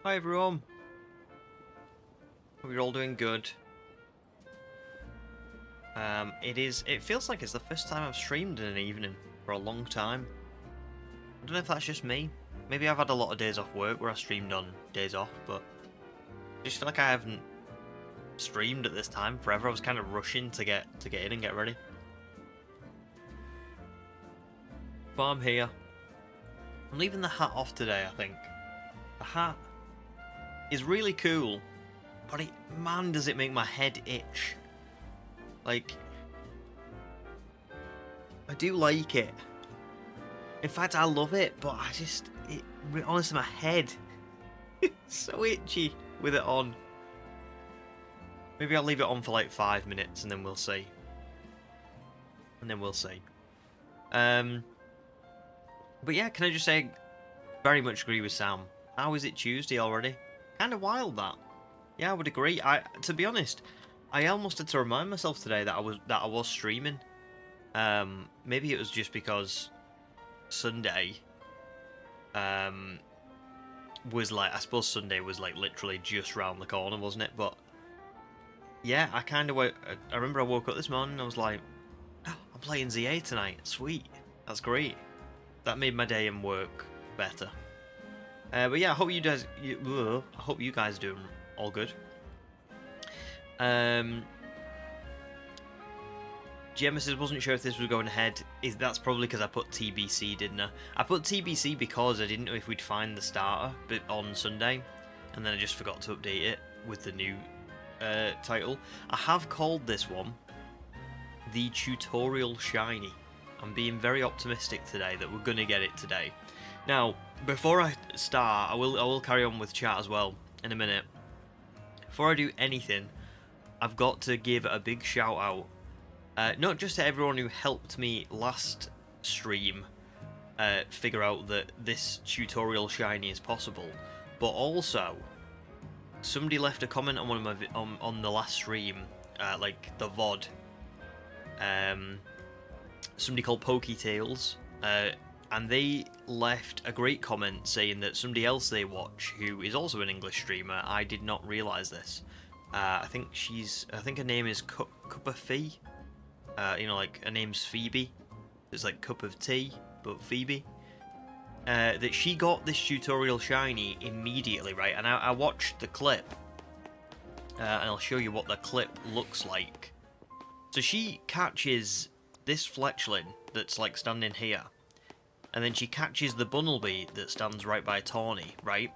Hi everyone. Hope you're all doing good. It feels like it's the first time I've streamed in an evening for a long time. I don't know if that's just me. Maybe I've had a lot of days off work where I streamed on days off, but I just feel like I haven't streamed at this time forever. I was kind of rushing to get in and get ready. But I'm here. I'm leaving the hat off today, I think. The hat is really cool, but man, does it make my head itch. Like, I do like it. In fact, I love it, but honestly, my head is so itchy with it on. Maybe I'll leave it on for like 5 minutes and then we'll see. But yeah, can I just say, very much agree with Sam. How is it Tuesday already? Kind of wild that. Yeah, I would agree. To be honest, I almost had to remind myself today that I was streaming. Maybe it was just because Sunday was like, I suppose Sunday was like literally just round the corner, wasn't it? But yeah, I remember I woke up this morning and I was like, oh, I'm playing ZA tonight. Sweet, that's great. That made my day and work better. But yeah, I hope you guys are doing all good. Gemma says, wasn't sure if this was going ahead. That's probably because I put TBC, didn't I? I put TBC because I didn't know if we'd find the starter bit on Sunday, and then I just forgot to update it with the new title. I have called this one the Tutorial Shiny. I'm being very optimistic today that we're gonna get it today. Now, before I start, I will carry on with chat as well in a minute. Before I do anything, I've got to give a big shout out, not just to everyone who helped me last stream figure out that this tutorial shiny is possible, but also somebody left a comment on one of my on the last stream, like the VOD. Somebody called PokeTales, and they left a great comment saying that somebody else they watch, who is also an English streamer, I did not realise this. I think her name is Cup of Fee. Like her name's Phoebe. It's like cup of tea, but Phoebe. That she got this tutorial shiny immediately, right? And I watched the clip, and I'll show you what the clip looks like. So she catches this Fletchling that's like standing here, and then she catches the Bunnelby that stands right by Tawny, right?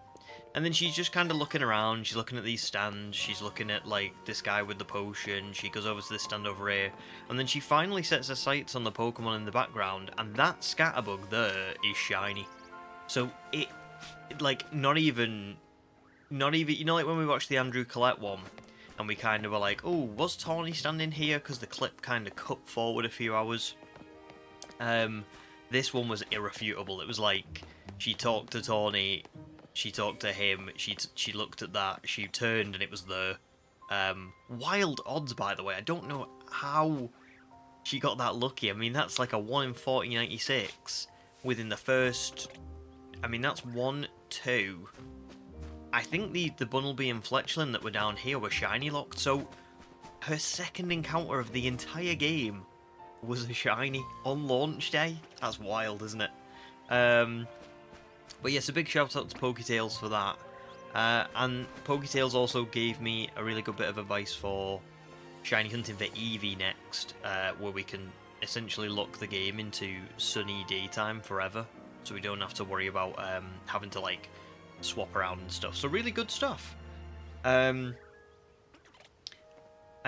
And then she's just kind of looking around, she's looking at these stands, she's looking at like this guy with the potion, she goes over to this stand over here, and then she finally sets her sights on the Pokemon in the background, and that Scatterbug there is shiny. So it like, not even, you know, like when we watched the Andrew Collette one, and we kind of were like, oh, was Tawny standing here? Because the clip kind of cut forward a few hours. This one was irrefutable. It was like, she talked to Tawny, she talked to him, she looked at that, she turned and it was there. Wild odds, by the way. I don't know how she got that lucky. I mean, that's like a 1 in 4096 within the first... I mean, that's 1, 2... I think the Bunnelby and Fletchling that were down here were shiny locked, so her second encounter of the entire game was a shiny on launch day. That's wild, isn't it? But yes, a big shout out to PokeTales for that. And PokeTales also gave me a really good bit of advice for shiny hunting for Eevee next, where we can essentially lock the game into sunny daytime forever, so we don't have to worry about having to like swap around and stuff. So really good stuff. And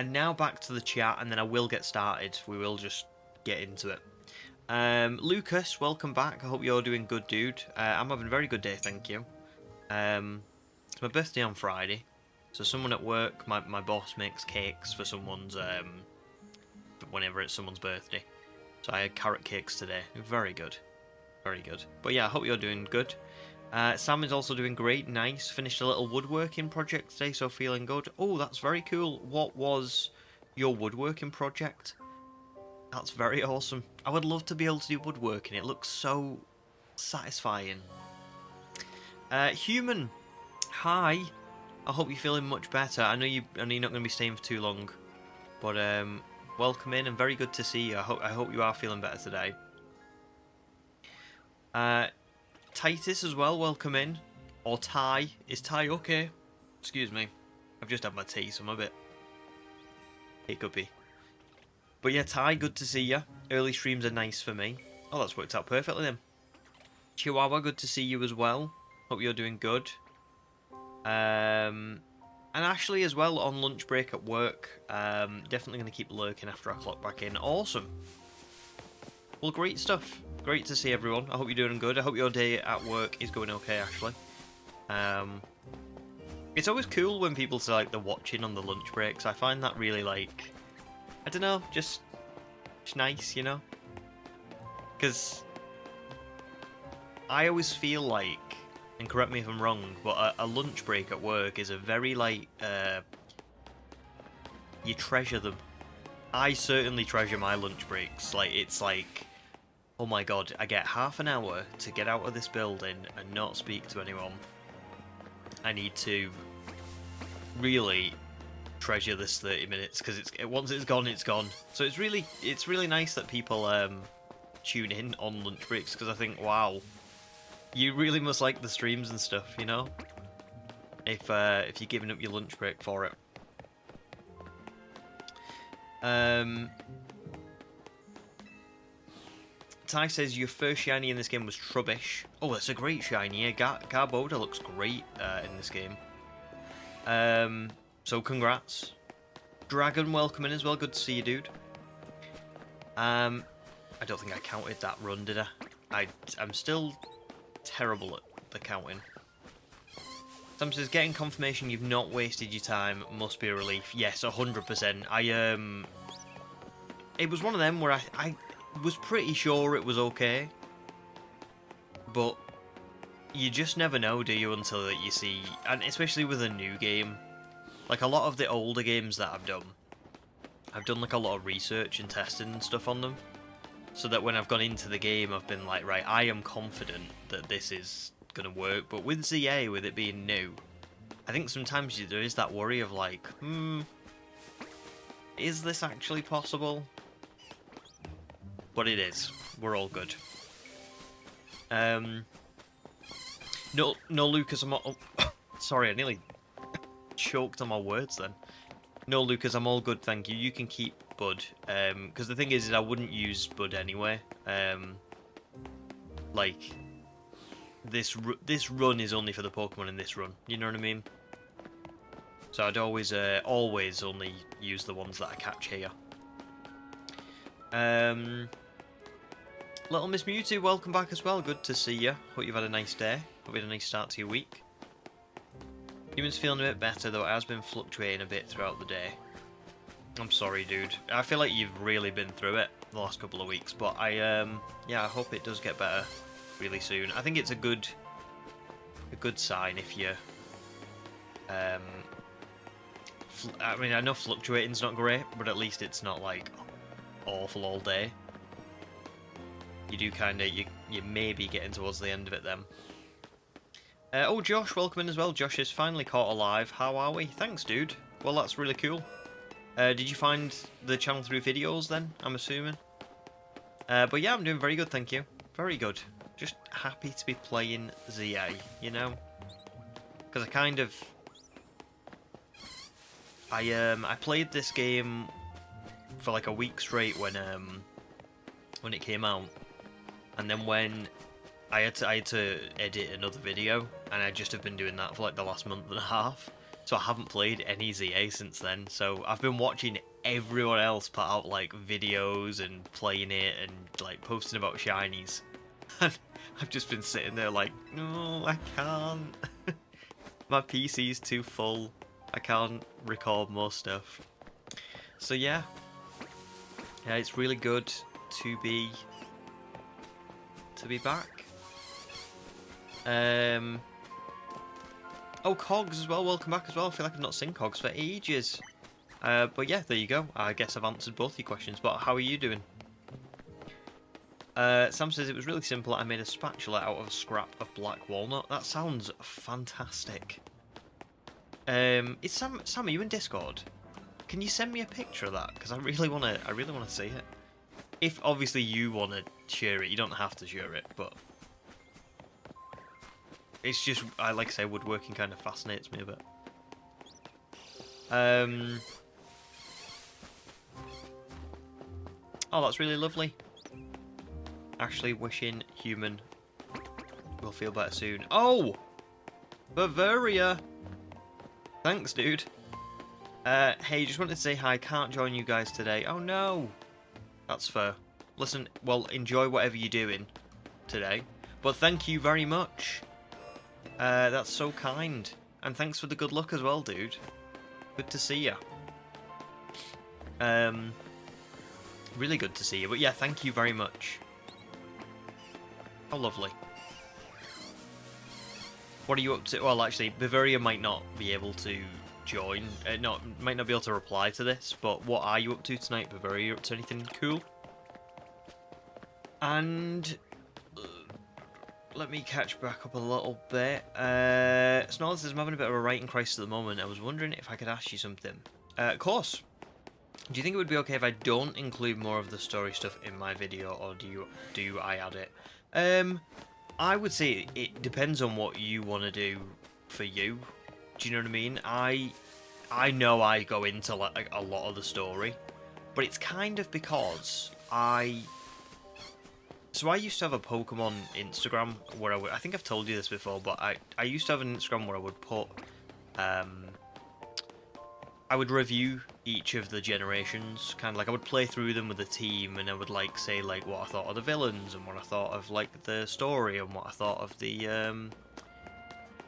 now back to the chat, and then I will get started. We will just get into it. Lucas, welcome back. I hope you're doing good, dude. I'm having a very good day, thank you. It's my birthday on Friday, so someone at work, my boss makes cakes for someone's whenever it's someone's birthday. So I had carrot cakes today. Very good, very good. But yeah, I hope you're doing good. Sam is also doing great, nice. Finished a little woodworking project today, so feeling good. Oh, that's very cool. What was your woodworking project? That's very awesome. I would love to be able to do woodworking. It looks so satisfying. Human, hi. I hope you're feeling much better. I know you're not going to be staying for too long, but welcome in and very good to see you. I hope you are feeling better today. Titus as well, welcome in. Or Ty. Is Ty okay? Excuse me. I've just had my tea, so I'm a bit hiccupy. But yeah, Ty, good to see you. Early streams are nice for me. Oh, that's worked out perfectly then. Chihuahua, good to see you as well. Hope you're doing good. And Ashley as well on lunch break at work. Definitely going to keep lurking after I clock back in. Awesome. Well, great stuff. Great to see everyone. I hope you're doing good. I hope your day at work is going okay, Ashley. It's always cool when people say like they're watching on the lunch breaks. I find that really like, I don't know, just nice, you know? Because I always feel like, and correct me if I'm wrong, but a lunch break at work is a very like, you treasure them. I certainly treasure my lunch breaks. Like, it's like, oh my god, I get half an hour to get out of this building and not speak to anyone. I need to really treasure this 30 minutes because once it's gone, it's gone. So it's really nice that people tune in on lunch breaks because I think, wow, you really must like the streams and stuff, you know? If you're giving up your lunch break for it. Ty says your first shiny in this game was Trubbish. Oh, that's a great shiny. Yeah, Garboda looks great in this game. So congrats. Dragon, welcome in as well. Good to see you, dude. I don't think I counted that run, did I? I'm still terrible at the counting. Sam says getting confirmation you've not wasted your time must be a relief. Yes, 100%. It was one of them where I was pretty sure it was okay, but you just never know, do you, until you see, and especially with a new game. Like a lot of the older games that I've done like a lot of research and testing and stuff on them, so that when I've gone into the game I've been like, right, I am confident that this is gonna work. But with ZA, with it being new, I think sometimes there is that worry of like, is this actually possible? But it is. We're all good. No, Lucas, I'm all... Sorry, I nearly choked on my words then. No, Lucas, I'm all good, thank you. You can keep Bud. Because the thing is I wouldn't use Bud anyway. Like, this run is only for the Pokemon in this run. You know what I mean? So I'd always only use the ones that I catch here. Little Miss Mewtwo, welcome back as well. Good to see you. Hope you've had a nice day. Hope you had a nice start to your week. Human's feeling a bit better, though it has been fluctuating a bit throughout the day. I'm sorry, dude. I feel like you've really been through it the last couple of weeks, but yeah, I hope it does get better really soon. I think it's a good sign if you I mean, I know fluctuating's not great, but at least it's not like awful all day. You do kind of, you may be getting towards the end of it then. Oh, Josh, welcome in as well. Josh is finally caught alive. How are we? Thanks, dude. Well, that's really cool. Did you find the channel through videos then, I'm assuming? But yeah, I'm doing very good, thank you. Very good. Just happy to be playing ZA, you know? Because I kind of... I played this game for like a week straight when it came out. And then when I had to edit another video, and I just have been doing that for like the last month and a half. So I haven't played any ZA since then. So I've been watching everyone else put out like videos and playing it and like posting about shinies. And I've just been sitting there like, no, I can't. My PC's too full. I can't record more stuff. So yeah. Yeah, it's really good to be back. Oh, Cogs as well, welcome back as well. I feel like I've not seen Cogs for ages. But yeah, there you go. I guess I've answered both your questions, but how are you doing? Sam says it was really simple. I made a spatula out of a scrap of black walnut. That sounds fantastic. Is Sam, are you in Discord? Can you send me a picture of that? Because I really wanna see it. If obviously you wanna share it, you don't have to share it, but it's just, like I say, woodworking kind of fascinates me a bit. Oh, that's really lovely. Actually, wishing human will feel better soon. Oh, Bavaria. Thanks, dude. Hey, just wanted to say hi. Can't join you guys today. Oh no. That's fair. Listen, well, enjoy whatever you're doing today. But thank you very much. That's so kind. And thanks for the good luck as well, dude. Good to see you. Really good to see you. But yeah, thank you very much. How lovely. What are you up to? Well, actually, Bavaria might not be able to join. Might not be able to reply to this. But what are you up to tonight, Bavaria? You up to anything cool? And let me catch back up a little bit. Snarl says, I'm having a bit of a writing crisis at the moment. I was wondering if I could ask you something. Of course. Do you think it would be okay if I don't include more of the story stuff in my video, or do I add it? I would say it depends on what you want to do for you. Do you know what I mean? I know I go into like a lot of the story, but it's kind of because I used to have a Pokemon Instagram where I think I've told you this before, but I used to have an Instagram where I would put I would review each of the generations, kind of like I would play through them with the team, and I would like say like what I thought of the villains and what I thought of like the story and what I thought of the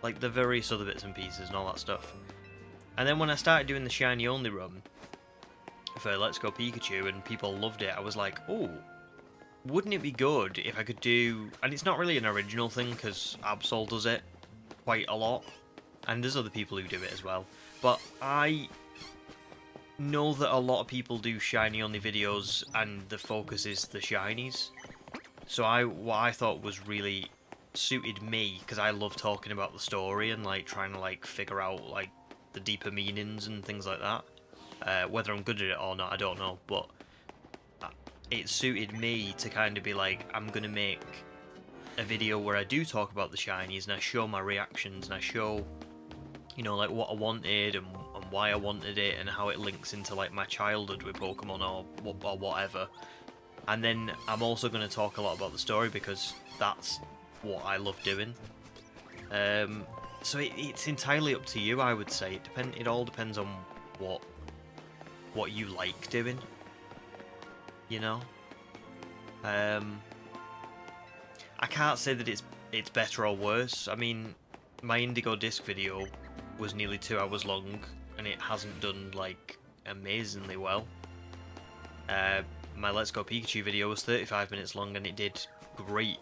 like the various other bits and pieces and all that stuff. And then when I started doing the shiny only run for Let's Go Pikachu and people loved it, I was like, oh, wouldn't it be good if I could do, and it's not really an original thing because Absol does it quite a lot, and there's other people who do it as well, but I know that a lot of people do shiny only videos and the focus is the shinies. So what I thought was really suited me, because I love talking about the story and like trying to like figure out like the deeper meanings and things like that. Whether I'm good at it or not, I don't know, but it suited me to kind of be like, I'm gonna make a video where I do talk about the shinies and I show my reactions and I show, you know, like what I wanted and why I wanted it and how it links into like my childhood with Pokemon or whatever. And then I'm also going to talk a lot about the story because that's what I love doing. So it's entirely up to you, I would say. It all depends on what you like doing, you know. I can't say that it's better or worse. I mean, my Indigo Disc video was nearly 2 hours long and it hasn't done like amazingly well. My Let's Go Pikachu video was 35 minutes long and it did great.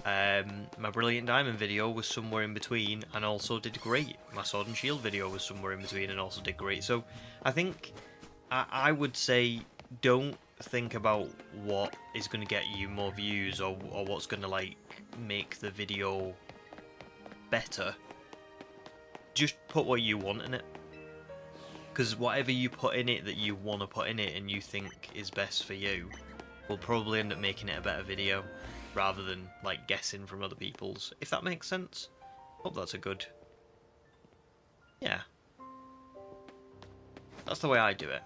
My Brilliant Diamond video was somewhere in between and also did great. My Sword and Shield video was somewhere in between and also did great. So I think I would say don't think about what is going to get you more views or what's going to like make the video better. Just put what you want in it. Because whatever you put in it that you want to put in it and you think is best for you will probably end up making it a better video rather than like guessing from other people's, if that makes sense. Hope that's a good... Yeah. That's the way I do it.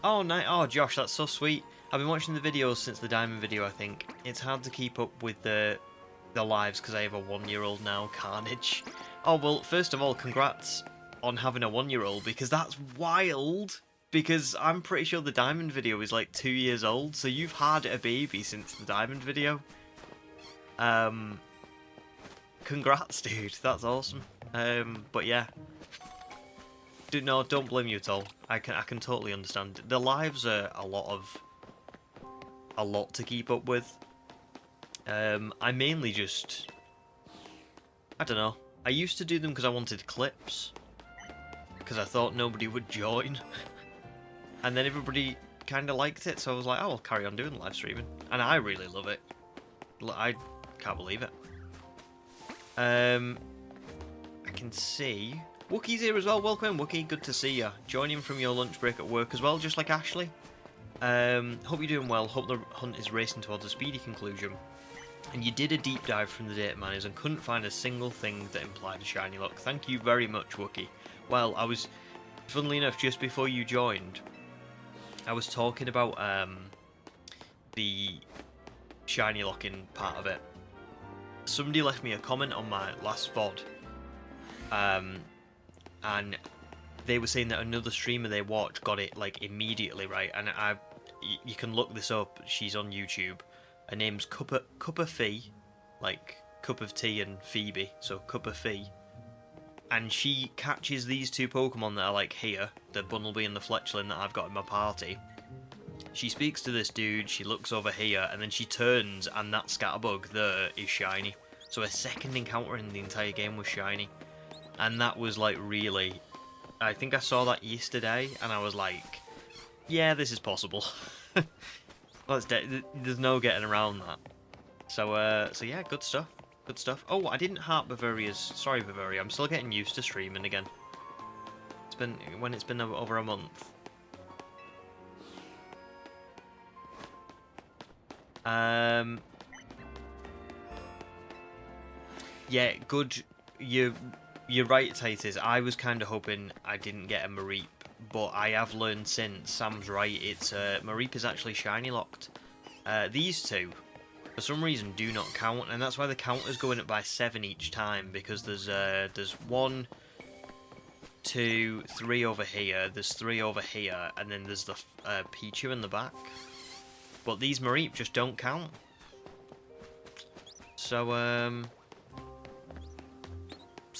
Oh, nice. Oh, Josh, that's so sweet. I've been watching the videos since the Diamond video, I think. It's hard to keep up with the lives because I have a 1-year-old now, Carnage. Oh, well, first of all, congrats on having a 1-year-old, because that's wild. Because I'm pretty sure the Diamond video is like 2 years old, so you've had a baby since the Diamond video. Congrats, dude. That's awesome. But yeah. No, don't blame you at all. I can totally understand. The lives are a lot to keep up with. I mainly just... I don't know. I used to do them because I wanted clips. Because I thought nobody would join. And then everybody kind of liked it, so I was like, oh, I'll carry on doing live streaming. And I really love it. I can't believe it. I can see Wookiee's here as well. Welcome in, Wookie. Good to see you. Joining from your lunch break at work as well, just like Ashley. Hope you're doing well. Hope the hunt is racing towards a speedy conclusion. And you did a deep dive from the data miners and couldn't find a single thing that implied a shiny lock. Thank you very much, Wookie. Well, I was, funnily enough, just before you joined, I was talking about the shiny locking part of it. Somebody left me a comment on my last VOD, and they were saying that another streamer they watch got it like immediately right, and you can look this up. She's on YouTube. Her name's Cup of Fee, like cup of tea and Phoebe, so Cup of Fee. And she catches these two Pokemon that are like here, the Bunnelby and the Fletchling that I've got in my party. She speaks to this dude, she looks over here, and then she turns, and that Scatterbug there is shiny. So her second encounter in the entire game was shiny. And that was like really... I think I saw that yesterday, and I was like, yeah, this is possible. There's no getting around that. So yeah, good stuff. Good stuff. Oh, I didn't heart Bavaria's... Sorry, Bavaria, I'm still getting used to streaming again. It's been over a month. Yeah, good. You're right, Titus. I was kind of hoping I didn't get a Mareep, but I have learned since. Sam's right. It's Mareep is actually shiny locked. These two, for some reason, do not count, and that's why the counter's going up by 7 each time, because there's 1, 2, 3 over here. There's 3 over here, and then there's the Pichu in the back. But these Mareep just don't count. So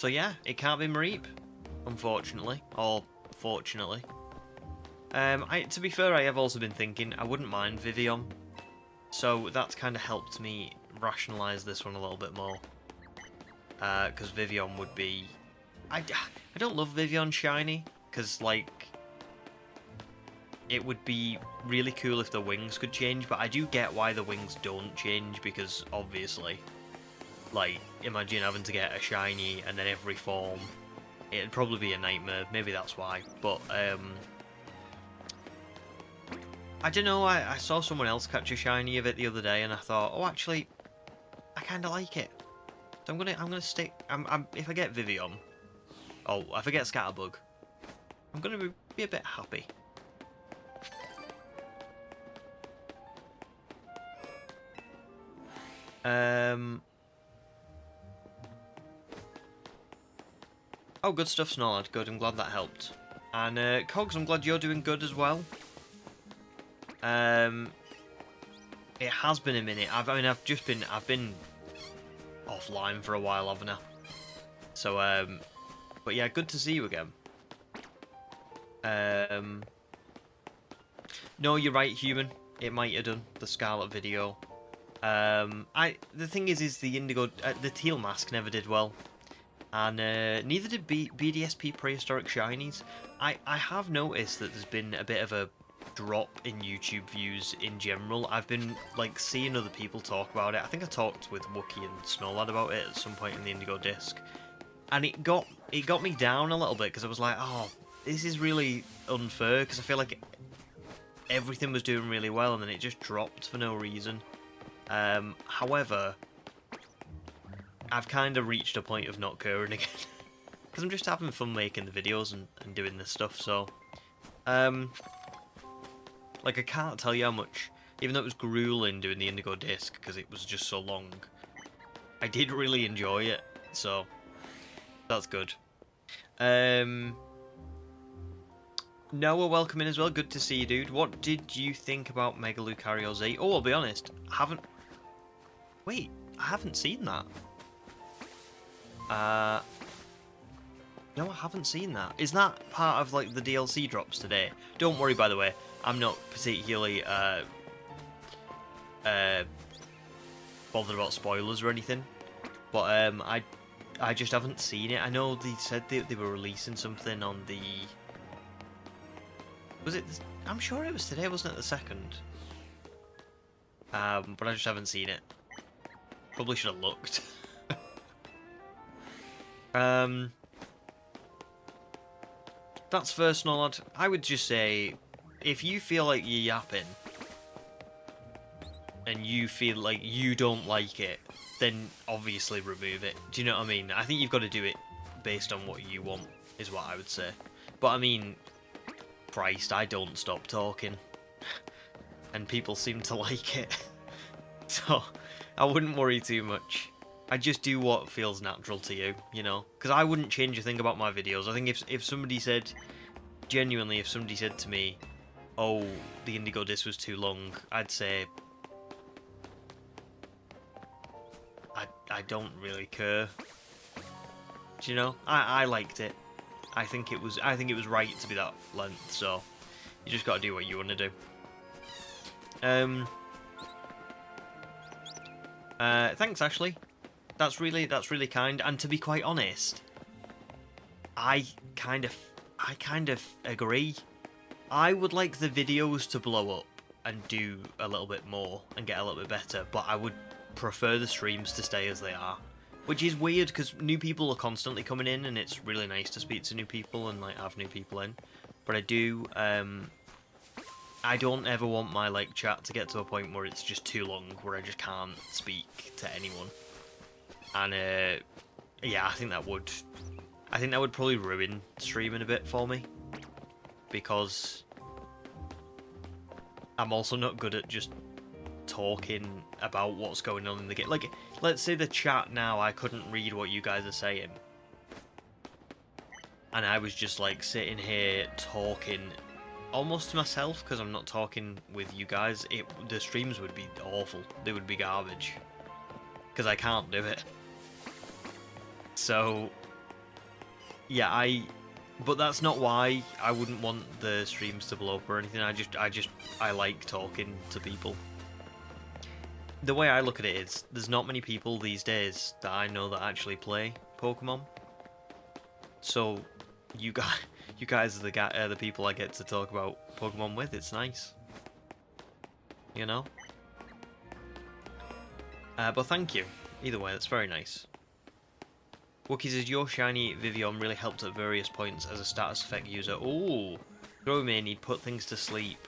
yeah, it can't be Mareep, unfortunately, or fortunately. To be fair, I have also been thinking I wouldn't mind Vivian, so that's kind of helped me rationalise this one a little bit more. Because Vivian would be... I don't love Vivian shiny, because like... It would be really cool if the wings could change, but I do get why the wings don't change, because obviously, like, imagine having to get a shiny and then every form. It'd probably be a nightmare, maybe that's why. But, I don't know, I saw someone else catch a shiny of it the other day, and I thought, oh, actually, I kind of like it. So I'm gonna stick, if I get Vivian, if I get Scatterbug, I'm gonna be a bit happy. Oh, good stuff, Snorlad. Good, I'm glad that helped. And Cogs, I'm glad you're doing good as well. It has been a minute. I've been offline for a while, haven't I? So, but yeah, good to see you again. No, you're right, human. It might have done the Scarlet video. The thing is the Indigo, the Teal Mask never did well, and neither did BDSP Prehistoric Shinies. I have noticed that there's been a bit of a drop in YouTube views in general. I've been like seeing other people talk about it. I think I talked with Wookie and Snowlad about it at some point in the Indigo disc, and it got me down a little bit, because I was like, oh, this is really unfair, because I feel like everything was doing really well and then it just dropped for no reason. However, I've kind of reached a point of not caring again, because I'm just having fun making the videos and doing this stuff, so, like, I can't tell you how much, even though it was grueling doing the Indigo disc, because it was just so long, I did really enjoy it, so, that's good. Noah, welcome in as well, good to see you, dude. What did you think about Mega Lucario Z? Oh, I'll be honest, Wait, I haven't seen that. No, I haven't seen that. Is that part of, like, the DLC drops today? Don't worry, by the way, I'm not particularly, bothered about spoilers or anything. But, I just haven't seen it. I know they said they were releasing something on the... Was it... I'm sure it was today, wasn't it, the 2nd? But I just haven't seen it. Probably should have looked. That's first nod. I would just say, if you feel like you're yapping, and you feel like you don't like it, then obviously remove it. Do you know what I mean? I think you've got to do it based on what you want, is what I would say. But I mean, Christ, I don't stop talking. And people seem to like it. So, I wouldn't worry too much. I just do what feels natural to you, you know? Because I wouldn't change a thing about my videos. I think if somebody said, genuinely, if somebody said to me, oh, the Indigo disc was too long, I'd say, I don't really care. Do you know? I liked it. I think it was right to be that length, so you just gotta do what you want to do. Thanks, Ashley. That's really kind. And to be quite honest, I kind of agree. I would like the videos to blow up and do a little bit more and get a little bit better, but I would prefer the streams to stay as they are. Which is weird because new people are constantly coming in, and it's really nice to speak to new people and like have new people in. But I do, I don't ever want my like chat to get to a point where it's just too long, where I just can't speak to anyone. And yeah, I think that would probably ruin streaming a bit for me, because I'm also not good at just talking about what's going on in the game. Like, let's say the chat now, I couldn't read what you guys are saying, and I was just like sitting here talking almost to myself, because I'm not talking with you guys. The streams would be awful. They would be garbage, because I can't do it. So yeah, but that's not why I wouldn't want the streams to blow up or anything. I like talking to people. The way I look at it is, there's not many people these days that I know that actually play Pokemon. So you guys are the people I get to talk about Pokemon with. It's nice, you know. But thank you. Either way, that's very nice. Wookie says, your shiny Vivian really helped at various points as a status effect user. Ooh, Growmain, he'd put things to sleep,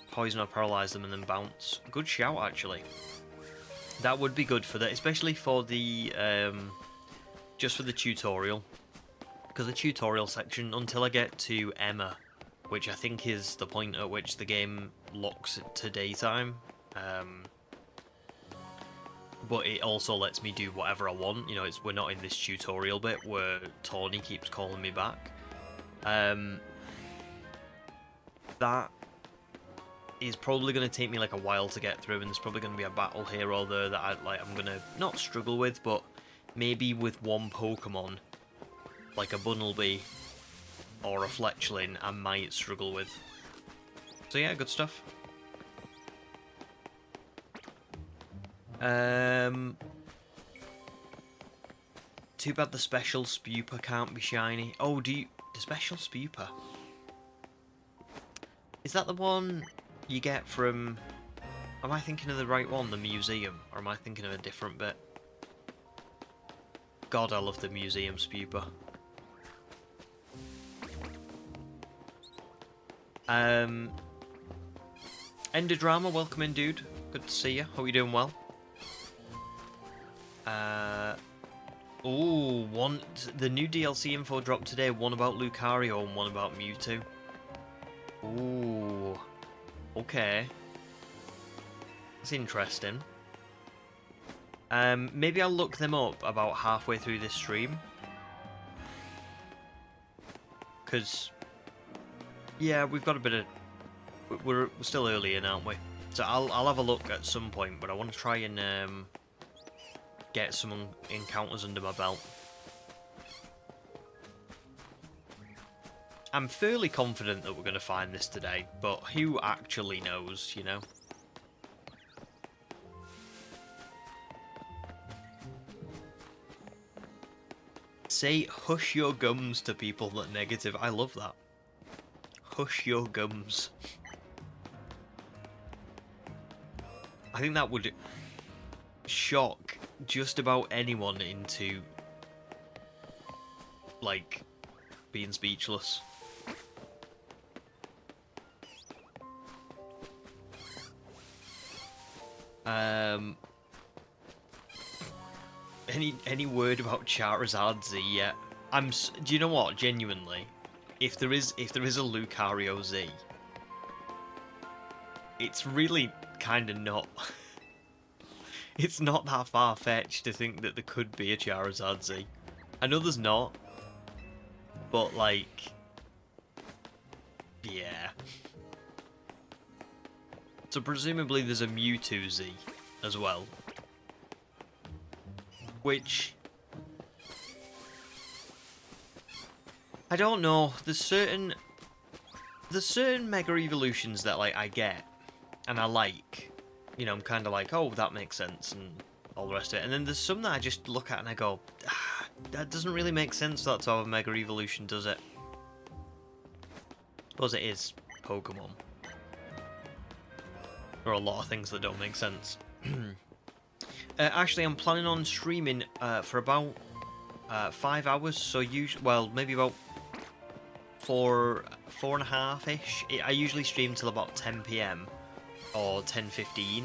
poison or paralyze them, and then bounce. Good shout, actually. That would be good for that, especially for the, just for the tutorial. Because the tutorial section, until I get to Emma, which I think is the point at which the game locks to daytime, but it also lets me do whatever I want. You know, we're not in this tutorial bit where Tawny keeps calling me back. That is probably going to take me like a while to get through, and there's probably going to be a battle here or there that I'm going to not struggle with, but maybe with one Pokemon, like a Bunnelby or a Fletchling, I might struggle with. So yeah, good stuff. Too bad the special Spupa can't be shiny. Oh, the special Spupa? Is that the one you get from... Am I thinking of the right one, the museum? Or am I thinking of a different bit? God, I love the museum Spupa. Ender Drama, welcome in, dude. Good to see you. Hope you're doing well. Ooh, the new DLC info dropped today. One about Lucario and one about Mewtwo. Ooh, okay. That's interesting. Maybe I'll look them up about halfway through this stream. Because, yeah, we've got a bit of... We're still early in, aren't we? So I'll have a look at some point, but I want to try and get some encounters under my belt. I'm fairly confident that we're going to find this today, but who actually knows, you know? Say hush your gums to people that negative. I love that. Hush your gums. I think that would shock just about anyone into like, being speechless. Any word about Charizard Z yet? Do you know what? Genuinely, if there is a Lucario Z, it's really kind of not. It's not that far-fetched to think that there could be a Charizard Z. I know there's not, but like, yeah. So presumably there's a Mewtwo Z as well. Which, I don't know, there's certain Mega Evolutions that like I get, and I like. You know, I'm kind of like, oh, that makes sense, and all the rest of it. And then there's some that I just look at and I go, that doesn't really make sense, that's how a Mega Evolution does it. Suppose it is Pokemon. There are a lot of things that don't make sense. Actually, I'm planning on streaming for about 5 hours, so well, maybe about 4.5-ish. I usually stream till about 10 PM or 10:15,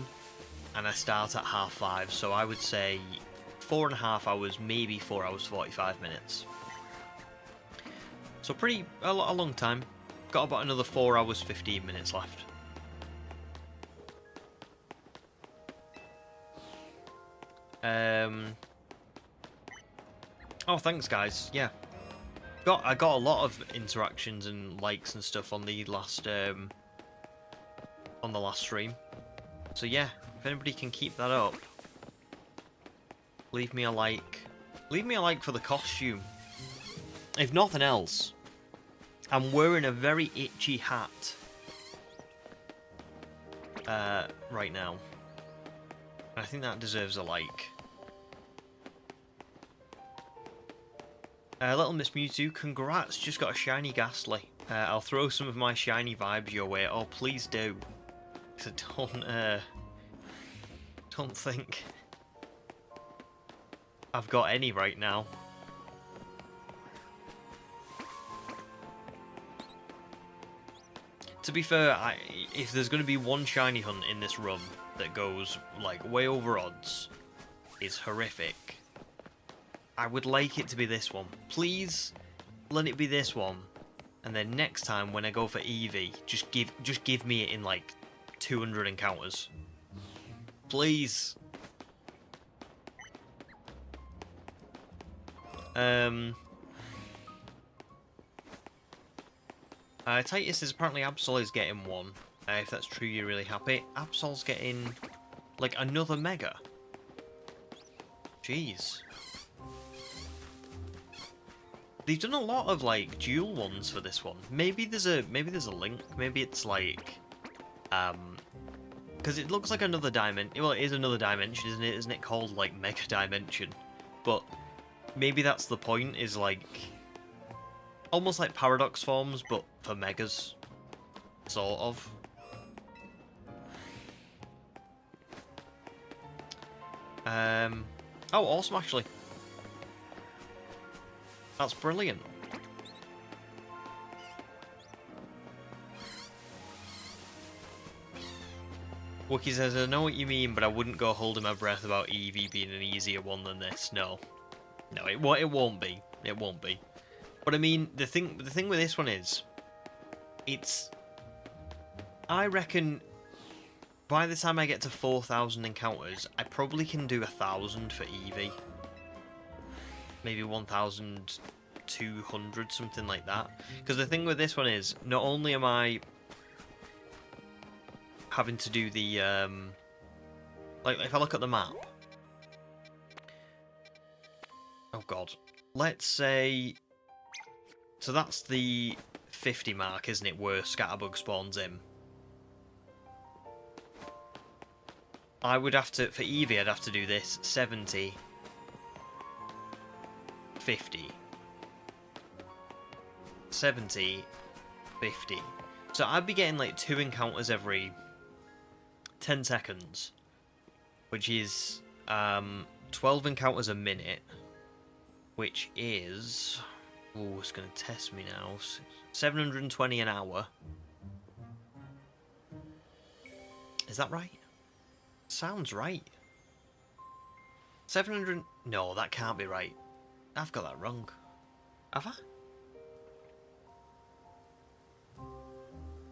and I start at 5:30, so I would say 4.5 hours, maybe 4 hours 45 minutes. So a long time. Got about another 4 hours 15 minutes left. Oh, thanks guys. Yeah, I got a lot of interactions and likes and stuff on the last stream. So yeah, if anybody can keep that up, leave me a like. Leave me a like for the costume. If nothing else, I'm wearing a very itchy hat right now. I think that deserves a like. Little Miss Mewtwo, congrats, just got a shiny Ghastly. I'll throw some of my shiny vibes your way. Oh, please do. Because I don't think I've got any right now. To be fair, if there's going to be one shiny hunt in this run that goes like way over odds, is horrific, I would like it to be this one. Please let it be this one, and then next time when I go for Eevee, just give me it in like 200 encounters. Please. Titus is apparently Absol is getting one. If that's true, you're really happy. Absol's getting like another Mega. Jeez. They've done a lot of like dual ones for this one. Maybe there's a link. Maybe it's like because it looks like another dimension. Well, it is another dimension, isn't it? Isn't it called like Mega Dimension? But maybe that's the point. Is like almost like paradox forms, but for megas, sort of. Oh, awesome! Actually. That's brilliant. Wookie says, I know what you mean, but I wouldn't go holding my breath about Eevee being an easier one than this. No. No, it won't be. It won't be. But I mean, the thing with this one is, I reckon by the time I get to 4,000 encounters, I probably can do 1,000 for Eevee. Maybe 1,200, something like that. Because the thing with this one is, not only am I having to do the, like, if I look at the map, oh god, let's say, so that's the 50 mark, isn't it, where Scatterbug spawns in. I would have to, for Eevee, I'd have to do this, 70, 50, 70, 50. So I'd be getting like 2 encounters every 10 seconds, which is 12 encounters a minute, which is Oh, it's going to test me now. 720 an hour. Is that right? Sounds right. 700... No, that can't be right. I've got that wrong. Have I?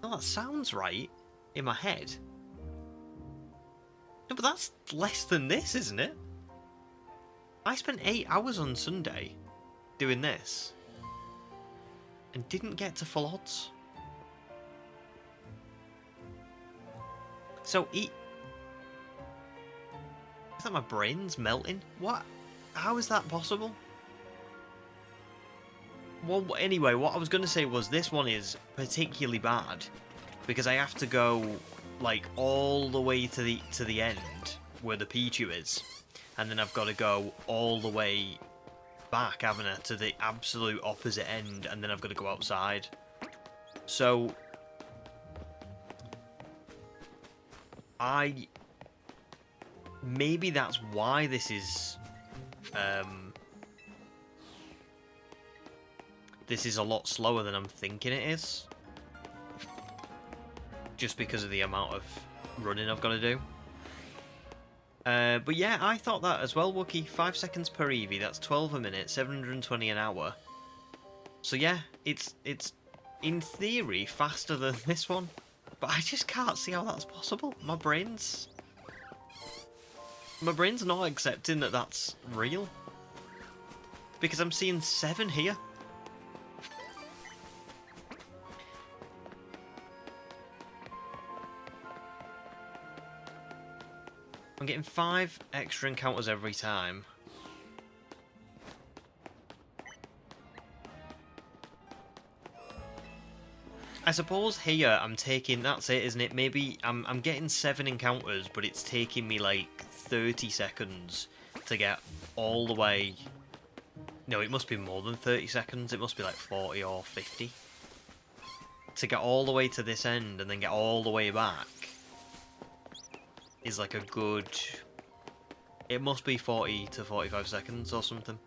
No, that sounds right in my head. No, but that's less than this, isn't it? I spent 8 hours on Sunday doing this and didn't get to full odds. So is that my brain's melting? What? How is that possible? Well, anyway, what I was going to say was this one is particularly bad because I have to go like all the way to the end where the Pichu is, and then I've got to go all the way back, haven't I, to the absolute opposite end, and then I've got to go outside. So maybe that's why this is a lot slower than I'm thinking it is. Just because of the amount of running I've got to do. But yeah, I thought that as well, Wookie. 5 seconds per Eevee, that's 12 a minute, 720 an hour. So yeah, it's in theory faster than this one. But I just can't see how that's possible. My brain's not accepting that that's real. Because I'm seeing 7 here. I'm getting 5 extra encounters every time. I suppose here I'm taking, that's it, isn't it? Maybe I'm getting 7 encounters, but it's taking me like 30 seconds to get all the way. No, it must be more than 30 seconds. It must be like 40 or 50 to get all the way to this end and then get all the way back. Is like a good... It must be 40 to 45 seconds or something.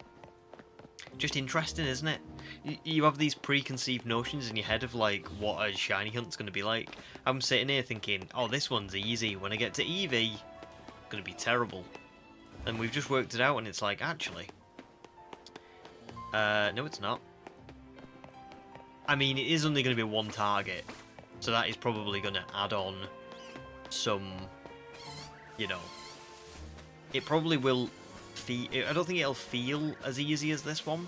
Just interesting, isn't it? You have these preconceived notions in your head of like what a shiny hunt's going to be like. I'm sitting here thinking, oh, this one's easy. When I get to Eevee, it's going to be terrible. And we've just worked it out and it's like, actually... no, it's not. I mean, it is only going to be one target. So that is probably going to add on some... You know, it probably will feel... I don't think it'll feel as easy as this one.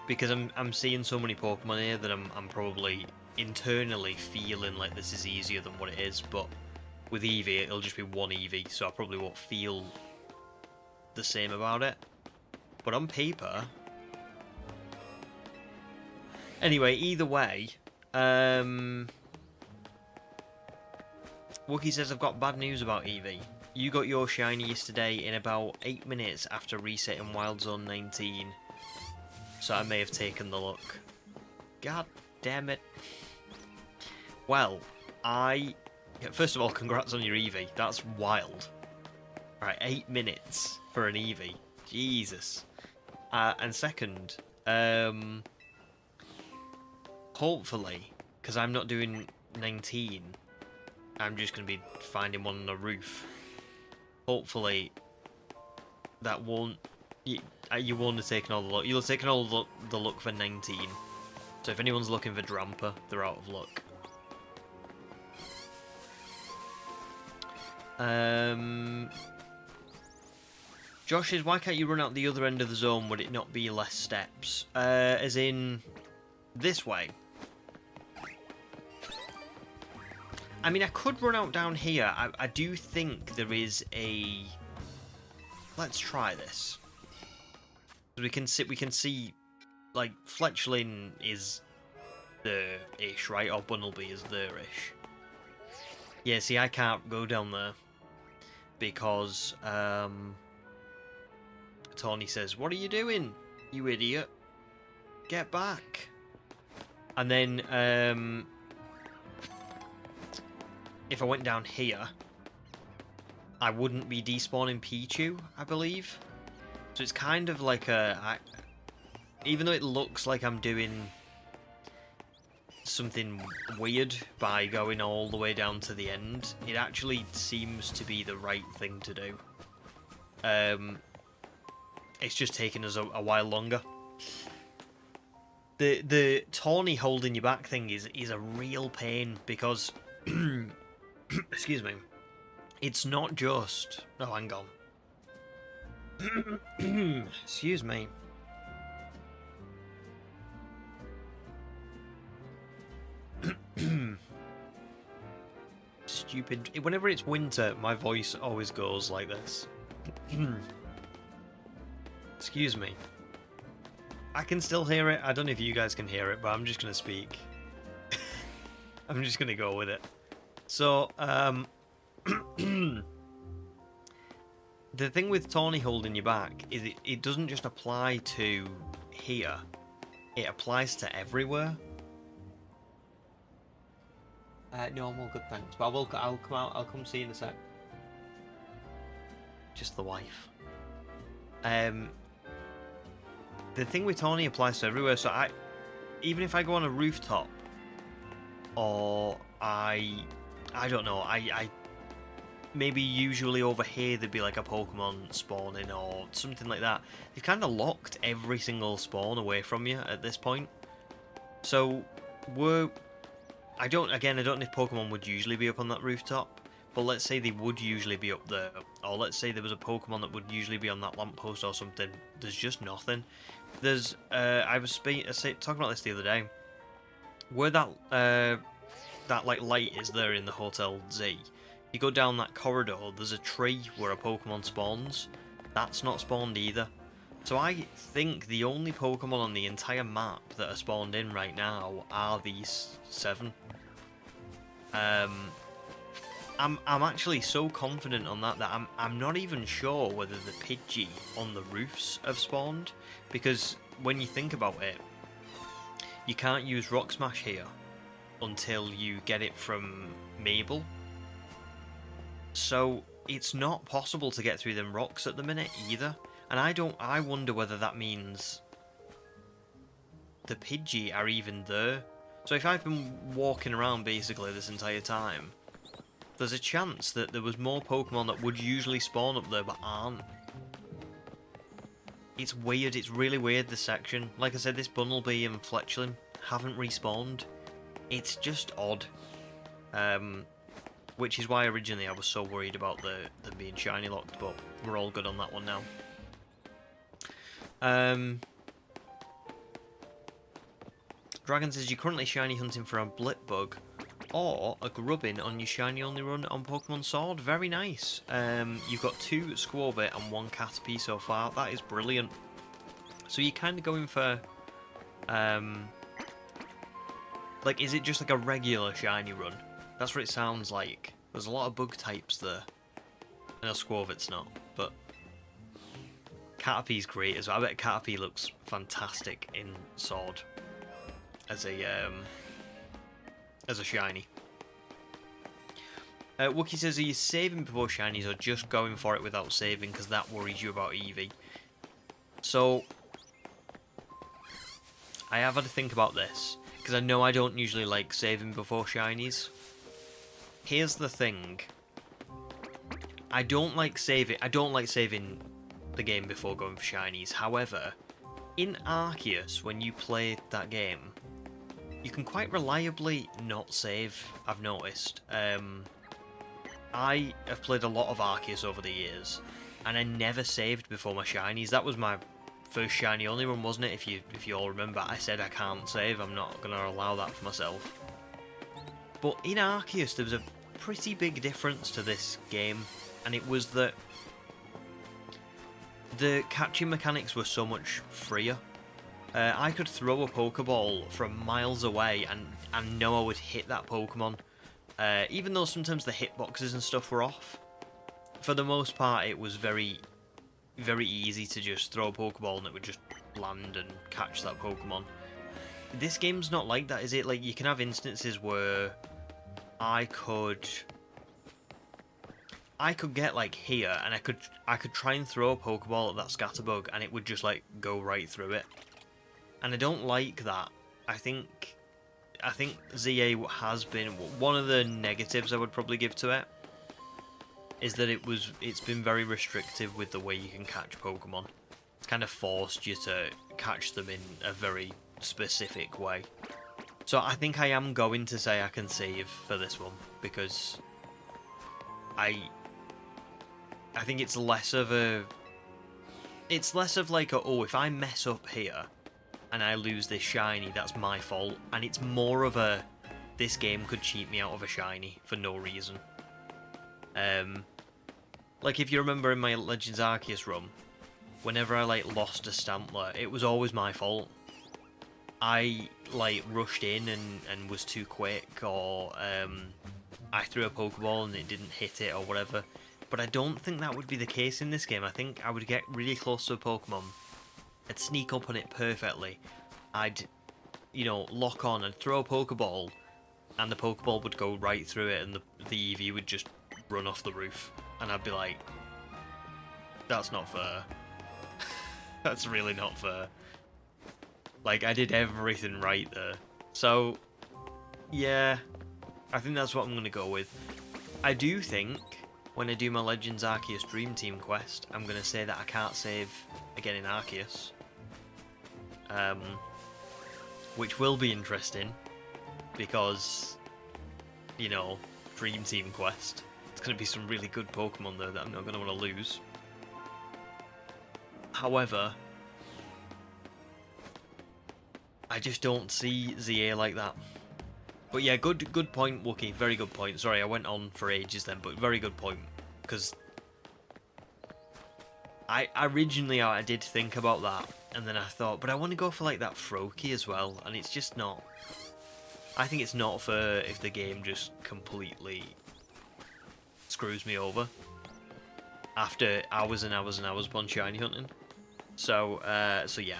Because I'm seeing so many Pokemon here that I'm probably internally feeling like this is easier than what it is. But with Eevee, it'll just be one Eevee, so I probably won't feel the same about it. But on paper... Anyway, either way... Wookie says, I've got bad news about Eevee. You got your shiny yesterday in about 8 minutes after resetting Wild Zone 19. So I may have taken the luck. God damn it. Well, first of all, congrats on your Eevee. That's wild. Right, 8 minutes for an Eevee. Jesus. And second, hopefully, because I'm not doing 19... I'm just going to be finding one on the roof. Hopefully, that won't... You won't have taken all the luck. You'll have taken all the luck for 19. So if anyone's looking for Drampa, they're out of luck. Josh says, why can't you run out the other end of the zone? Would it not be less steps? As in, this way. I mean, I could run out down here. I do think there is a... Let's try this. We can see, like, Fletchling is there-ish, right? Or Bunnelby is there-ish. Yeah, see, I can't go down there. Because, Tony says, what are you doing, you idiot? Get back. And then, if I went down here, I wouldn't be despawning Pichu, I believe. So it's kind of like a... even though it looks like I'm doing something weird by going all the way down to the end, it actually seems to be the right thing to do. It's just taking us a while longer. The tawny holding you back thing is a real pain because excuse me, it's not just... Oh, hang on. Excuse me. Stupid. Whenever it's winter, my voice always goes like this. Excuse me. I can still hear it. I don't know if you guys can hear it, but I'm just going to speak. I'm just going to go with it. So, the thing with Tawny holding you back is it doesn't just apply to here. It applies to everywhere. No, I'm all good, thanks. But I'll come out. I'll come see you in a sec. Just the wife. The thing with Tawny applies to everywhere. So even if I go on a rooftop, or I don't know. I maybe usually over here there'd be like a Pokemon spawning or something like that. They've kind of locked every single spawn away from you at this point. So I don't know if Pokemon would usually be up on that rooftop, but let's say they would usually be up there, or let's say there was a Pokemon that would usually be on that lamppost or something. There's just nothing. There's I was talking about this the other day, where that like light is there in the Hotel Z. You go down that corridor, there's a tree where a Pokemon spawns. That's not spawned either. So I think the only Pokemon on the entire map that are spawned in right now are these 7. I'm actually so confident on that I'm not even sure whether the Pidgey on the roofs have spawned, because when you think about it, you can't use Rock Smash here until you get it from Mabel. So it's not possible to get through them rocks at the minute either. And I wonder whether that means the Pidgey are even there. So if I've been walking around basically this entire time, there's a chance that there was more Pokemon that would usually spawn up there but aren't. It's weird, it's really weird, this section. Like I said, this Bunnelby and Fletchling haven't respawned. It's just odd. Which is why originally I was so worried about them being shiny locked, but we're all good on that one now. Dragon says you're currently shiny hunting for a Blipbug or a Grubbin on your shiny only run on Pokemon Sword. Very nice. You've got 2 Squirtle and 1 Caterpie so far. That is brilliant. So you're kind of going for like, is it just like a regular shiny run? That's what it sounds like. There's a lot of bug types there. I know Squirtle's not, but Caterpie's great as well. I bet Caterpie looks fantastic in Sword as a shiny. Wookie says, are you saving before shinies or just going for it without saving because that worries you about Eevee? So I have had to think about this because I know I don't usually like saving before shinies. Here's the thing. I don't like saving the game before going for shinies. However, in Arceus, when you play that game, you can quite reliably not save, I've noticed. I have played a lot of Arceus over the years, and I never saved before my shinies. That was my first shiny only run, wasn't it? If you all remember, I said I can't save, I'm not going to allow that for myself. But in Arceus, there was a pretty big difference to this game, and it was that the catching mechanics were so much freer. I could throw a Pokeball from miles away and know I would hit that Pokemon. Even though sometimes the hitboxes and stuff were off, for the most part it was very, very easy to just throw a Pokeball and it would just land and catch that Pokemon. This game's not like that, is it? Like, you can have instances where I could get like here and I could try and throw a Pokeball at that Scatterbug and it would just like go right through it. and I don't like that. I think ZA has been one of the negatives I would probably give to it is that it's been very restrictive with the way you can catch Pokemon. It's kind of forced you to catch them in a very specific way. So I think I am going to say I can save for this one because I think it's less of like a, oh, if I mess up here and I lose this shiny, that's my fault, and it's more of a, this game could cheat me out of a shiny for no reason. Like if you remember in my Legends Arceus run, whenever I like lost a Stampler, it was always my fault. I like rushed in and was too quick, or I threw a Pokeball and it didn't hit it or whatever. But I don't think that would be the case in this game. I think I would get really close to a Pokemon, I'd sneak up on it perfectly, I'd, you know, lock on and throw a Pokeball, and the Pokeball would go right through it, and the EV would just run off the roof, and I'd be like, that's not fair. That's really not fair. Like, I did everything right there. So, yeah, I think that's what I'm going to go with. I do think, when I do my Legends Arceus Dream Team quest, I'm going to say that I can't save again in Arceus. Which will be interesting, because, you know, Dream Team quest. It's going to be some really good Pokemon there that I'm not going to want to lose. However, I just don't see ZA like that. But yeah, good point, Wookie. Very good point. Sorry, I went on for ages then, but very good point. Because I originally I did think about that, and then I thought, but I want to go for like that Froakie as well, and it's just not. I think it's not fair if the game just completely screws me over after hours and hours and hours upon shiny hunting. So yeah.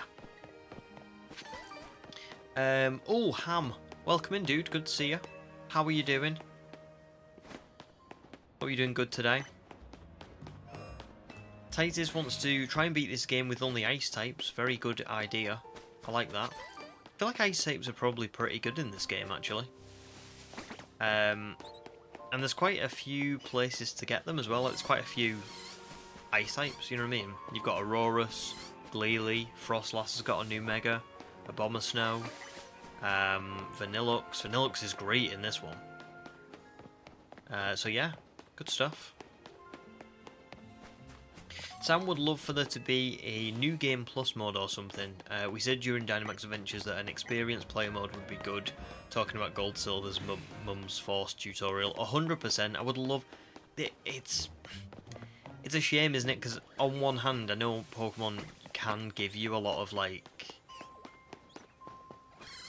Oh, Ham. Welcome in, dude. Good to see you. How are you doing? Hope you're doing good today. Titus wants to try and beat this game with only ice types. Very good idea. I like that. I feel like ice types are probably pretty good in this game, actually. And there's quite a few places to get them as well. It's quite a few ice types, you know what I mean? You've got Aurorus, Glalie, Frostlass has got a new Mega, Abomasnow, Vanillux. Vanillux is great in this one. So yeah, good stuff. Sam would love for there to be a new game plus mode or something. We said during Dynamax Adventures that an experienced player mode would be good. Talking about Gold Silver's Mum's Force tutorial. 100%. I would love... It's a shame, isn't it? Because on one hand, I know Pokemon can give you a lot of, like,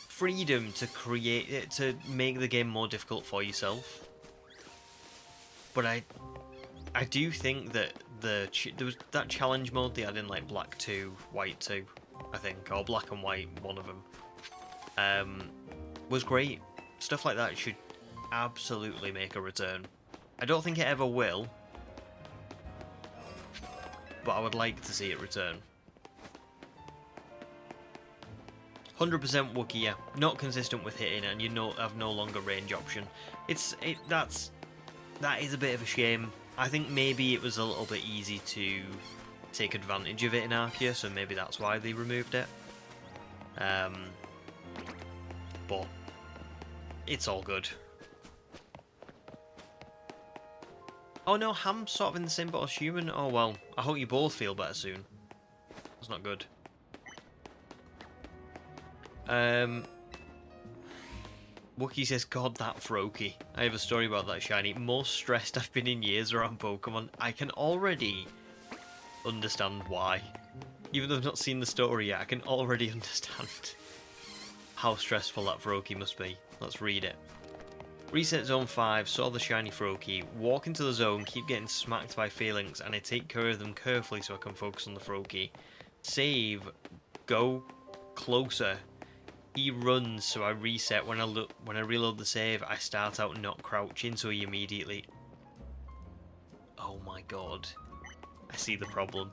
freedom to create it, to make the game more difficult for yourself. But I do think that there was that challenge mode they had in like Black 2, White 2, I think, or Black and White, one of them, was great. Stuff like that should absolutely make a return. I don't think it ever will, but I would like to see it return. 100% Wookiee, yeah. Not consistent with hitting, and you have no longer range option. That is a bit of a shame. I think maybe it was a little bit easy to take advantage of it in Arceus, and maybe that's why they removed it. But it's all good. Oh no, Ham's sort of in the same boat as Human. Oh well, I hope you both feel better soon. That's not good. Wookie says, God, that Froakie. I have a story about that shiny. Most stressed I've been in years around Pokemon. I can already understand why. Even though I've not seen the story yet, I can already understand how stressful that Froakie must be. Let's read it. Reset Zone 5, saw the shiny Froakie, walk into the zone, keep getting smacked by Phalanx, and I take care of them carefully so I can focus on the Froakie. Save, go closer. He runs, so I reset. When I reload the save, I start out not crouching, so he immediately... Oh my god. I see the problem.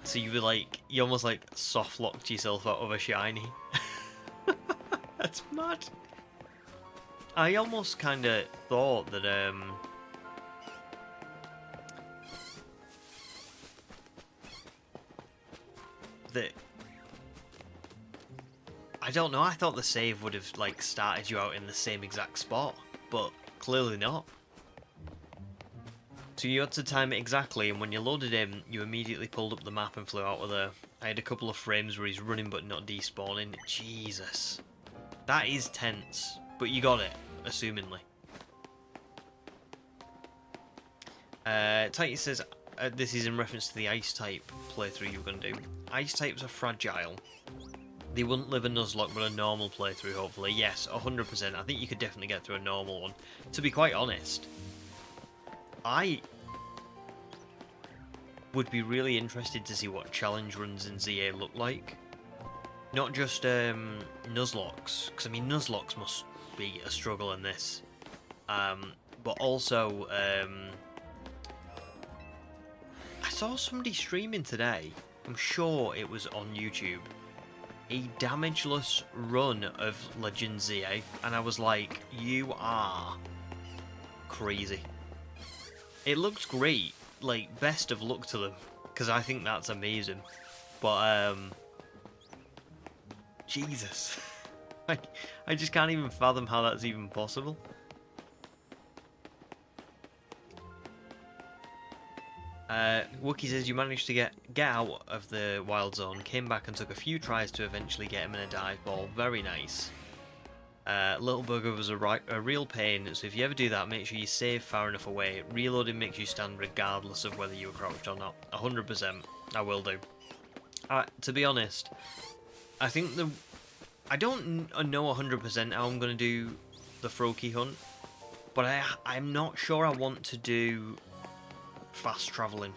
So you almost like soft locked yourself out of a shiny. That's mad. I almost kind of thought that that I don't know. I thought the save would have like started you out in the same exact spot, but clearly not. So you had to time it exactly, and when you loaded in, you immediately pulled up the map and flew out of there. I had a couple of frames where he's running but not despawning. Jesus. That is tense, but you got it, assumingly. Titus says, this is in reference to the ice type playthrough you're going to do. Ice types are fragile. They wouldn't live a Nuzlocke, but a normal playthrough, hopefully. Yes, 100%. I think you could definitely get through a normal one. To be quite honest, I would be really interested to see what challenge runs in ZA look like. Not just Nuzlocks, because I mean Nuzlocks must be a struggle in this. But also, I saw somebody streaming today, I'm sure it was on YouTube, a damageless run of Legend ZA, and I was like, you are crazy. It looks great, like, best of luck to them, because I think that's amazing. But, Jesus. I just can't even fathom how that's even possible. Wookie says you managed to get out of the wild zone, came back and took a few tries to eventually get him in a dive ball. Very nice. Little Bugger was a real pain, so if you ever do that, make sure you save far enough away. Reloading makes you stand regardless of whether you were crouched or not. 100%. I will do. To be honest, I think I don't know 100% how I'm going to do the Froakie hunt, but I'm not sure I want to do fast travelling.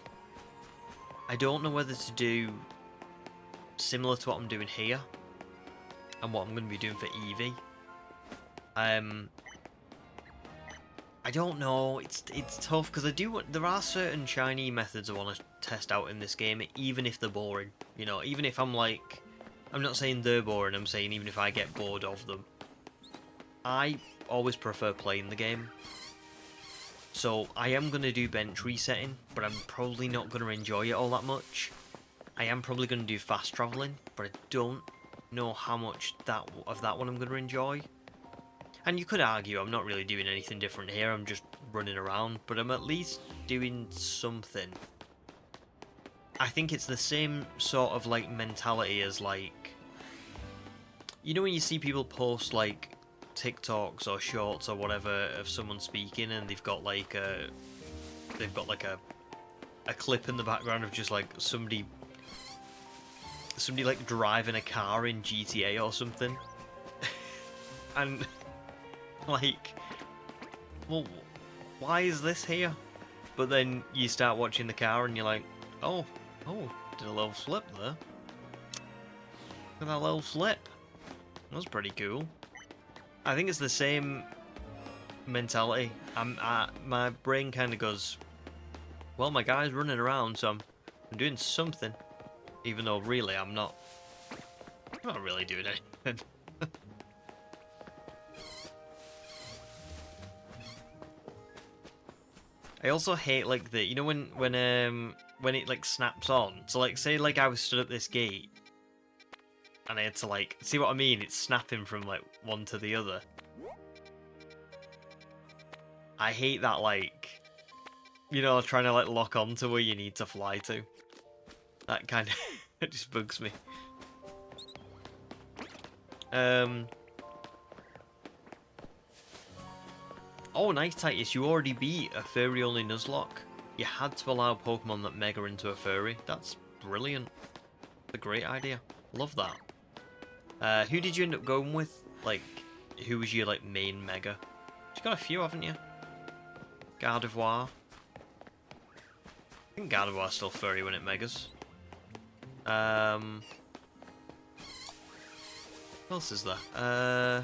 I don't know whether to do similar to what I'm doing here and what I'm going to be doing for Eevee. I don't know. It's tough because there are certain shiny methods I want to test out in this game, even if they're boring. You know, even if I'm not saying they're boring. I'm saying even if I get bored of them. I always prefer playing the game. So I am going to do bench resetting, but I'm probably not going to enjoy it all that much. I am probably going to do fast travelling, but I don't know how much of that one I'm going to enjoy. And you could argue I'm not really doing anything different here, I'm just running around, but I'm at least doing something. I think it's the same sort of like mentality as like, you know when you see people post like TikToks or shorts or whatever of someone speaking and they've got like a clip in the background of just like somebody like driving a car in GTA or something. And like, well, why is this here? But then you start watching the car and you're like, oh, did a little flip there. Look at that little flip. That was pretty cool. I think it's the same mentality. My brain kind of goes, well, my guy's running around, so I'm doing something. Even though really I'm not really doing anything. I also hate like you know when it like snaps on. So like say like I was stood at this gate and I had to like see what I mean. It's snapping from like one to the other. I hate that, like, you know, trying to like lock on to where you need to fly to. That kind of it just bugs me. Oh, nice, Titus. You already beat a furry-only Nuzlocke. You had to allow Pokemon that Mega into a furry. That's brilliant. It's a great idea. Love that. Who did you end up going with? Like, who was your, like, main Mega? You've got a few, haven't you? Gardevoir. I think Gardevoir's still furry when it Megas. What else is there?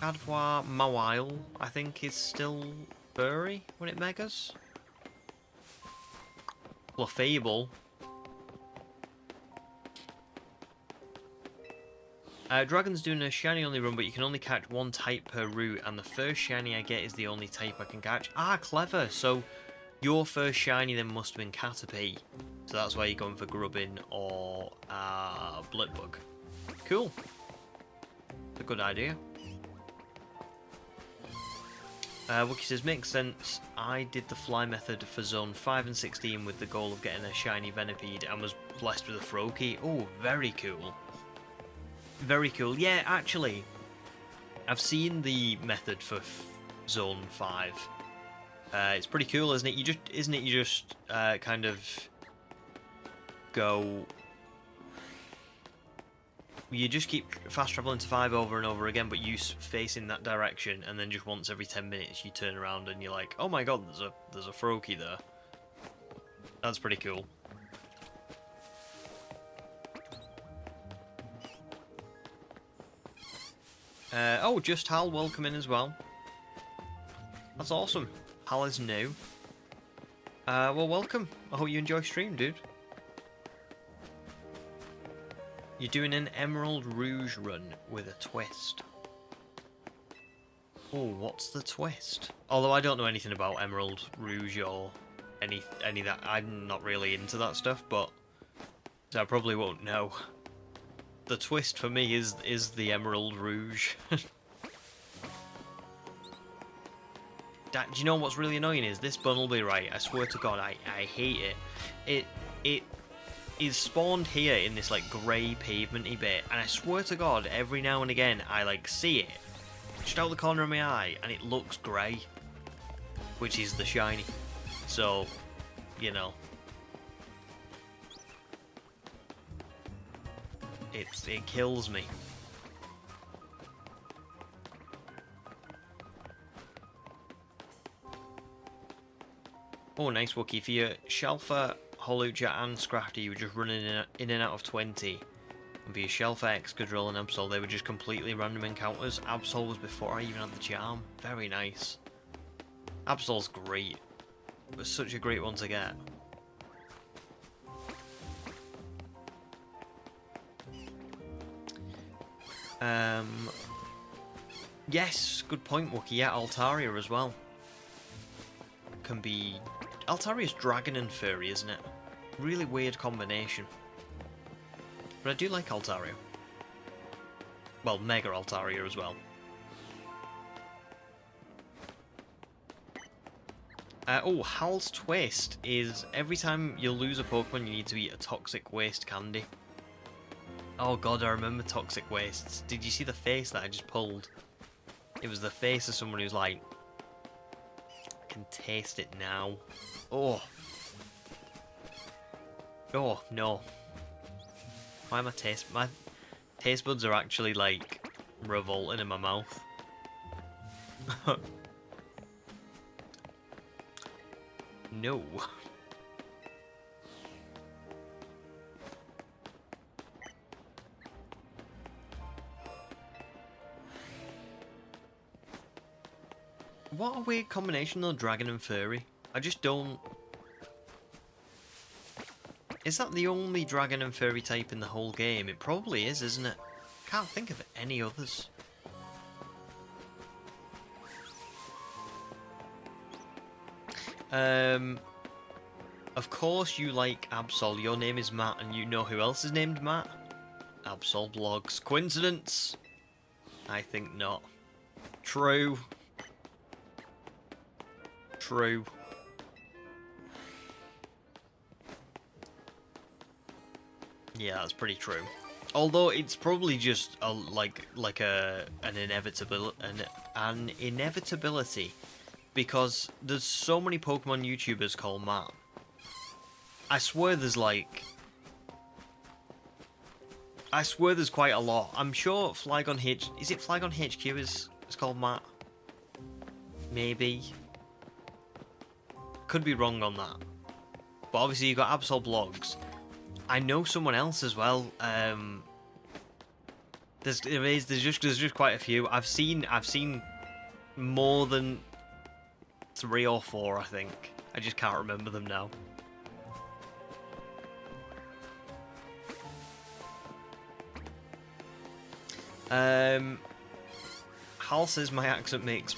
Gardevoir Mawile, I think, is still furry when it Megas. Fable. Dragon's doing a shiny only run, but you can only catch one type per route, and the first shiny I get is the only type I can catch. Ah, clever! So your first shiny then must have been Caterpie. So that's why you're going for Grubbin or Blipbug. Cool. It's a good idea. Wookie says, makes sense. I did the fly method for Zone 5 and 16 with the goal of getting a shiny Venipede and was blessed with a Froakie. Oh, very cool. Very cool. Yeah, actually, I've seen the method for Zone 5. It's pretty cool, isn't it? You just kind of go. You just keep fast traveling to 5 over and over again, but you face in that direction, and then just once every 10 minutes you turn around and you're like, oh my god, there's a Froakie there. That's pretty cool. Oh, just Hal, welcome in as well. That's awesome. Hal is new. Well, welcome. I hope you enjoy stream, dude. You're doing an Emerald Rouge run with a twist. Oh, what's the twist? Although I don't know anything about Emerald Rouge or any that. I'm not really into that stuff, but so I probably won't know. The twist for me is the Emerald Rouge. Do you know what's really annoying is this Bunnelby, right? I swear to God, I hate it. It is spawned here in this like grey pavementy bit, and I swear to God, every now and again I like see it just out the corner of my eye, and it looks grey, which is the shiny. So, you know, it kills me. Oh, nice Wookie. For your Shelfer, Holucha and Scrafty, you were just running in and out of 20. And for your Shelfer, Excadrill and Absol, they were just completely random encounters. Absol was before I even had the charm. Very nice. Absol's great. It was such a great one to get. Yes, good point, Wookie. Yeah, Altaria as well. Can be... Altaria's dragon and furry, isn't it? Really weird combination. But I do like Altaria. Well, Mega Altaria as well. Oh, Hal's Twist is every time you lose a Pokemon, you need to eat a Toxic Waste candy. Oh god, I remember Toxic Wastes. Did you see the face that I just pulled? It was the face of someone who's like, I can taste it now. Oh. Oh, no. Why my taste buds are actually like revolting in my mouth. No. What a weird combination though, dragon and furry. I just don't... Is that the only dragon and furry type in the whole game? It probably is, isn't it? Can't think of any others. Of course you like Absol. Your name is Matt, and you know who else is named Matt? Absol Blogs. Coincidence? I think not. True. True. Yeah, that's pretty true. Although it's probably just a, an inevitability, because there's so many Pokemon YouTubers called Matt. I swear there's like... I swear there's quite a lot. I'm sure Flygon H... Is it Flygon HQ is called Matt? Maybe. Could be wrong on that. But obviously you've got Absol Blogs. I know someone else as well. There's just quite a few. I've seen more than 3 or 4, I think. I just can't remember them now. Hal says my accent makes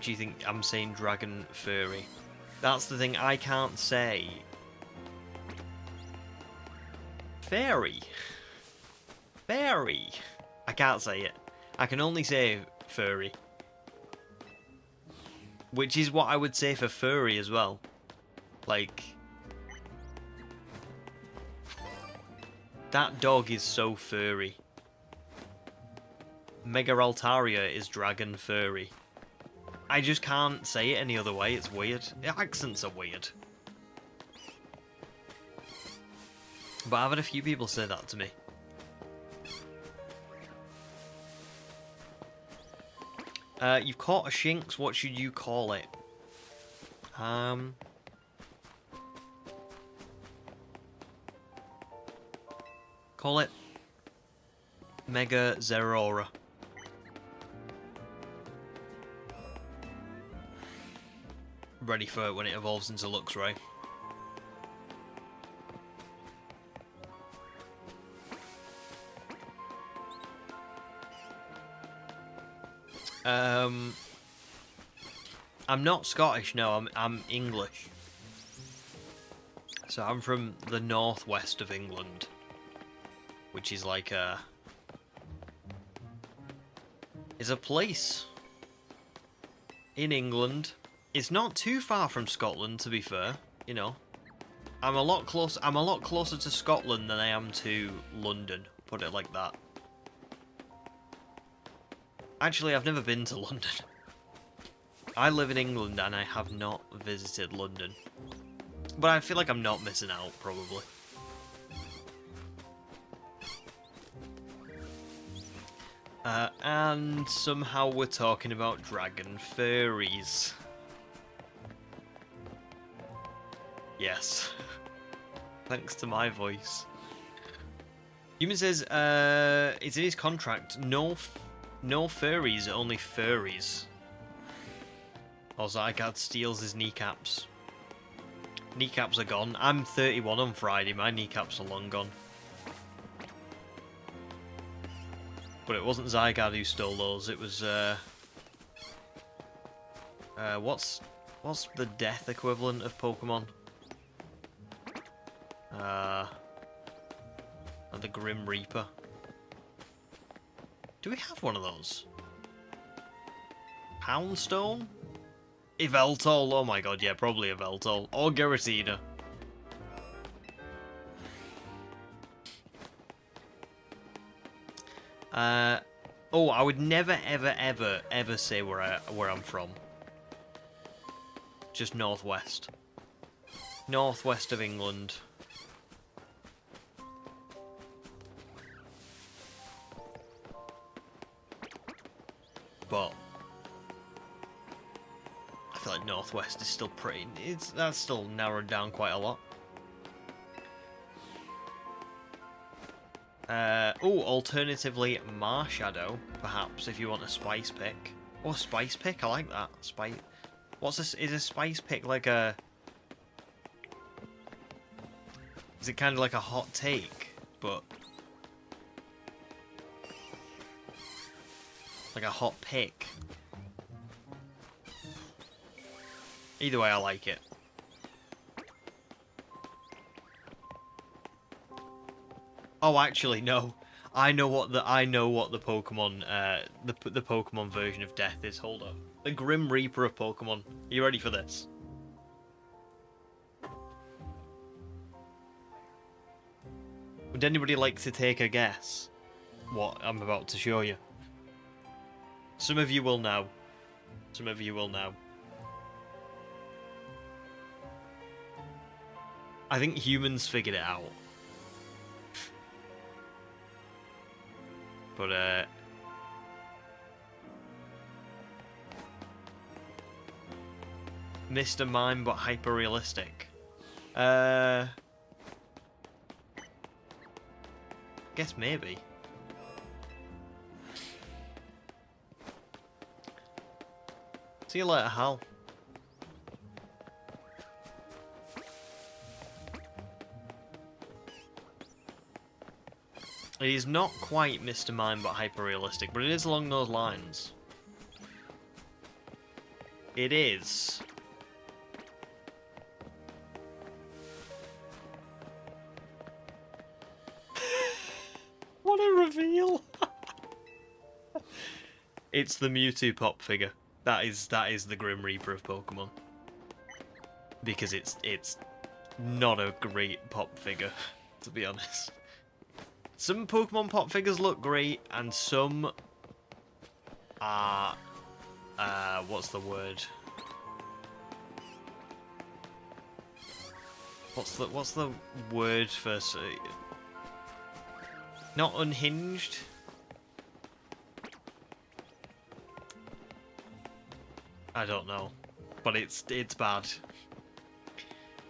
you think I'm saying dragon furry. That's the thing, I can't say fairy. Fairy. I can't say it. I can only say furry. Which is what I would say for furry as well. Like, that dog is so furry. Mega Altaria is dragon furry. I just can't say it any other way, it's weird. The accents are weird. But I've had a few people say that to me. You've caught a Shinx, what should you call it? Call it Mega Zerora. Ready for it when it evolves into Luxray. I'm not Scottish, no, I'm English. So I'm from the northwest of England, which is like is a place in England. It's not too far from Scotland, to be fair, you know. I'm a lot closer to Scotland than I am to London, put it like that. Actually, I've never been to London. I live in England and I have not visited London. But I feel like I'm not missing out, probably. And somehow we're talking about dragon furries. Yes. Thanks to my voice. Human says, it's in his contract, no furries, only furries. Also, Zygarde steals his kneecaps. Kneecaps are gone. I'm 31 on Friday, my kneecaps are long gone. But it wasn't Zygarde who stole those, it was, what's the death equivalent of Pokemon? The Grim Reaper. Do we have one of those? Poundstone? Yveltal, oh my god, yeah, probably Yveltal. Or Giratina. Oh, I would never, ever say where I'm from. Just northwest. Northwest of England. But I feel like northwest is still pretty. That's still narrowed down quite a lot. Oh, alternatively, Marshadow, perhaps, if you want a spice pick. Oh, spice pick, I like that. Spice. What's this? Is a spice pick like a? Is it kind of like a hot take, but like a hot pick? Either way, I like it. Oh, actually, no. I know what the Pokemon the Pokemon version of Death is. Hold up. The Grim Reaper of Pokemon. Are you ready for this? Would anybody like to take a guess what I'm about to show you? Some of you will know. Some of you will know. I think humans figured it out. But, Mr. Mime, but hyper-realistic. Guess maybe. See you later, Hal. It is not quite Mr. Mime, but hyper-realistic, but it is along those lines. It is. What a reveal! It's the Mewtwo pop figure. That is the Grim Reaper of Pokemon. Because it's not a great pop figure, to be honest. Some Pokemon pop figures look great, and some are what's the word? What's the word for not unhinged? I don't know, but it's bad.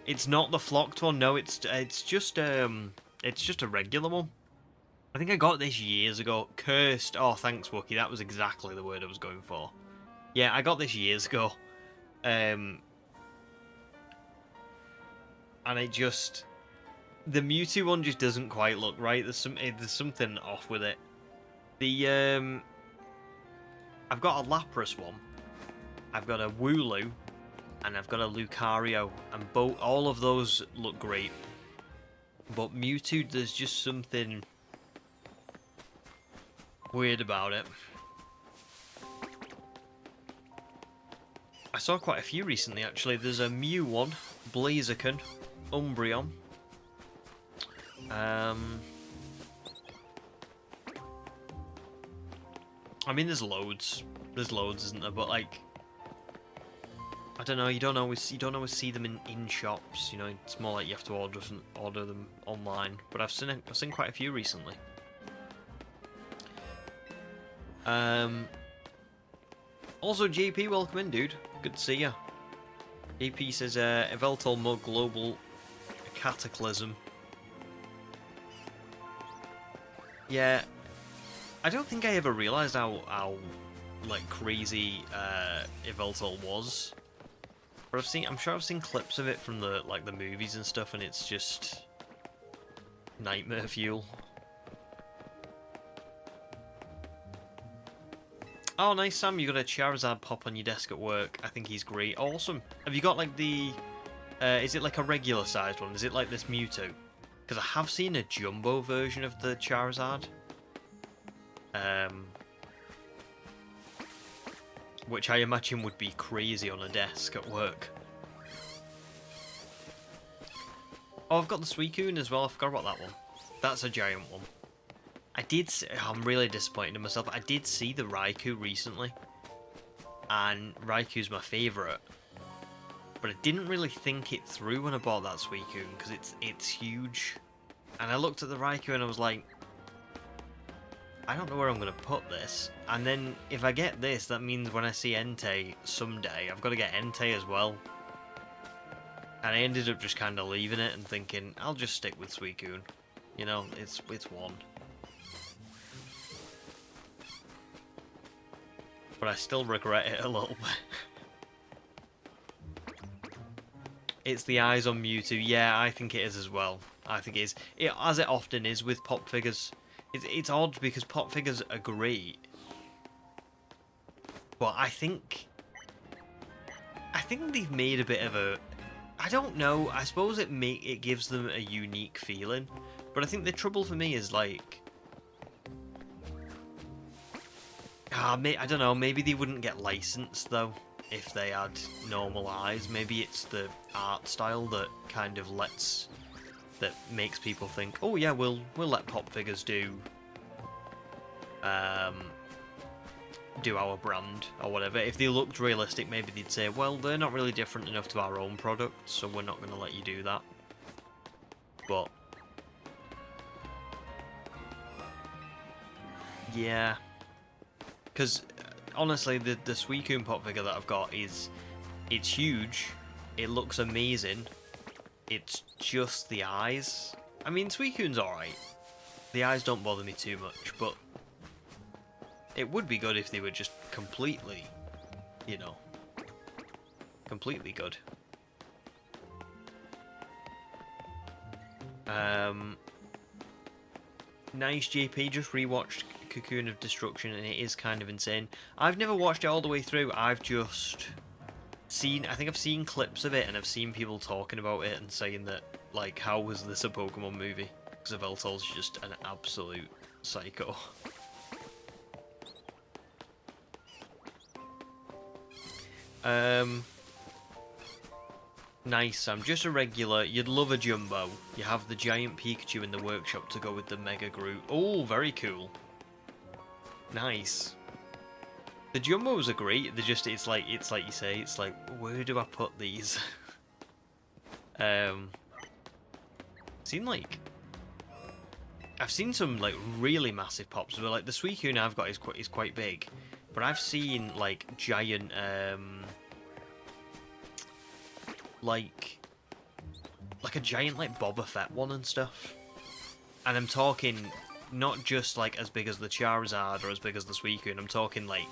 It's not the flocked one. No, it's just a regular one. I think I got this years ago. Cursed. Oh, thanks, Wookie. That was exactly the word I was going for. Yeah, I got this years ago. And it just... The Mewtwo one just doesn't quite look right. There's something off with it. I've got a Lapras one. I've got a Wooloo. And I've got a Lucario. And all of those look great. But Mewtwo, there's just something weird about it. I saw quite a few recently, actually. There's a Mew one, Blaziken, Umbreon. I mean, there's loads. There's loads, isn't there? But like, I don't know. You don't always see them in shops. You know, it's more like you have to order them online. But I've seen quite a few recently. Also, JP, welcome in, dude. Good to see ya. JP says, Eveltal Mug Global Cataclysm. Yeah, I don't think I ever realised how like crazy Eveltal was. But I'm sure I've seen clips of it from the movies and stuff, and it's just nightmare fuel. Oh, nice, Sam. You got a Charizard pop on your desk at work. I think he's great. Awesome. Have you got like the... is it like a regular sized one? Is it like this Mewtwo? Because I have seen a jumbo version of the Charizard. Which I imagine would be crazy on a desk at work. Oh, I've got the Suicune as well. I forgot about that one. That's a giant one. I'm really disappointed in myself. I did see the Raikou recently, and Raikou's my favourite, but I didn't really think it through when I bought that Suicune because it's huge. And I looked at the Raikou and I was like, I don't know where I'm going to put this. And then if I get this, that means when I see Entei someday, I've got to get Entei as well. And I ended up just kind of leaving it and thinking, I'll just stick with Suicune. You know, it's one. But I still regret it a little bit. It's the eyes on Mewtwo. Yeah, I think it is as well. I think it is. As it often is with pop figures. It's odd because pop figures are great. But I think they've made a bit of a... I don't know. I suppose it gives them a unique feeling. But I think the trouble for me is like... I don't know, maybe they wouldn't get licensed though if they had normal eyes. Maybe it's the art style that kind of makes people think, oh yeah, we'll let pop figures do our brand or whatever. If they looked realistic, maybe they'd say, well, they're not really different enough to our own product, so we're not going to let you do that. But yeah. Because, honestly, the Suicune pop figure that I've got it's huge, it looks amazing, it's just the eyes. I mean, Suicune's alright, the eyes don't bother me too much, but it would be good if they were just completely, you know, completely good. Nice, JP. Just rewatched Cocoon of Destruction, and it is kind of insane. I've never watched it all the way through. I've just seen. I think I've seen clips of it, and I've seen people talking about it and saying that, like, how was this a Pokemon movie? Because Yveltal's just an absolute psycho. Nice, I'm just a regular. You'd love a Jumbo. You have the giant Pikachu in the workshop to go with the Mega Groot. Oh, very cool. Nice. The Jumbos are great. They're just, it's like you say, it's like, where do I put these? Seen like, I've seen some like really massive pops. But like the Suicune I've got is quite big, but I've seen like giant like a giant like Boba Fett one and stuff. And I'm talking not just like as big as the Charizard or as big as the Suicune. I'm talking like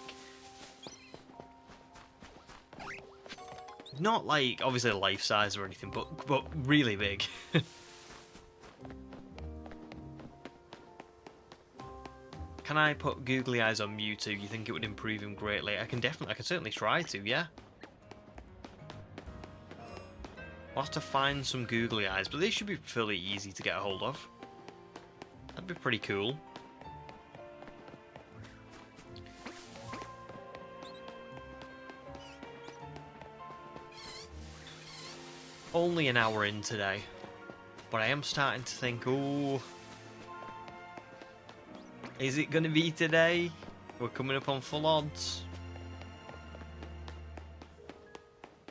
not like obviously life size or anything, but really big. Can I put googly eyes on Mewtwo? You think it would improve him greatly? I can certainly try to, yeah. We'll have to find some googly eyes, but they should be fairly easy to get a hold of. That'd be pretty cool. Only an hour in today, but I am starting to think, oh, is it going to be today? We're coming up on full odds.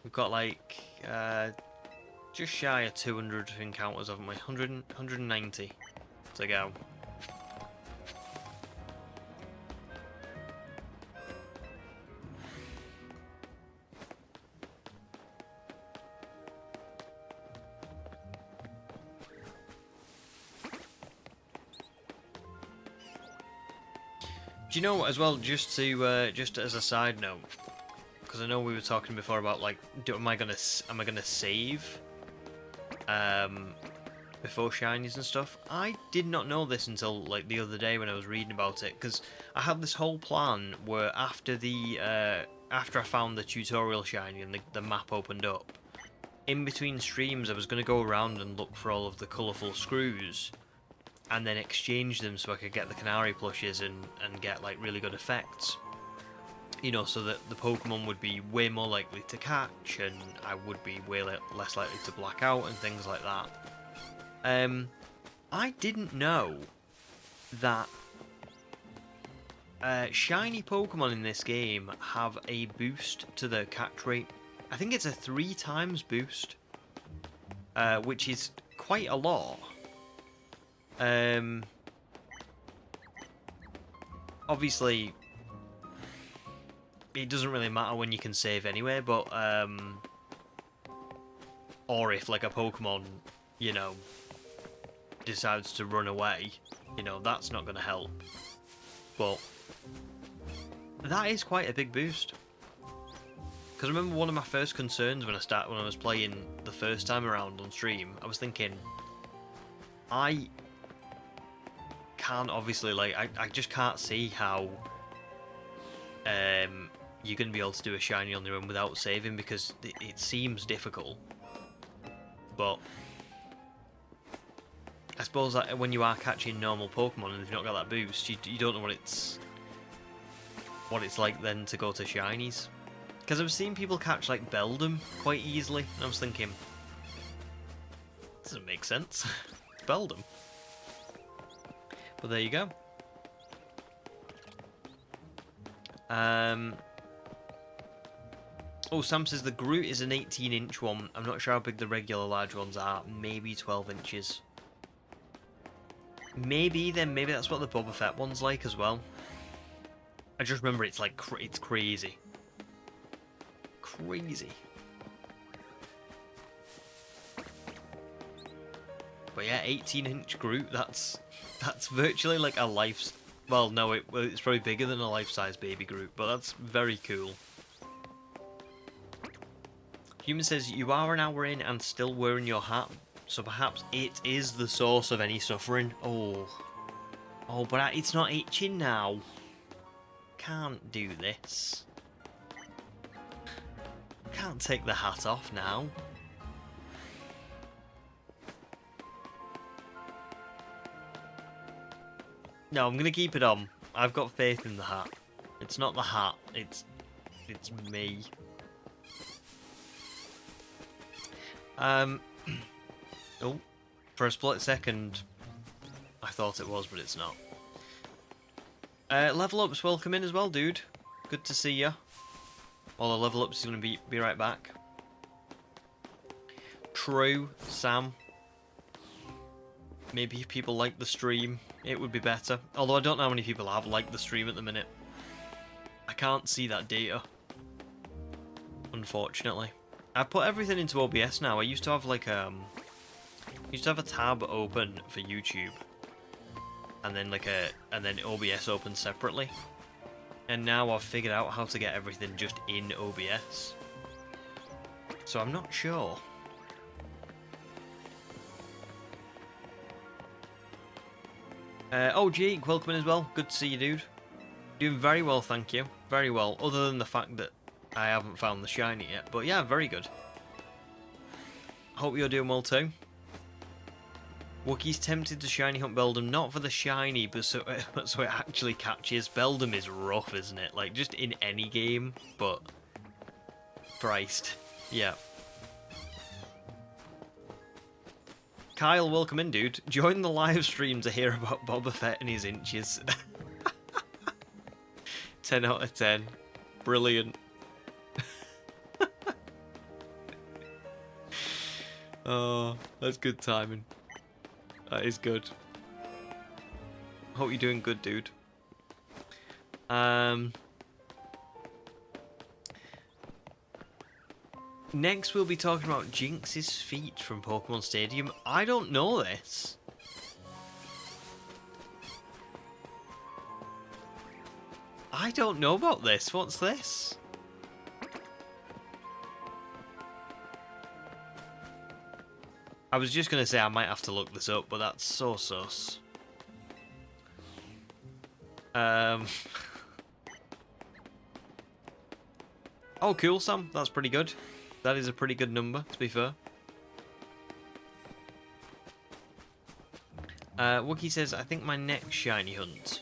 We've got like just shy of 200 encounters, haven't we? 190 to go. Do you know what, as well, just as a side note, because I know we were talking before about like, am I gonna save before shinies and stuff? I did not know this until like the other day when I was reading about it, because I had this whole plan where after I found the tutorial shiny and the map opened up, in between streams I was going to go around and look for all of the colourful screws and then exchange them so I could get the Canary plushes and get like really good effects. You know, so that the Pokemon would be way more likely to catch and I would be way less likely to black out and things like that. I didn't know that shiny Pokemon in this game have a boost to their catch rate. I think it's a 3 times boost, which is quite a lot. Obviously, it doesn't really matter when you can save anyway, but or if like a Pokemon, you know, decides to run away, you know, that's not going to help. But that is quite a big boost. Because I remember one of my first concerns when I was playing the first time around on stream, I was thinking, I can't obviously, like, I just can't see how you're going to be able to do a shiny on your own without saving, because it seems difficult. But I suppose that when you are catching normal Pokemon and you've not got that boost, you don't know what it's like then to go to shinies. Because I've seen people catch like Beldum quite easily, and I was thinking, doesn't make sense. Beldum. But there you go. Oh, Sam says the Groot is an 18-inch one. I'm not sure how big the regular large ones are. Maybe 12 inches. Maybe that's what the Boba Fett one's like as well. I just remember it's like it's crazy. Crazy. But yeah, 18-inch Groot, that's virtually like a life... Well, no, it's probably bigger than a life-size baby Groot, but that's very cool. Human says, you are an hour in and still wearing your hat, so perhaps it is the source of any suffering. Oh. Oh, but it's not itching now. Can't do this. Can't take the hat off now. No, I'm gonna keep it on. I've got faith in the hat. It's not the hat, it's me. Oh, for a split second, I thought it was, but it's not. Level Up's welcome in as well, dude. Good to see ya. Well, the Level Up's gonna be right back. True, Sam. Maybe if people like the stream, it would be better. Although I don't know how many people have liked the stream at the minute. I can't see that data, unfortunately. I put everything into OBS now. I used to have like a tab open for YouTube, and then OBS open separately. And now I've figured out how to get everything just in OBS. So I'm not sure. Oh, Jake, welcome in as well. Good to see you, dude. Doing very well, thank you. Very well, other than the fact that I haven't found the shiny yet. But yeah, very good. Hope you're doing well too. Wookiee's tempted to shiny hunt Beldum, not for the shiny, but so it actually catches. Beldum is rough, isn't it? Like, just in any game, but... Christ. Yeah. Kyle, welcome in, dude. Join the live stream to hear about Boba Fett and his inches. 10 out of 10. Brilliant. Oh, that's good timing. That is good. Hope you're doing good, dude. Next, we'll be talking about Jinx's feat from Pokemon Stadium. I don't know this. I don't know about this. What's this? I was just going to say I might have to look this up, but that's so sus. Oh, cool, Sam. That's pretty good. That is a pretty good number, to be fair. Wookie says, I think my next shiny hunt,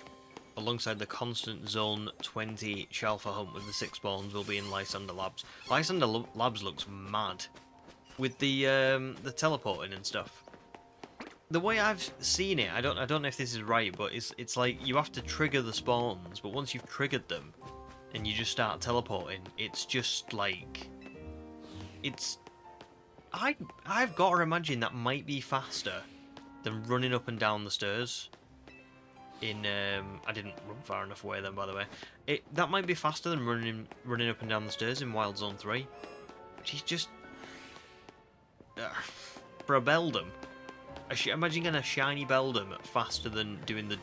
alongside the constant Zone 20 Shalfa hunt with the 6 spawns, will be in Lysander Labs. Lysander Labs looks mad. With the teleporting and stuff. The way I've seen it, I don't know if this is right, but it's like you have to trigger the spawns, but once you've triggered them and you just start teleporting, it's just like I've got to imagine that might be faster than running up and down the stairs. I didn't run far enough away then, by the way. That might be faster than running up and down the stairs in Wild Zone 3, which is just for a Beldum. Imagine getting a shiny Beldum faster than doing the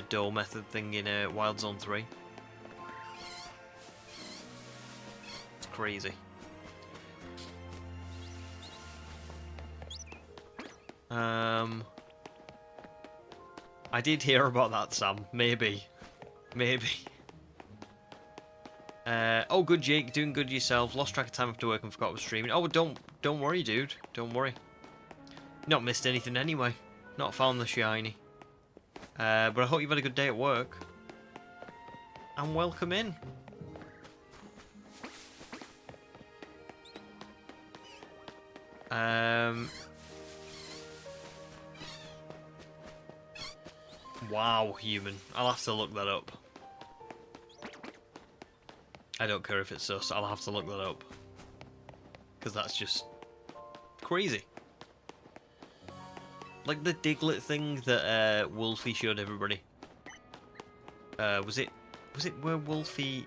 door method thing in Wild Zone 3. It's crazy. I did hear about that, Sam. Maybe. Oh, good, Jake. Doing good yourself. Lost track of time after work and forgot I was streaming. Oh, don't worry, dude. Don't worry. Not missed anything anyway. Not found the shiny. But I hope you've had a good day at work. And welcome in. Wow, human. I'll have to look that up. I don't care if it's sus, I'll have to look that up. Because that's just crazy. Like the Diglett thing that Wolfie showed everybody. Was it where Wolfie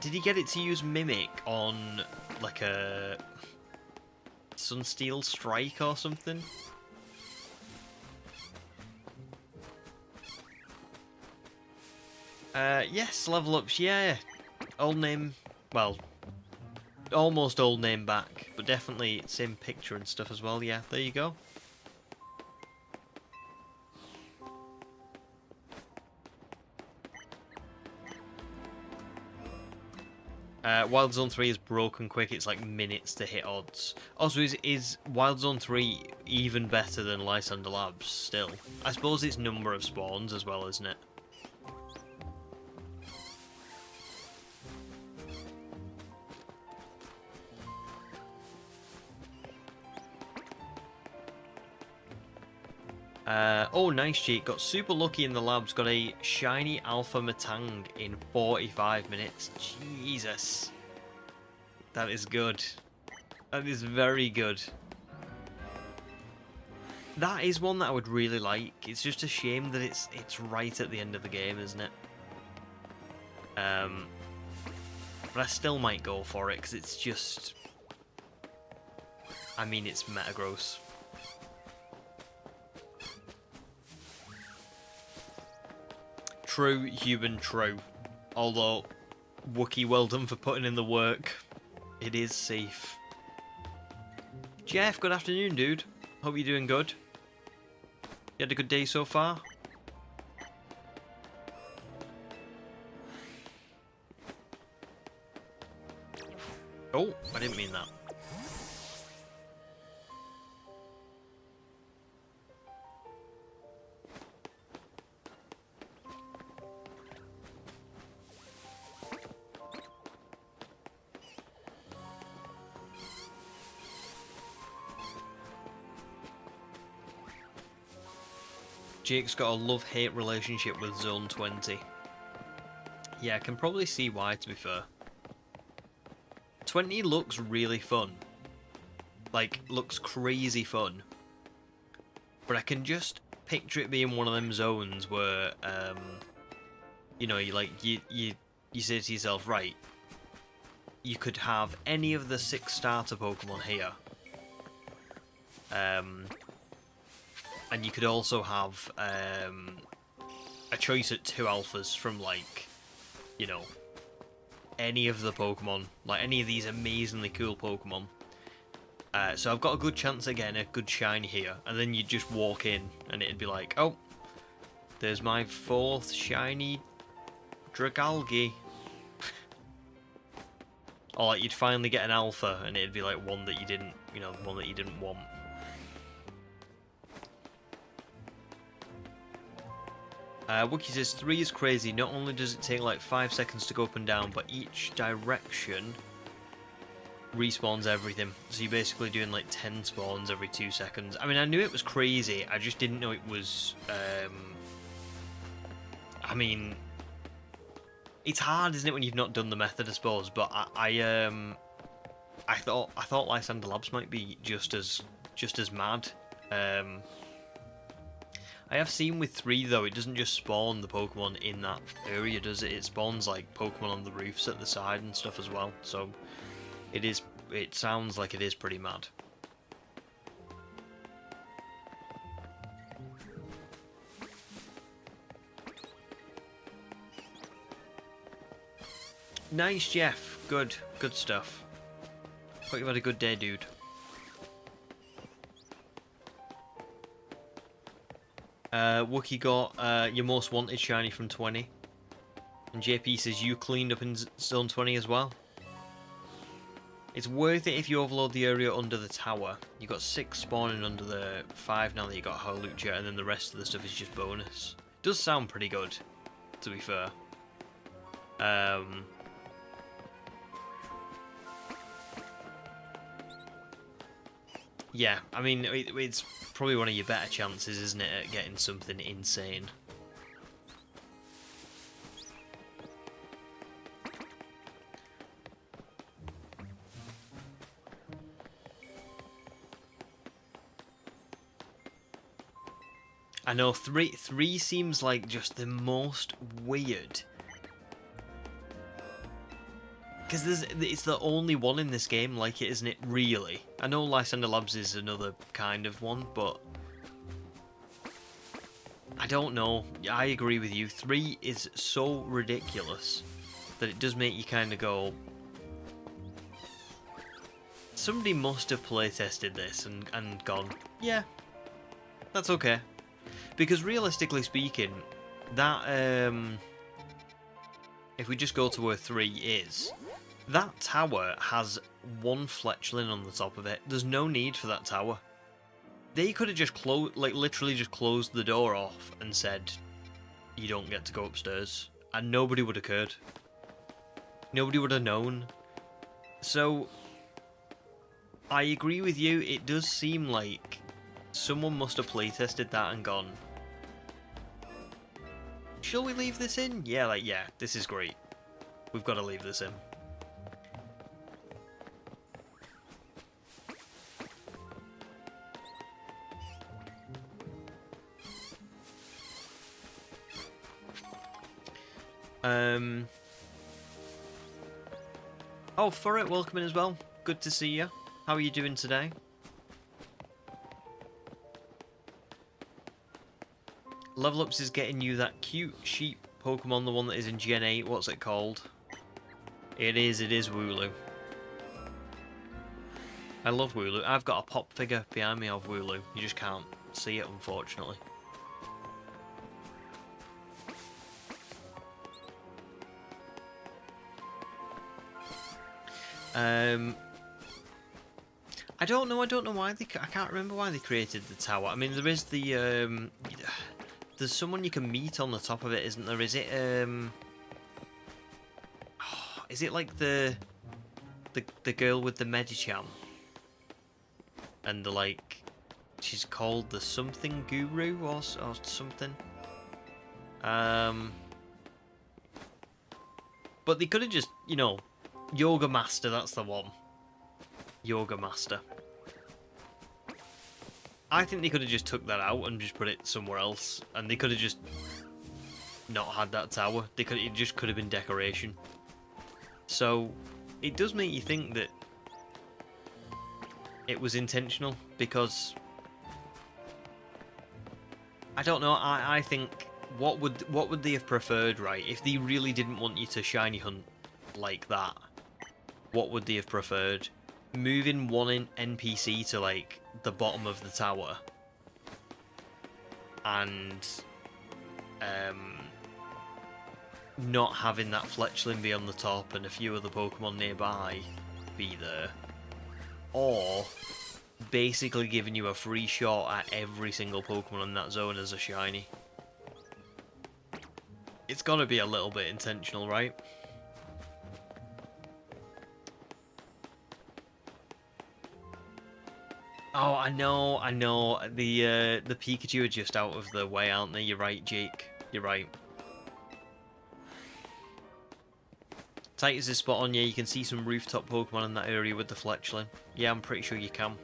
did he get it to use Mimic on like a Sunsteel Strike or something? Yes, level ups, yeah. Old name, well, almost old name back, but definitely same picture and stuff as well. Yeah, there you go. Wild Zone 3 is broken quick, it's like minutes to hit odds. Also, is Wild Zone 3 even better than Lysander Labs still? I suppose it's number of spawns as well, isn't it? Oh, nice, Cheat. Got super lucky in the labs. Got a shiny Alpha Matang in 45 minutes. Jesus. That is good. That is very good. That is one that I would really like. It's just a shame that it's right at the end of the game, isn't it? But I still might go for it, because it's just... I mean, it's meta gross. True, human, true. Although, Wookie, well done for putting in the work. It is safe. Jeff, good afternoon, dude. Hope you're doing good. You had a good day so far? Oh, I didn't mean that. Jake's got a love-hate relationship with Zone 20. Yeah, I can probably see why, to be fair. 20 looks really fun. Like, looks crazy fun. But I can just picture it being one of them zones where, you know, you say to yourself, right, you could have any of the 6 starter Pokemon here. And you could also have a choice at 2 alphas from, like, you know, any of the Pokemon, like any of these amazingly cool Pokemon. So I've got a good chance at getting a good shiny here, and then you'd just walk in and it'd be like, oh, there's my 4th shiny Dragalge. Or like you'd finally get an alpha and it'd be like one that you didn't, you know, one that you didn't want. Wookie says 3 is crazy. Not only does it take like 5 seconds to go up and down, but each direction respawns everything. So you're basically doing like 10 spawns every 2 seconds. I mean, I knew it was crazy. I just didn't know it was. I mean, it's hard, isn't it, when you've not done the method, I suppose. But I thought Lysander Labs might be just as mad. I have seen with 3 though, it doesn't just spawn the Pokemon in that area, does it? It spawns like Pokemon on the roofs at the side and stuff as well. So it sounds like it is pretty mad. Nice, Jeff. Good stuff. Hope you've had a good day, dude. Wookie got your most wanted shiny from 20. And JP says you cleaned up in Zone 20 as well. It's worth it if you overload the area under the tower. You got 6 spawning under the 5 now that you got Howlucha, and then the rest of the stuff is just bonus. Does sound pretty good, to be fair. Yeah, I mean, it's probably one of your better chances, isn't it, at getting something insane. I know, 3 seems like just the most weird. Because it's the only one in this game like it, isn't it, really? I know Lysander Labs is another kind of one, but... I don't know. I agree with you. 3 is so ridiculous that it does make you kind of go... somebody must have playtested this and gone, yeah, that's okay. Because realistically speaking, that, if we just go to where 3 is, that tower has one fletchling on the top of it. There's no need for that tower. They could have just literally just closed the door off and said, you don't get to go upstairs. And nobody would have cared. Nobody would have known. So, I agree with you, it does seem like someone must have playtested that and gone, shall we leave this in? Yeah, yeah, this is great. We've got to leave this in. Oh, for it, welcome in as well. Good to see you. How are you doing today? Level Ups is getting you that cute sheep Pokemon, the one that is in Gen 8. What's it called? It is Wooloo. I love Wooloo. I've got a pop figure behind me of Wooloo. You just can't see it, unfortunately. I don't know why I can't remember why they created the tower. I mean, there is the, there's someone you can meet on the top of it, isn't there? Is it, is it like the girl with the Medicham? And the, like, she's called the something guru or something? But they could have just, you know, Yoga Master, that's the one. Yoga Master. I think they could have just took that out and just put it somewhere else, and they could have just not had that tower. It just could have been decoration. So it does make you think that it was intentional, because I don't know. I think what would they have preferred, right? If they really didn't want you to shiny hunt like that, what would they have preferred? Moving one NPC to, like, the bottom of the tower and not having that fletchling be on the top and a few other Pokemon nearby be there, or basically giving you a free shot at every single Pokemon in that zone as a shiny. It's gotta be a little bit intentional, right? Oh, I know. The Pikachu are just out of the way, aren't they? You're right, Jake. You're right. Titus is spot on. Yeah, you can see some rooftop Pokemon in that area with the fletchling. Yeah, I'm pretty sure you can.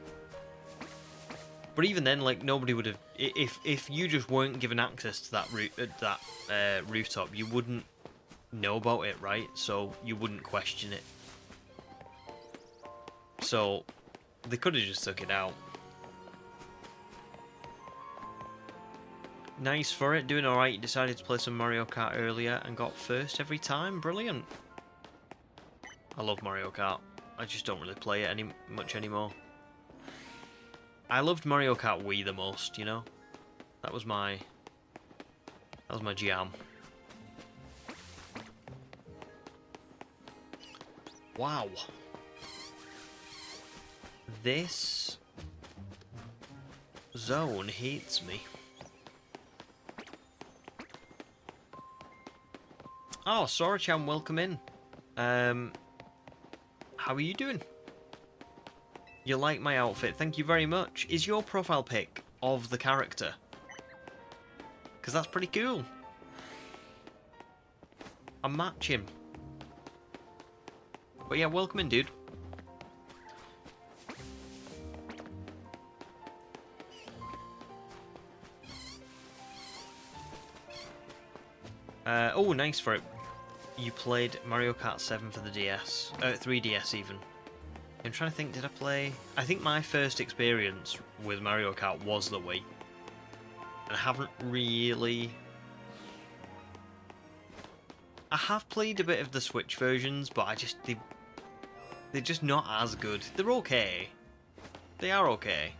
But even then, like, nobody would have. If you just weren't given access to that rooftop, you wouldn't know about it, right? So you wouldn't question it. So they could have just took it out. Nice for it, doing alright. You decided to play some Mario Kart earlier and got first every time. Brilliant. I love Mario Kart. I just don't really play it much anymore. I loved Mario Kart Wii the most, you know? That was my jam. Wow. This zone hates me. Oh, Sora-chan, welcome in. How are you doing? You like my outfit? Thank you very much. Is your profile pic of the character? Because that's pretty cool. I match him. But yeah, welcome in, dude. Oh, nice for it. You played Mario Kart 7 for the DS. 3DS even. I'm trying to think, did I play... I think my first experience with Mario Kart was the Wii. And I haven't really... I have played a bit of the Switch versions, but I just... They're just not as good. They're okay. They are okay.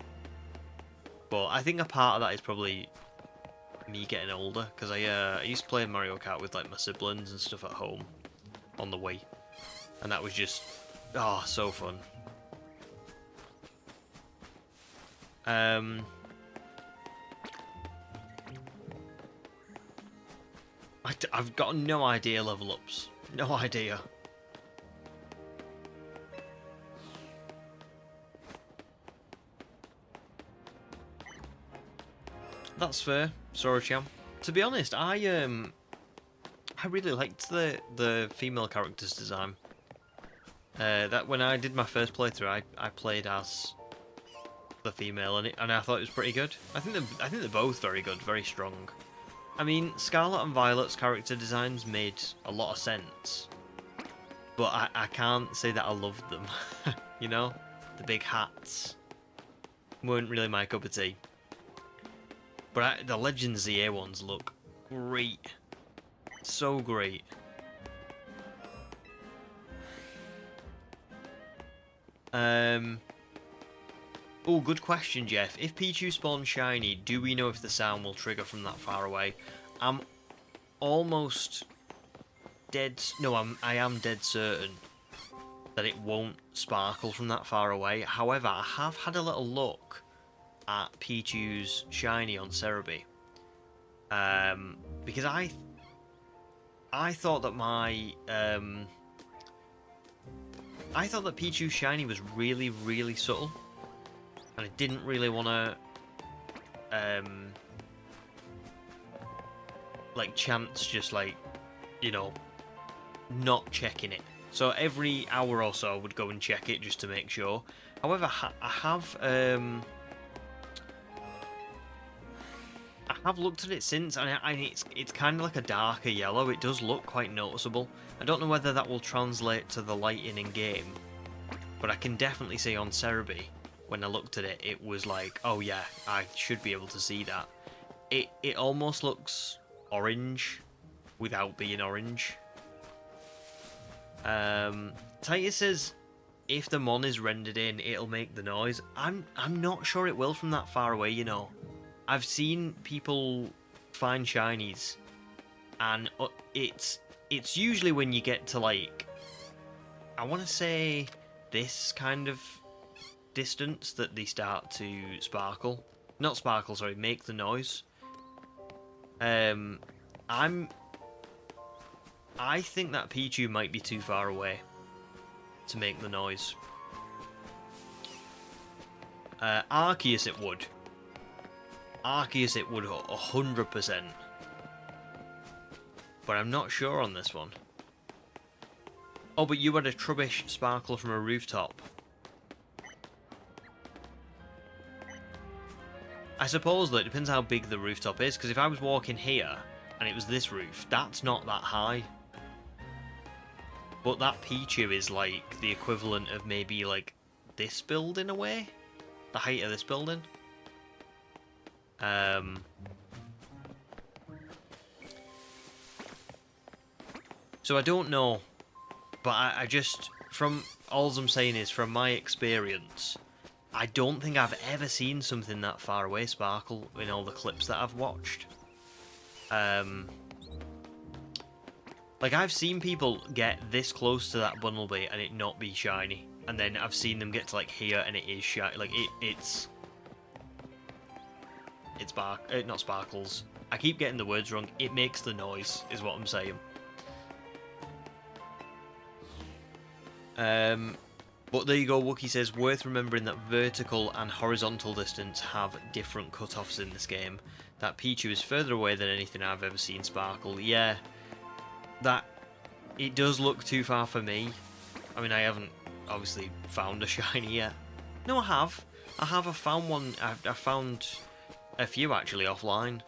But I think a part of that is probably me getting older, because I used to play Mario Kart with like my siblings and stuff at home on the Wii, and that was just so fun. I've got no idea level ups, no idea. That's fair, Sorocham. To be honest, I really liked the female character's design. That when I did my first playthrough, I played as the female, and I thought it was pretty good. I think they're both very good, very strong. I mean, Scarlet and Violet's character designs made a lot of sense, but I can't say that I loved them. You know, the big hats weren't really my cup of tea. But the Legends ZA ones look great. So great. Oh, good question, Jeff. If Pichu spawns shiny, do we know if the sound will trigger from that far away? I'm almost dead... No, I am dead certain that it won't sparkle from that far away. However, I have had a little look at Pichu's shiny on Cerebi. Because I thought that my... I thought that Pichu's shiny was really, really subtle. And I didn't really want to, like, chance just, like, you know, not checking it. So every hour or so I would go and check it just to make sure. However, I have looked at it since, and it's kind of like a darker yellow. It does look quite noticeable. I don't know whether that will translate to the lighting in game, but I can definitely see on Cerebi, when I looked at it, it was like, oh yeah, I should be able to see that. It almost looks orange without being orange. Titus says if the mon is rendered in, it'll make the noise. I'm not sure it will from that far away, you know. I've seen people find shinies, and it's usually when you get to, like, I want to say this kind of distance that they start to sparkle. Not sparkle, sorry, make the noise. I think that Pichu might be too far away to make the noise. Arceus it would. Arceus it would 100%. But I'm not sure on this one. Oh, but you had a Trubbish sparkle from a rooftop. I suppose, though, it depends how big the rooftop is, because if I was walking here, and it was this roof, that's not that high. But that Pichu is, like, the equivalent of maybe, like, this building away? The height of this building? So I don't know, but I just, from, all I'm saying is, from my experience, I don't think I've ever seen something that far away sparkle in all the clips that I've watched. Like, I've seen people get this close to that Bunnelby and it not be shiny. And then I've seen them get to, like, here and it is shiny. Like, it's not sparkles. I keep getting the words wrong. It makes the noise, is what I'm saying. But there you go, Wookie says, worth remembering that vertical and horizontal distance have different cutoffs in this game. That Pichu is further away than anything I've ever seen sparkle. Yeah, that, it does look too far for me. I mean, I haven't obviously found a shiny yet. No, I have. I found one. I found a few actually offline.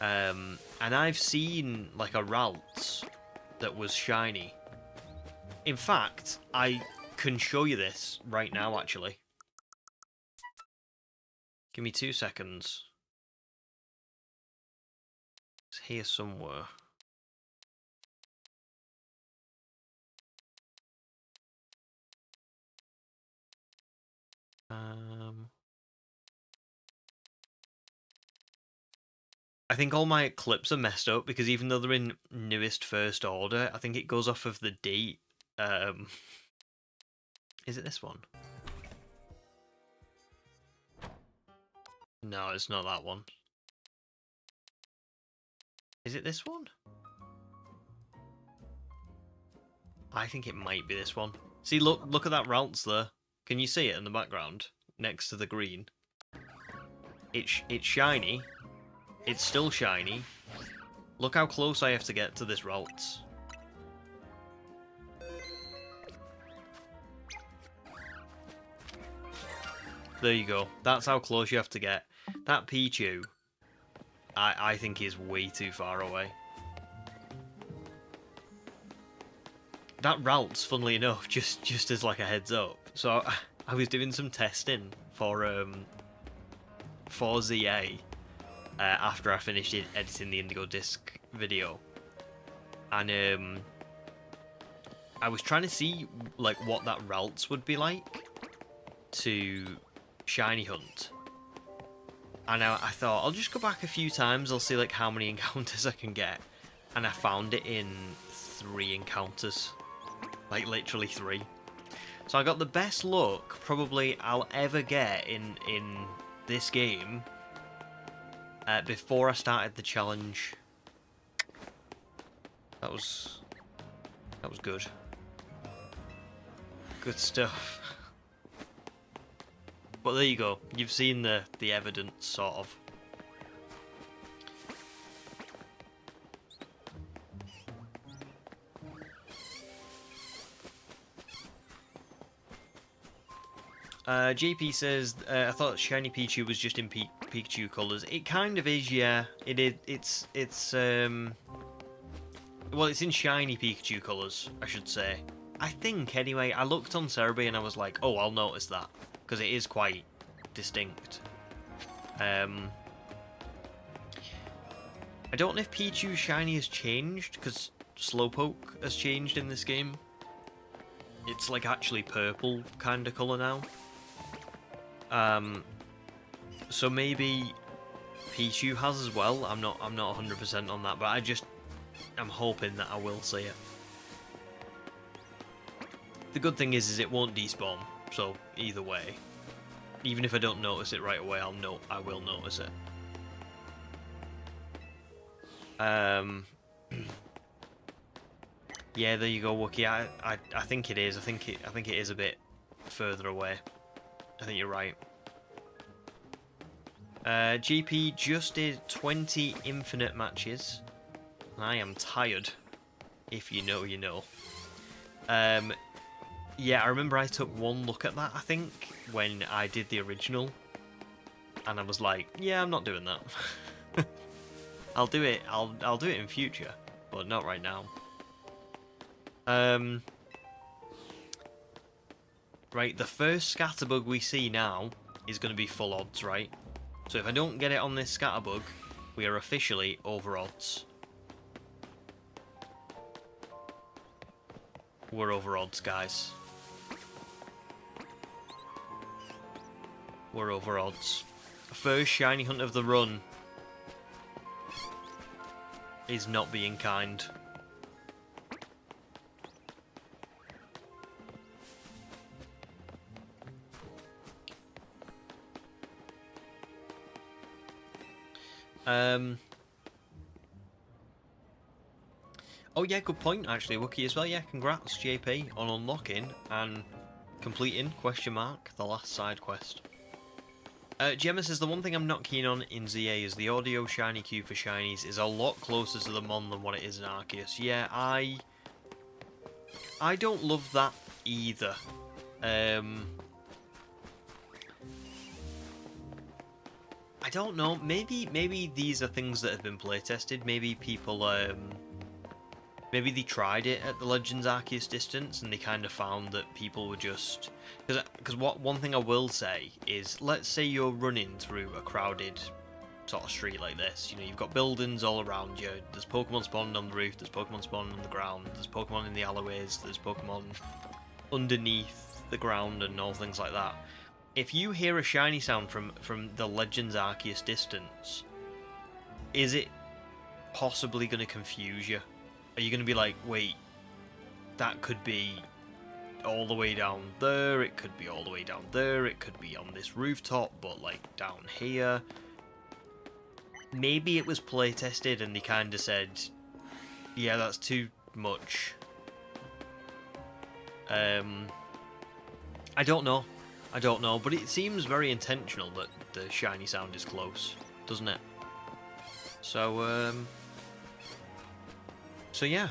And I've seen like a Ralts that was shiny. In fact, I can show you this right now actually. Give me 2 seconds. It's here somewhere. I think all my clips are messed up because even though they're in newest first order, I think it goes off of the date. Is it this one? No, it's not that one. Is it this one? I think it might be this one. See, look at that Ralts there. Can you see it in the background next to the green? It's shiny. It's still shiny. Look how close I have to get to this Ralts. There you go. That's how close you have to get. That Pichu, I think is way too far away. That Ralts, funnily enough, just as like a heads up. So I was doing some testing for ZA after I finished editing the Indigo Disc video, and I was trying to see like what that Ralts would be like to shiny hunt. And I thought I'll just go back a few times. I'll see like how many encounters I can get, and I found it in 3 encounters. Like, literally 3. So I got the best luck probably I'll ever get in this game before I started the challenge. That was good. Good stuff. But there you go. You've seen the evidence, sort of. JP says, I thought Shiny Pichu was just in Pikachu colours. It kind of is, yeah. It's well, it's in Shiny Pikachu colours, I should say. I think, anyway. I looked on Cerebi and I was like, oh, I'll notice that. Because it is quite distinct. I don't know if Pichu Shiny has changed, because Slowpoke has changed in this game. It's like actually purple kind of colour now. So maybe Pichu has as well. I'm not 100% on that, but I'm hoping that I will see it. The good thing is it won't despawn. So either way, even if I don't notice it right away, I will notice it. Yeah, there you go, Wookie. I think it is. I think it is a bit further away. I think you're right. GP just did 20 infinite matches. I am tired. If you know, you know. Yeah, I remember I took one look at that, I think, when I did the original. And I was like, yeah, I'm not doing that. I'll do it. I'll do it in future, but not right now. Right, the first Scatterbug we see now is going to be full odds, right? So if I don't get it on this Scatterbug, we are officially over odds. We're over odds, guys. We're over odds. First shiny hunt of the run is not being kind. Oh yeah, good point actually, Wookie as well. Yeah, congrats JP on unlocking and completing the last side quest. Gemma says the one thing I'm not keen on in ZA is the audio shiny queue for shinies is a lot closer to the Mon than what it is in Arceus. Yeah, I don't love that either. I don't know. Maybe these are things that have been playtested. Maybe people maybe they tried it at the Legends Arceus distance and they kind of found that people were just because one thing I will say is, let's say you're running through a crowded sort of street like this. You know, you've got buildings all around you. There's Pokemon spawning on the roof. There's Pokemon spawning on the ground. There's Pokemon in the alleyways. There's Pokemon underneath the ground and all things like that. if you hear a shiny sound from the Legends Arceus distance, is it possibly going to confuse you? Are you going to be like, wait, that could be all the way down there, it could be all the way down there, it could be on this rooftop, but like down here? Maybe it was play tested and they kind of said, yeah, that's too much. I don't know. I don't know, but it seems very intentional that the shiny sound is close, doesn't it? So, so yeah.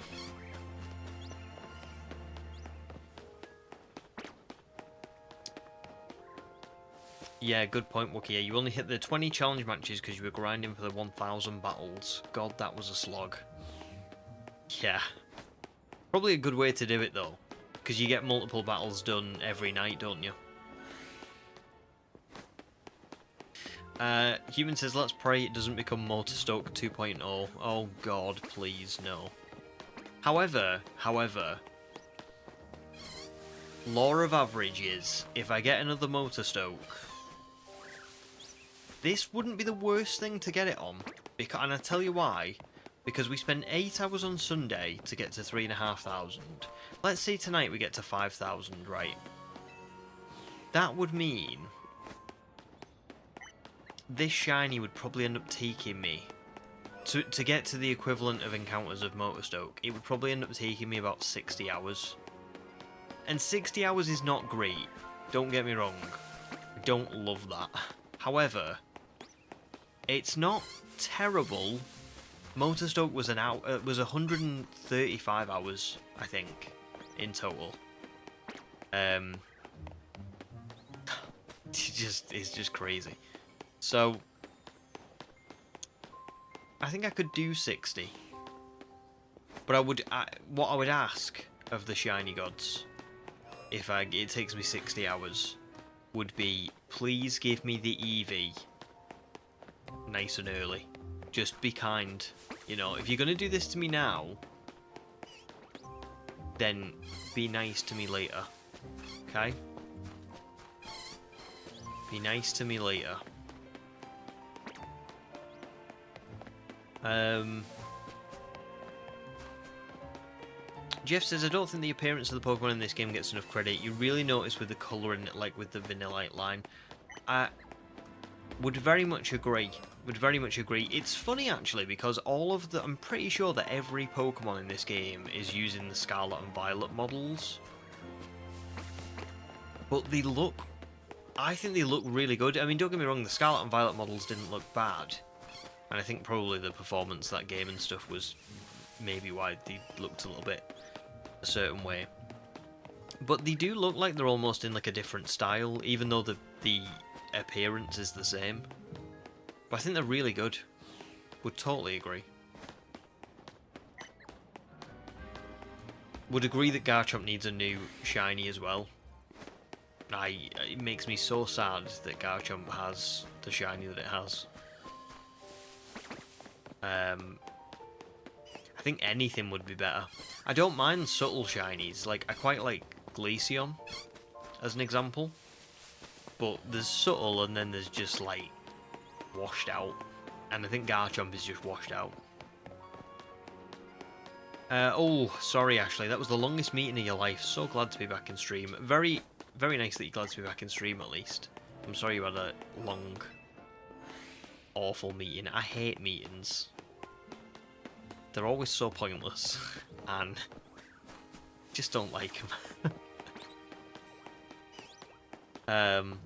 Yeah, good point, Wookie. You only hit the 20 challenge matches because you were grinding for the 1,000 battles. God, that was a slog. Yeah. Probably a good way to do it, though. Because you get multiple battles done every night, don't you? Human says, let's pray it doesn't become Motorstoke 2.0. Oh god, please, no. However, law of averages, if I get another Motorstoke, this wouldn't be the worst thing to get it on. And I'll tell you why. Because we spent 8 hours on Sunday to get to 3,500. Let's say tonight we get to 5,000, right? That would mean this shiny would probably end up taking me to get to the equivalent of encounters of Motorstoke. It would probably end up taking me about 60 hours. And 60 hours is not great. Don't get me wrong. I don't love that. However, it's not terrible. Motorstoke was was 135 hours, I think, in total. It's just crazy. So, I think I could do 60. But what I would ask of the shiny gods, if it takes me 60 hours, would be, please give me the Eevee nice and early. Just be kind. You know, if you're going to do this to me now, then be nice to me later. Okay? Be nice to me later. Jeff says, I don't think the appearance of the Pokemon in this game gets enough credit. You really notice with the colouring, like with the Vanillite line. I would very much agree. It's funny actually because I'm pretty sure that every Pokemon in this game is using the Scarlet and Violet models. But I think they look really good. I mean, don't get me wrong, the Scarlet and Violet models didn't look bad. And I think probably the performance of that game and stuff was maybe why they looked a little bit a certain way. But they do look like they're almost in like a different style, even though the appearance is the same. But I think they're really good. Would totally agree. Would agree that Garchomp needs a new shiny as well. It makes me so sad that Garchomp has the shiny that it has. I think anything would be better. I don't mind subtle shinies. Like, I quite like Glaceon as an example. But there's subtle and then there's just like washed out. And I think Garchomp is just washed out. Oh, sorry Ashley, that was the longest meeting of your life. So glad to be back in stream. Very, very nice that you're glad to be back in stream at least. I'm sorry you had a long, awful meeting. I hate meetings. They're always so pointless. And just don't like them.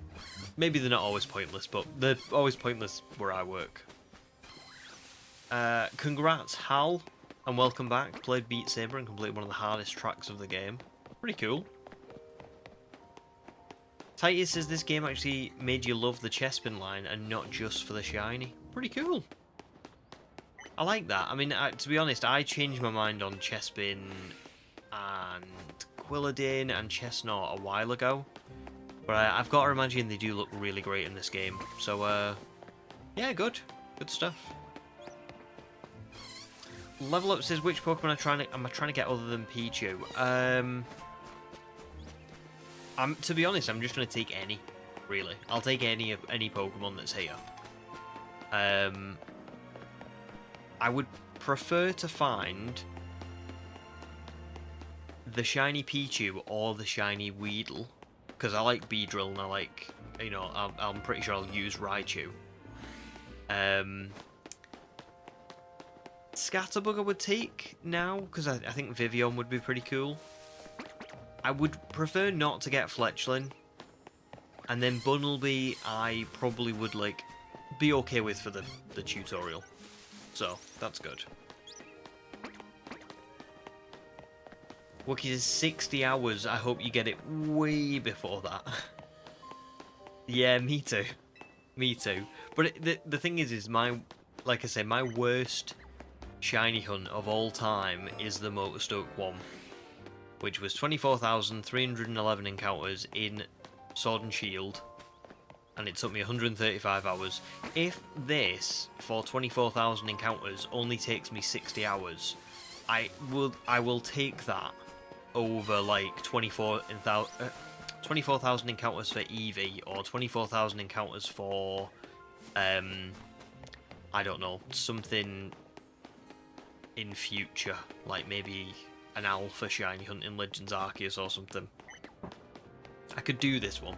Maybe they're not always pointless, but they're always pointless where I work. Congrats, Hal, and welcome back. Played Beat Saber and completed one of the hardest tracks of the game. Pretty cool. Titus says this game actually made you love the Chespin line and not just for the shiny. Pretty cool. I like that. I mean, to be honest, I changed my mind on Chespin and Quilladin and Chestnut a while ago. But I've got to imagine they do look really great in this game. So, yeah, good. Good stuff. Level Up says, which Pokemon am I trying to get other than Pichu? To be honest, I'm just going to take any. really. I'll take any Pokemon that's here. I would prefer to find the shiny Pichu or the shiny Weedle, because I like Beedrill and I like, you know, I'm pretty sure I'll use Raichu. Scatterbug I would take now, because I think Vivian would be pretty cool. I would prefer not to get Fletchling. And then Bunnelby I probably would, like, be okay with for the tutorial. So, that's good. Wookie says 60 hours. I hope you get it way before that. Yeah, me too. Me too. But the thing is like I say, my worst shiny hunt of all time is the Motorstoke one, which was 24,311 encounters in Sword and Shield, and it took me 135 hours. If this, for 24,000 encounters, only takes me 60 hours, I will take that over like 24,000 encounters for Eevee, or 24,000 encounters for I don't know, something in future, like maybe an alpha shiny hunt in Legends Arceus or something. I could do this one.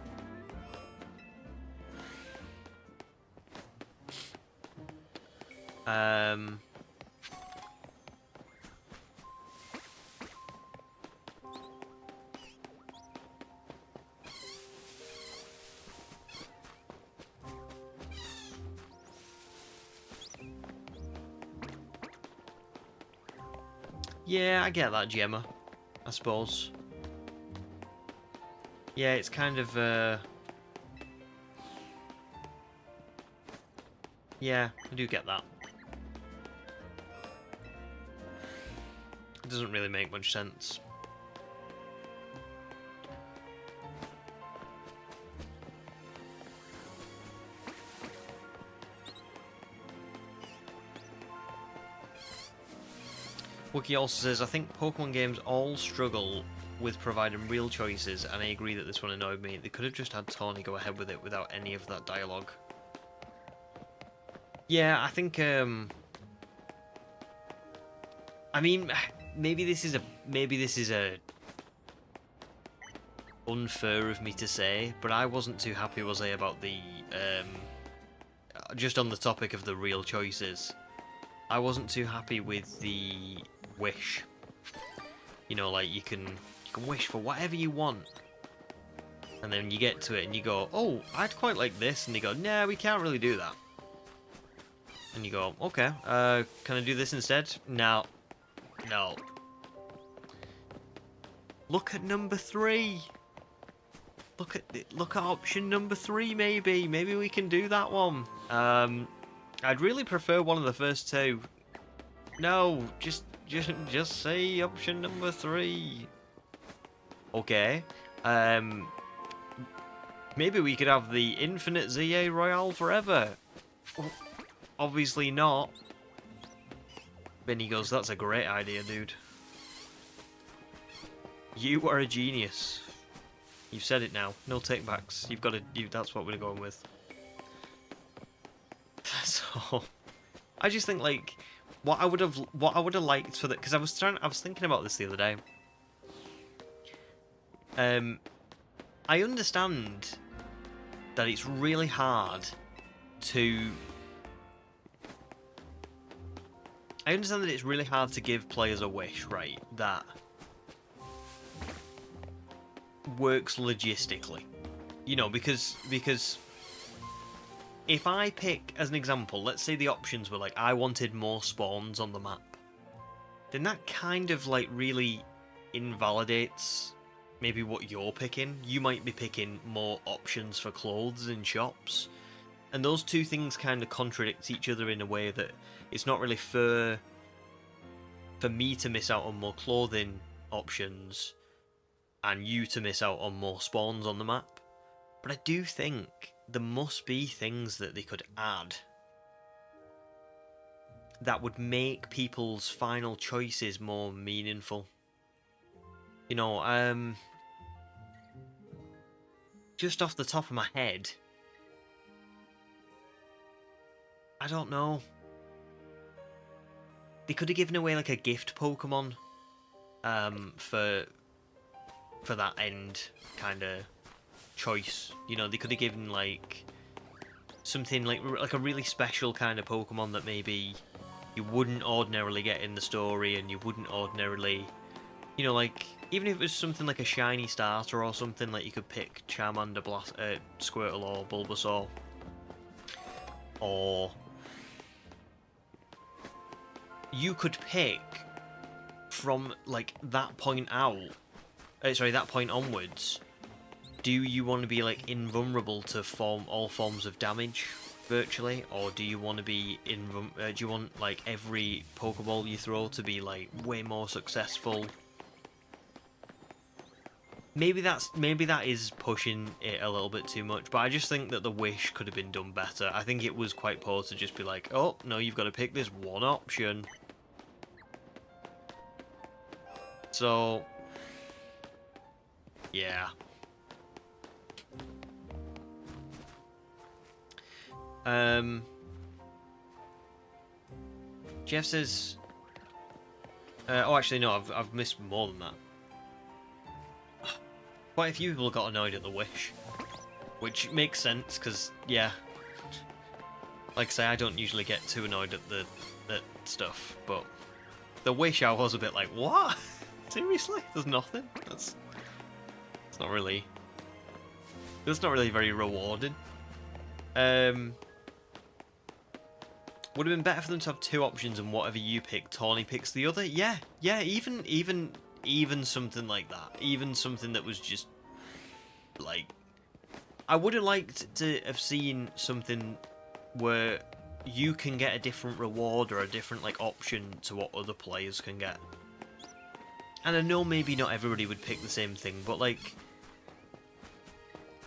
Yeah, I get that, Gemma, I suppose. Yeah, it's kind of, yeah, I do get that. It doesn't really make much sense. Wookie also says, I think Pokemon games all struggle with providing real choices, and I agree that this one annoyed me. They could have just had Tawny go ahead with it without any of that dialogue. Yeah, I think, I mean, maybe this is a unfair of me to say, but I wasn't too happy, was I, about the, just on the topic of the real choices, I wasn't too happy with the wish. You know, like, you can wish for whatever you want, and then you get to it and you go, oh, I'd quite like this, and they go, nah, we can't really do that. And you go, okay, can I do this instead? No. No. Look at number 3. Look at option number 3, maybe. Maybe we can do that one. I'd really prefer one of the first two. No, just say option number 3. Okay. Maybe we could have the infinite ZA Royale forever. Obviously not. Benny goes, that's a great idea, dude. You are a genius. You've said it now. No takebacks. You've got to. That's what we're going with. So, I just think, like, what I would have liked for that, because I was thinking about this the other day. I understand that it's really hard to. I understand that it's really hard to give players a wish, right? That works logistically. You know, because if I pick, as an example, let's say the options were like, I wanted more spawns on the map, then that kind of, like, really invalidates maybe what you're picking. You might be picking more options for clothes in shops, and those two things kind of contradict each other in a way that it's not really fair for me to miss out on more clothing options and you to miss out on more spawns on the map. But I do think there must be things that they could add that would make people's final choices more meaningful. You know, just off the top of my head, I don't know. They could have given away like a gift Pokemon, for that end kind of choice. You know, they could have given like something like a really special kind of Pokemon that maybe you wouldn't ordinarily get in the story, and you wouldn't ordinarily, you know, like even if it was something like a shiny starter or something, like you could pick Charmander, Squirtle, or Bulbasaur, or you could pick from like that point that point onwards. Do you want to be like invulnerable to all forms of damage virtually, or do you want to be do you want like every Pokeball you throw to be like way more successful? Maybe that is pushing it a little bit too much, but I just think that the wish could have been done better. I think it was quite poor to just be like, oh no, you've got to pick this one option. So yeah. Jeff says, oh actually no, I've missed more than that. Quite a few people got annoyed at the wish, which makes sense because, yeah, like I say, I don't usually get too annoyed at at stuff, but the wish I was a bit like, what? Seriously? There's nothing? That's not really very rewarding. Would have been better for them to have two options, and whatever you pick, Tawny picks the other. Yeah, even something like that. Even something that was just like, I would have liked to have seen something where you can get a different reward or a different like option to what other players can get. And I know maybe not everybody would pick the same thing, but like,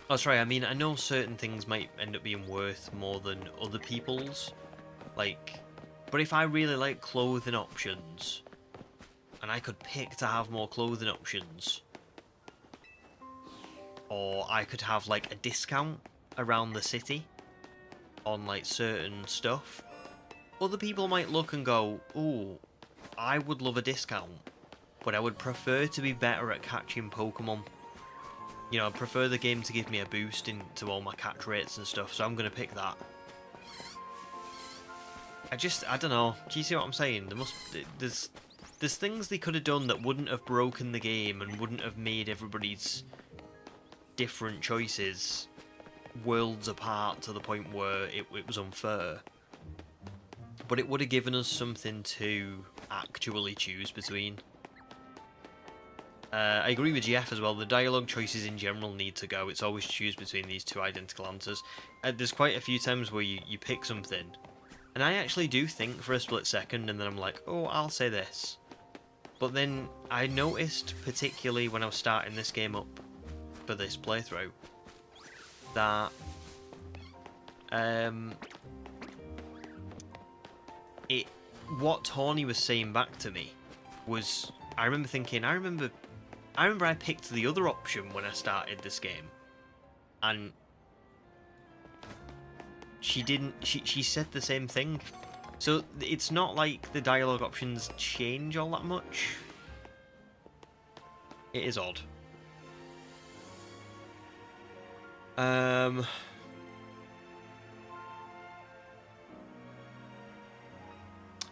oh sorry, I mean I know certain things might end up being worth more than other people's. Like, but if I really like clothing options, and I could pick to have more clothing options, or I could have like a discount around the city on like certain stuff, other people might look and go, ooh, I would love a discount, but I would prefer to be better at catching Pokemon. You know, I prefer the game to give me a boost into all my catch rates and stuff, so I'm going to pick that. I don't know. Do you see what I'm saying? There's things they could have done that wouldn't have broken the game and wouldn't have made everybody's different choices worlds apart to the point where it was unfair. But it would have given us something to actually choose between. I agree with Jeff as well. The dialogue choices in general need to go. It's always choose between these two identical answers. There's quite a few times where you pick something, and I actually do think for a split second, and then I'm like, oh, I'll say this. But then I noticed, particularly when I was starting this game up for this playthrough, that what Tawny was saying back to me was, I remember I picked the other option when I started this game, and she didn't. She said the same thing. So it's not like the dialogue options change all that much. It is odd.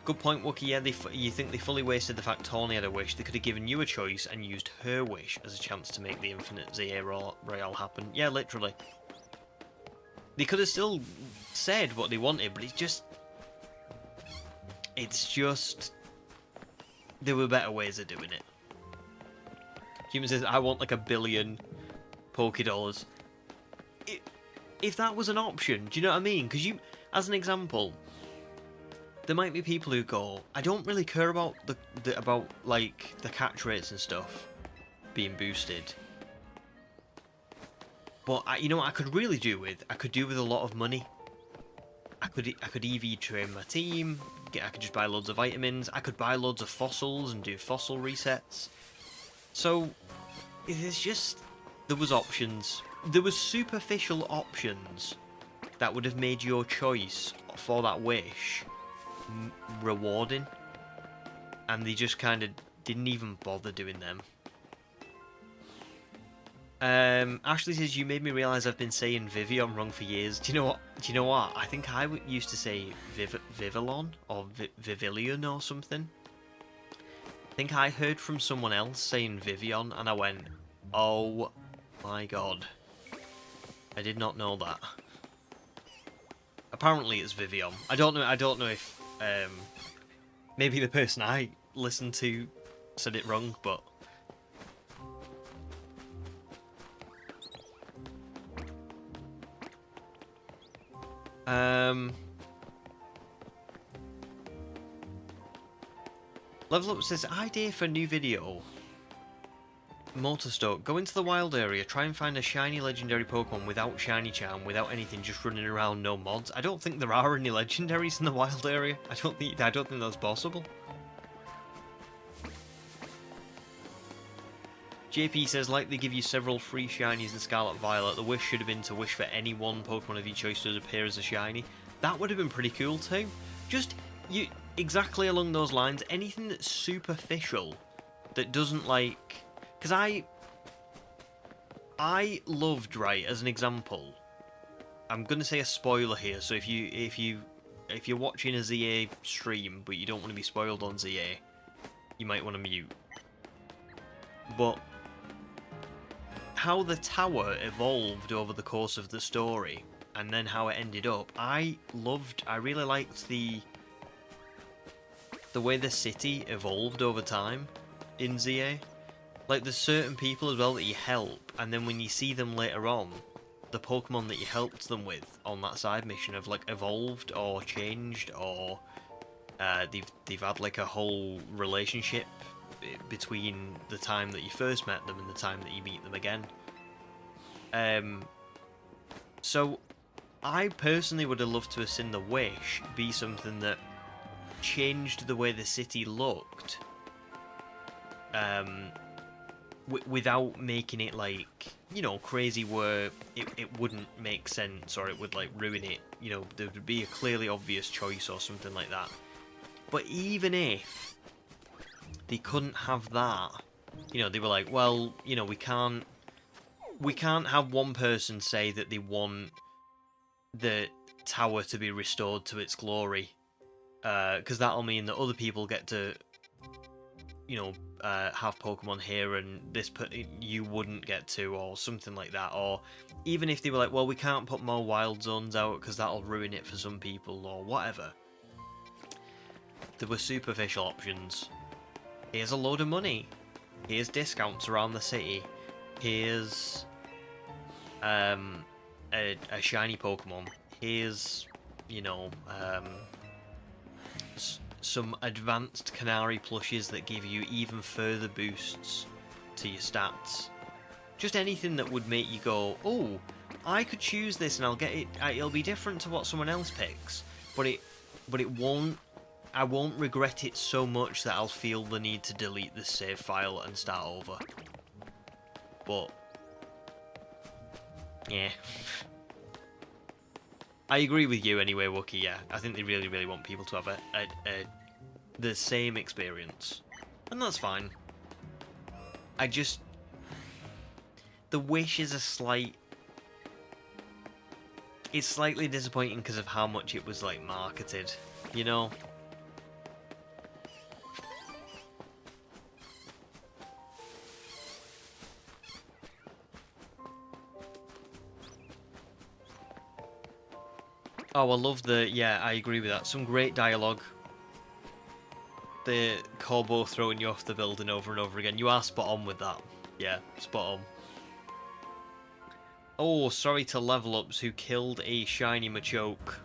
Good point, Wookie. Yeah, you think they fully wasted the fact Tawny had a wish. They could have given you a choice and used her wish as a chance to make the Infinite ZA Royale happen. Yeah, literally. They could have still said what they wanted, but it's just there were better ways of doing it. Human says, I want like 1 billion Pokédollars. If that was an option, do you know what I mean? Because as an example, there might be people who go, I don't really care about like the catch rates and stuff being boosted. But you know what I could really do with? I could do with a lot of money. I could EV train my team. I could just buy loads of vitamins. I could buy loads of fossils and do fossil resets. So it's just there was options. there was superficial options that would have made your choice for that wish rewarding, and they just kind of didn't even bother doing them. Ashley says, you made me realise I've been saying Vivian wrong for years. Do you know what? I think I used to say Vivillon or Vivilion or something. I think I heard from someone else saying Vivian, and I went, oh my god. I did not know that. Apparently it's Vivian. I don't know if maybe the person I listened to said it wrong, but Level Up says, idea for a new video. Motorstoke, go into the wild area, try and find a shiny legendary Pokemon without shiny charm, without anything, just running around, no mods. I don't think there are any legendaries in the wild area. I don't think that's possible. JP says, like they give you several free shinies in Scarlet Violet, the wish should have been to wish for any one Pokemon of your choice to appear as a shiny. That would have been pretty cool too. Just, exactly along those lines, anything that's superficial, that doesn't like... Because I loved, right, as an example, I'm going to say a spoiler here, so if you're watching a ZA stream, but you don't want to be spoiled on ZA, you might want to mute. But how the tower evolved over the course of the story, and then how it ended up, I really liked the way the city evolved over time in ZA. Like, there's certain people as well that you help, and then when you see them later on, the Pokemon that you helped them with on that side mission have, like, evolved or changed, or they've had, like, a whole relationship between the time that you first met them and the time that you meet them again. So I personally would have loved to have seen the wish be something that changed the way the city looked, without making it, like, you know, crazy where it wouldn't make sense or it would, like, ruin it. You know, there would be a clearly obvious choice or something like that. But even if they couldn't have that, you know, they were like, well, you know, we can't have one person say that they want the tower to be restored to its glory, because that'll mean that other people get to, you know, have Pokemon here and you wouldn't get to, or something like that. Or even if they were like, well, we can't put more wild zones out because that'll ruin it for some people, or whatever. There were superficial options. Here's a load of money. Here's discounts around the city. Here's a shiny Pokemon. Here's, you know, some advanced Canary plushes that give you even further boosts to your stats. Just anything that would make you go, oh, I could choose this and I'll get it. It'll be different to what someone else picks, but it won't. I won't regret it so much that I'll feel the need to delete this save file and start over. But yeah. I agree with you anyway, Wookie, yeah. I think they really, really want people to have the same experience. And that's fine. The wish is it's slightly disappointing because of how much it was, like, marketed, you know? Oh, I love yeah, I agree with that. Some great dialogue. The Corbo throwing you off the building over and over again. You are spot on with that. Yeah, spot on. Oh, sorry to Level Ups who killed a shiny Machoke.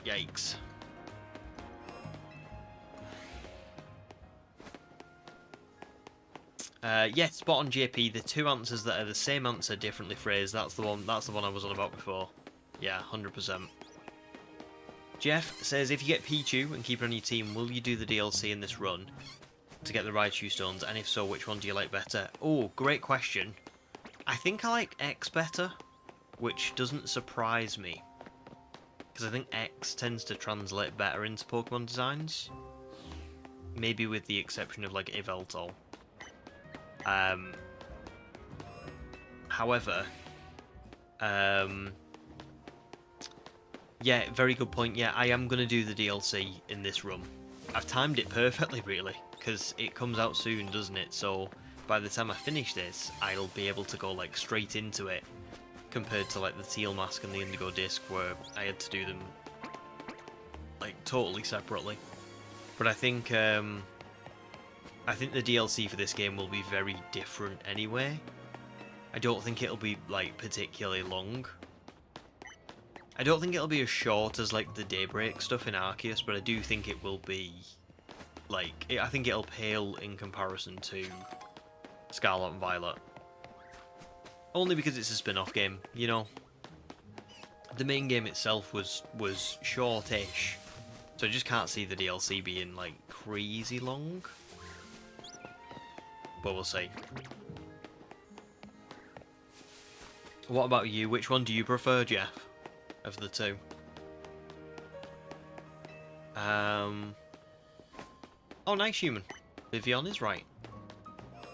Yikes. Yeah, spot on, JP. The two answers that are the same answer, differently phrased. That's the one I was on about before. Yeah, 100%. Jeff says, if you get Pichu and keep her on your team, will you do the DLC in this run? to get the Raichu stones, and if so, which one do you like better? Oh, great question. I think I like X better, which doesn't surprise me, because I think X tends to translate better into Pokemon designs. Maybe with the exception of like Yveltal. However, yeah, very good point. Yeah, I am going to do the DLC in this run. I've timed it perfectly, really, because it comes out soon, doesn't it? So by the time I finish this, I'll be able to go like straight into it, compared to like the Teal Mask and the Indigo Disc, where I had to do them like totally separately. But I think the DLC for this game will be very different anyway. I don't think it'll be like particularly long. I don't think it'll be as short as like the Daybreak stuff in Arceus, but I do think it will be like, I think it'll pale in comparison to Scarlet and Violet. Only because it's a spin-off game, you know. The main game itself was shortish, so I just can't see the DLC being like crazy long. But we'll see. What about you? Which one do you prefer, Jeff, of the two? Oh, nice human. Vivian is right.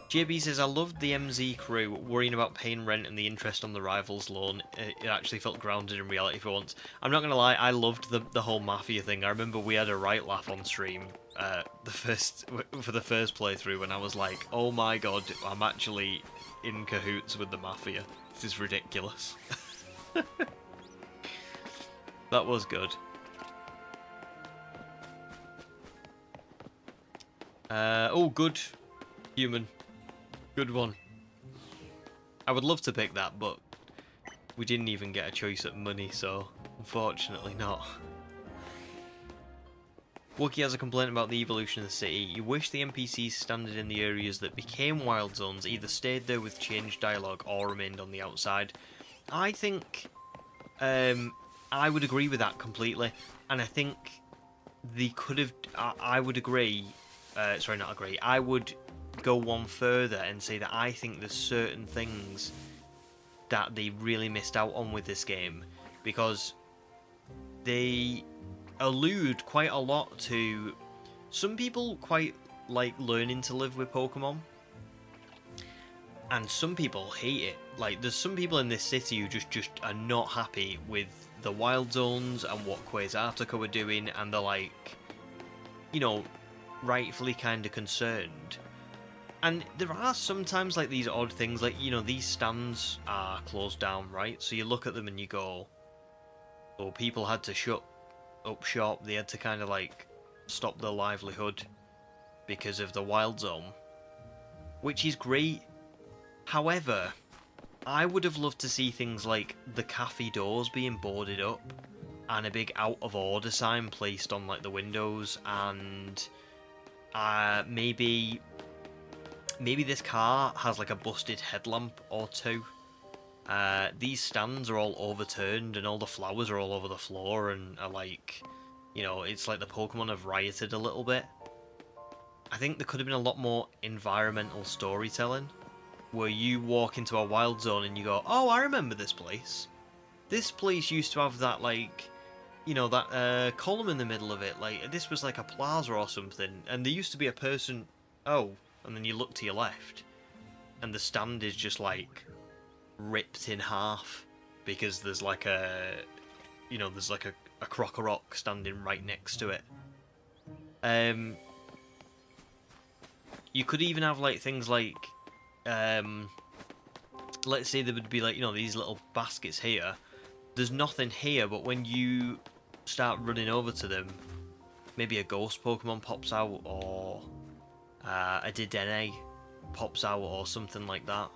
JB says, I loved the MZ crew worrying about paying rent and the interest on the rival's loan. It actually felt grounded in reality for once. I'm not going to lie, I loved the whole Mafia thing. I remember we had a right laugh on stream for the first playthrough when I was like, oh my god, I'm actually in cahoots with the Mafia. This is ridiculous. That was good. Oh, good. Human. Good one. I would love to pick that, but we didn't even get a choice at money, so unfortunately not. Wookie has a complaint about the evolution of the city. You wish the NPCs standing in the areas that became wild zones either stayed there with changed dialogue or remained on the outside. I think I would agree with that completely, and I think they could have. I would agree. Sorry, not agree. I would go one further and say that I think there's certain things that they really missed out on with this game, because they allude quite a lot to some people quite like learning to live with Pokemon, and some people hate it. Like, there's some people in this city who just are not happy with the wild zones and what Quasartica were doing, and they're like, you know, rightfully kind of concerned. And there are sometimes like these odd things, like, you know, these stands are closed down, right? So you look at them and you go, oh, people had to shut up shop, they had to kind of like stop their livelihood because of the wild zone, which is great. However, I would have loved to see things like the cafe doors being boarded up and a big out of order sign placed on like the windows, and maybe this car has like a busted headlamp or two. These stands are all overturned and all the flowers are all over the floor and are like, you know, it's like the Pokemon have rioted a little bit. I think there could have been a lot more environmental storytelling, where you walk into a wild zone and you go, oh, I remember this place. This place used to have that, like, you know, that column in the middle of it. Like, this was like a plaza or something, and there used to be a person, oh, and then you look to your left, and the stand is just like ripped in half because there's like a, you know, there's like a crock of rock standing right next to it. You could even have like things like, let's say there would be like, you know, these little baskets here. There's nothing here, but when you start running over to them, maybe a ghost Pokemon pops out, or a Dedenne pops out, or something like that.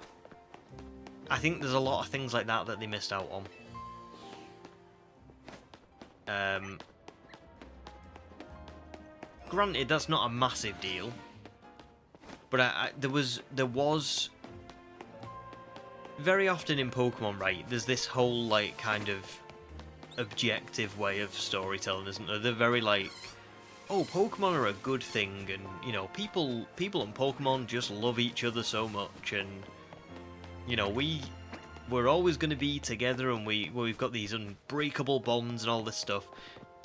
I think there's a lot of things like that that they missed out on. Granted, that's not a massive deal, but there was very often in Pokemon, right, there's this whole like kind of objective way of storytelling, isn't there? They're very like, oh, Pokemon are a good thing, and you know, people and Pokemon just love each other so much, and you know, we're always going to be together, and we've got these unbreakable bonds and all this stuff.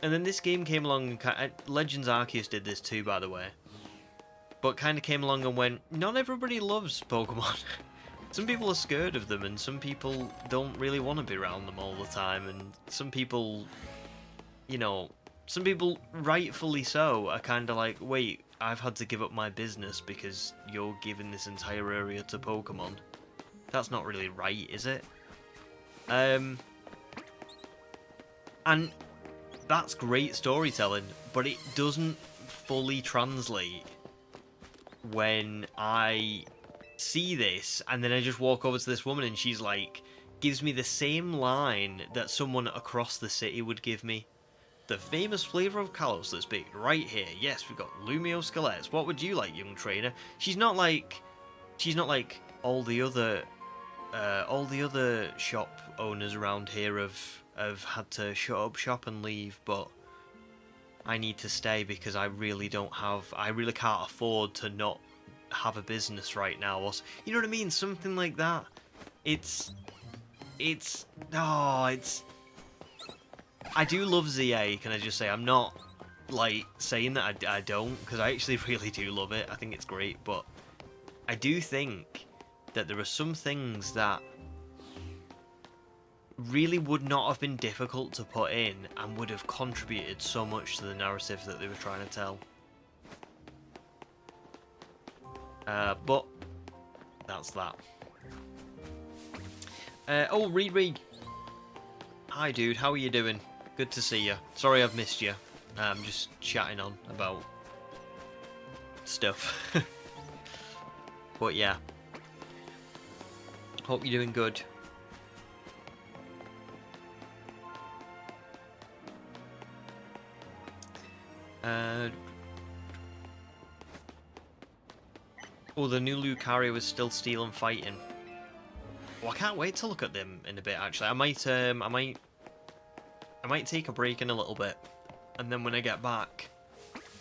And then this game came along, and Legends Arceus did this too, by the way. But kind of came along and went, not everybody loves Pokemon. Some people are scared of them, and some people don't really want to be around them all the time, and some people, you know, some people, rightfully so, are kind of like, wait, I've had to give up my business because you're giving this entire area to Pokemon. That's not really right, is it? And that's great storytelling, but it doesn't fully translate when I see this and then I just walk over to this woman and she's like, gives me the same line that someone across the city would give me. The famous flavour of Kalos that's baked right here. Yes, we've got Lumio Skelettes. What would you like, young trainer? She's not like all the other shop owners around here have had to shut up shop and leave, but I need to stay because I really can't afford to not have a business right now. Or, you know what I mean? Something like that. I do love ZA, can I just say? I'm not, like, saying that I don't, because I actually really do love it. I think it's great, but I do think that there are some things that really would not have been difficult to put in and would have contributed so much to the narrative that they were trying to tell. But that's that. Oh, Reed. Hi, dude. How are you doing? Good to see you. Sorry I've missed you. I'm just chatting on about stuff. But yeah. Hope you're doing good. Oh, the new Lucario is still stealing fighting. Well, I can't wait to look at them in a bit. Actually, I might take a break in a little bit, and then when I get back,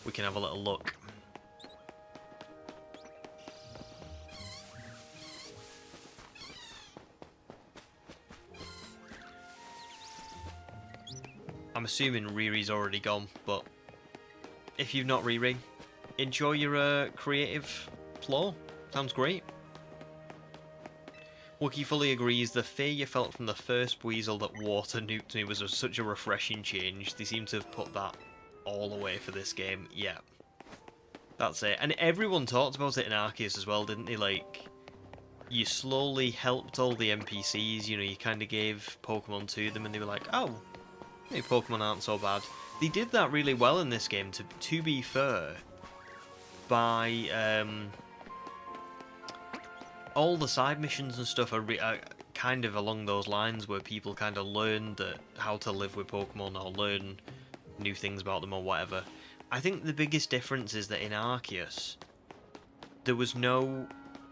we can have a little look. I'm assuming Riri's already gone, but if you've not Riri, enjoy your creative flow. Sounds great. Wookie fully agrees. The fear you felt from the first Weasel that water nuked me was such a refreshing change. They seem to have put that all away for this game. Yeah. That's it. And everyone talked about it in Arceus as well, didn't they? Like, you slowly helped all the NPCs, you know, you kind of gave Pokemon to them and they were like, oh, maybe Pokemon aren't so bad. They did that really well in this game, to be fair, by all the side missions and stuff are kind of along those lines where people kind of learn how to live with Pokemon or learn new things about them or whatever. I think the biggest difference is that in Arceus, there was no...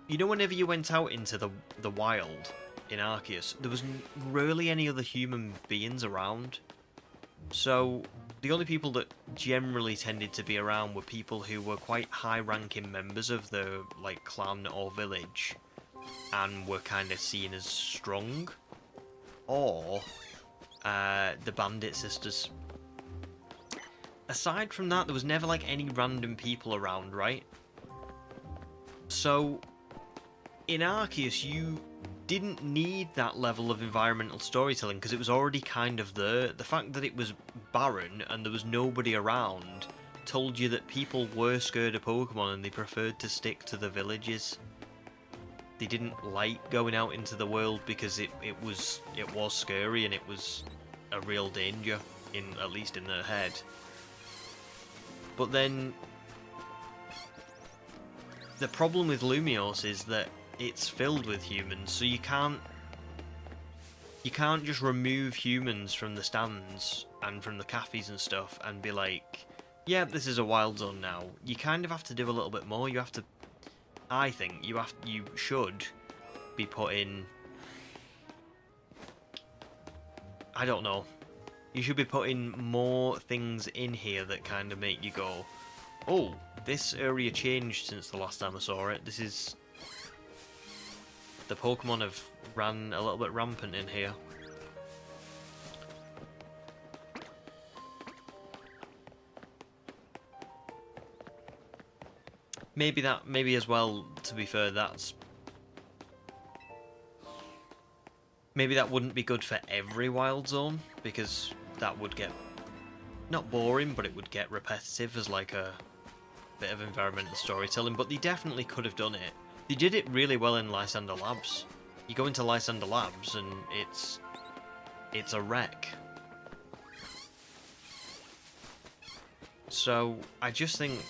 You know, whenever you went out into the wild in Arceus, there was rarely any other human beings around. So the only people that generally tended to be around were people who were quite high-ranking members of the like clan or village, and were kind of seen as strong, or the Bandit Sisters. Aside from that, there was never like any random people around, right? So in Arceus, you didn't need that level of environmental storytelling because it was already kind of there. The fact that it was barren and there was nobody around told you that people were scared of Pokemon and they preferred to stick to the villages. They didn't like going out into the world because it was scary and it was a real danger, at least in their head. But then the problem with Lumiose is that it's filled with humans, so you can't just remove humans from the stands and from the cafes and stuff and be like, yeah, this is a wild zone now. You kind of have to do a little bit more. You have to, I think, you should be putting, I don't know, You should be putting more things in here that kind of make you go, oh, this area changed since the last time I saw it. This is... The Pokemon have ran a little bit rampant in here. Maybe as well, to be fair, maybe that wouldn't be good for every wild zone, because that would get, not boring, but it would get repetitive as like a bit of environmental storytelling, but they definitely could have done it. They did it really well in Lysander Labs. You go into Lysander Labs and it's a wreck. So I just think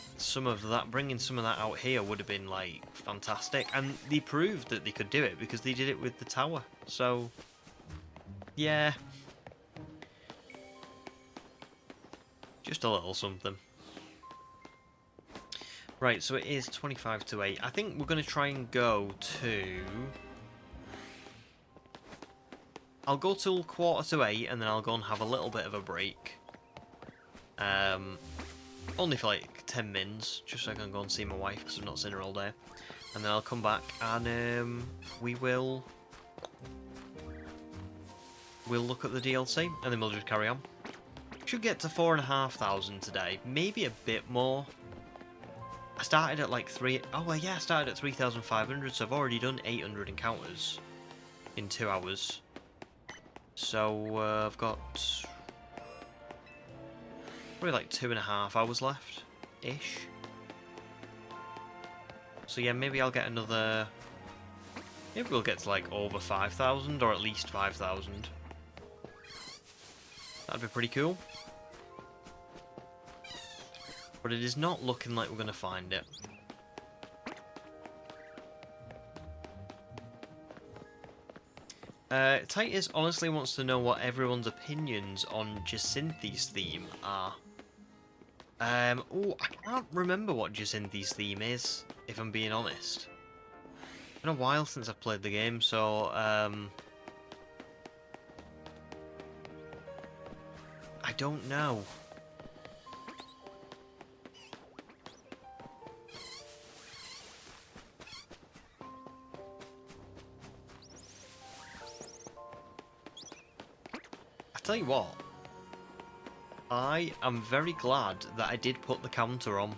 bringing some of that out here would have been like fantastic, and they proved that they could do it because they did it with the tower. So yeah, just a little something. Right, so it is 25 to 8. I think we're going to try and go to... I'll go till 7:45 and then I'll go and have a little bit of a break. Only for like 10 minutes, just so I can go and see my wife because I've not seen her all day. And then I'll come back and we'll look at the DLC and then we'll just carry on. Should get to 4,500 today, maybe a bit more. I started at like I started at 3,500, so I've already done 800 encounters in 2 hours. So I've got probably like 2.5 hours left, ish. So yeah, maybe I'll get another. Maybe we'll get to like over 5,000 or at least 5,000. That'd be pretty cool. But it is not looking like we're going to find it. Titus honestly wants to know what everyone's opinions on Jacinthy's theme are. Oh, I can't remember what Jacinthy's theme is, if I'm being honest. It's been a while since I've played the game, so I don't know. Tell you what, I am very glad that I did put the counter on,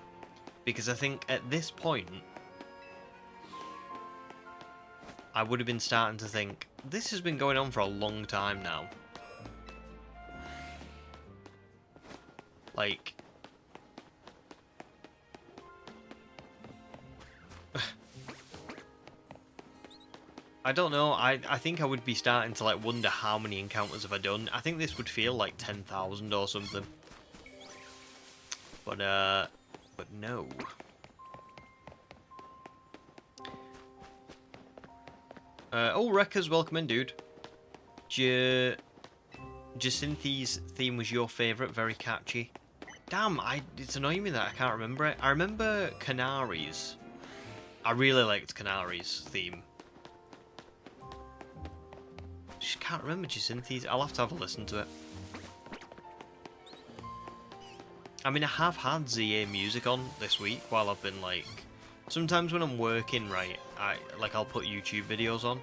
because I think at this point I would have been starting to think this has been going on for a long time now. Like, I don't know, I think I would be starting to like wonder how many encounters have I done. I think this would feel like 10,000 or something. But no. Oh, Rekka's welcome in, dude. Jacinthy's theme was your favourite, very catchy. Damn, it's annoying me that I can't remember it. I remember Canaries. I really liked Canaries' theme. Just can't remember Jacinthy's. I'll have to have a listen to it. I mean, I have had ZA music on this week while I've been like... Sometimes when I'm working, right, I'll put YouTube videos on.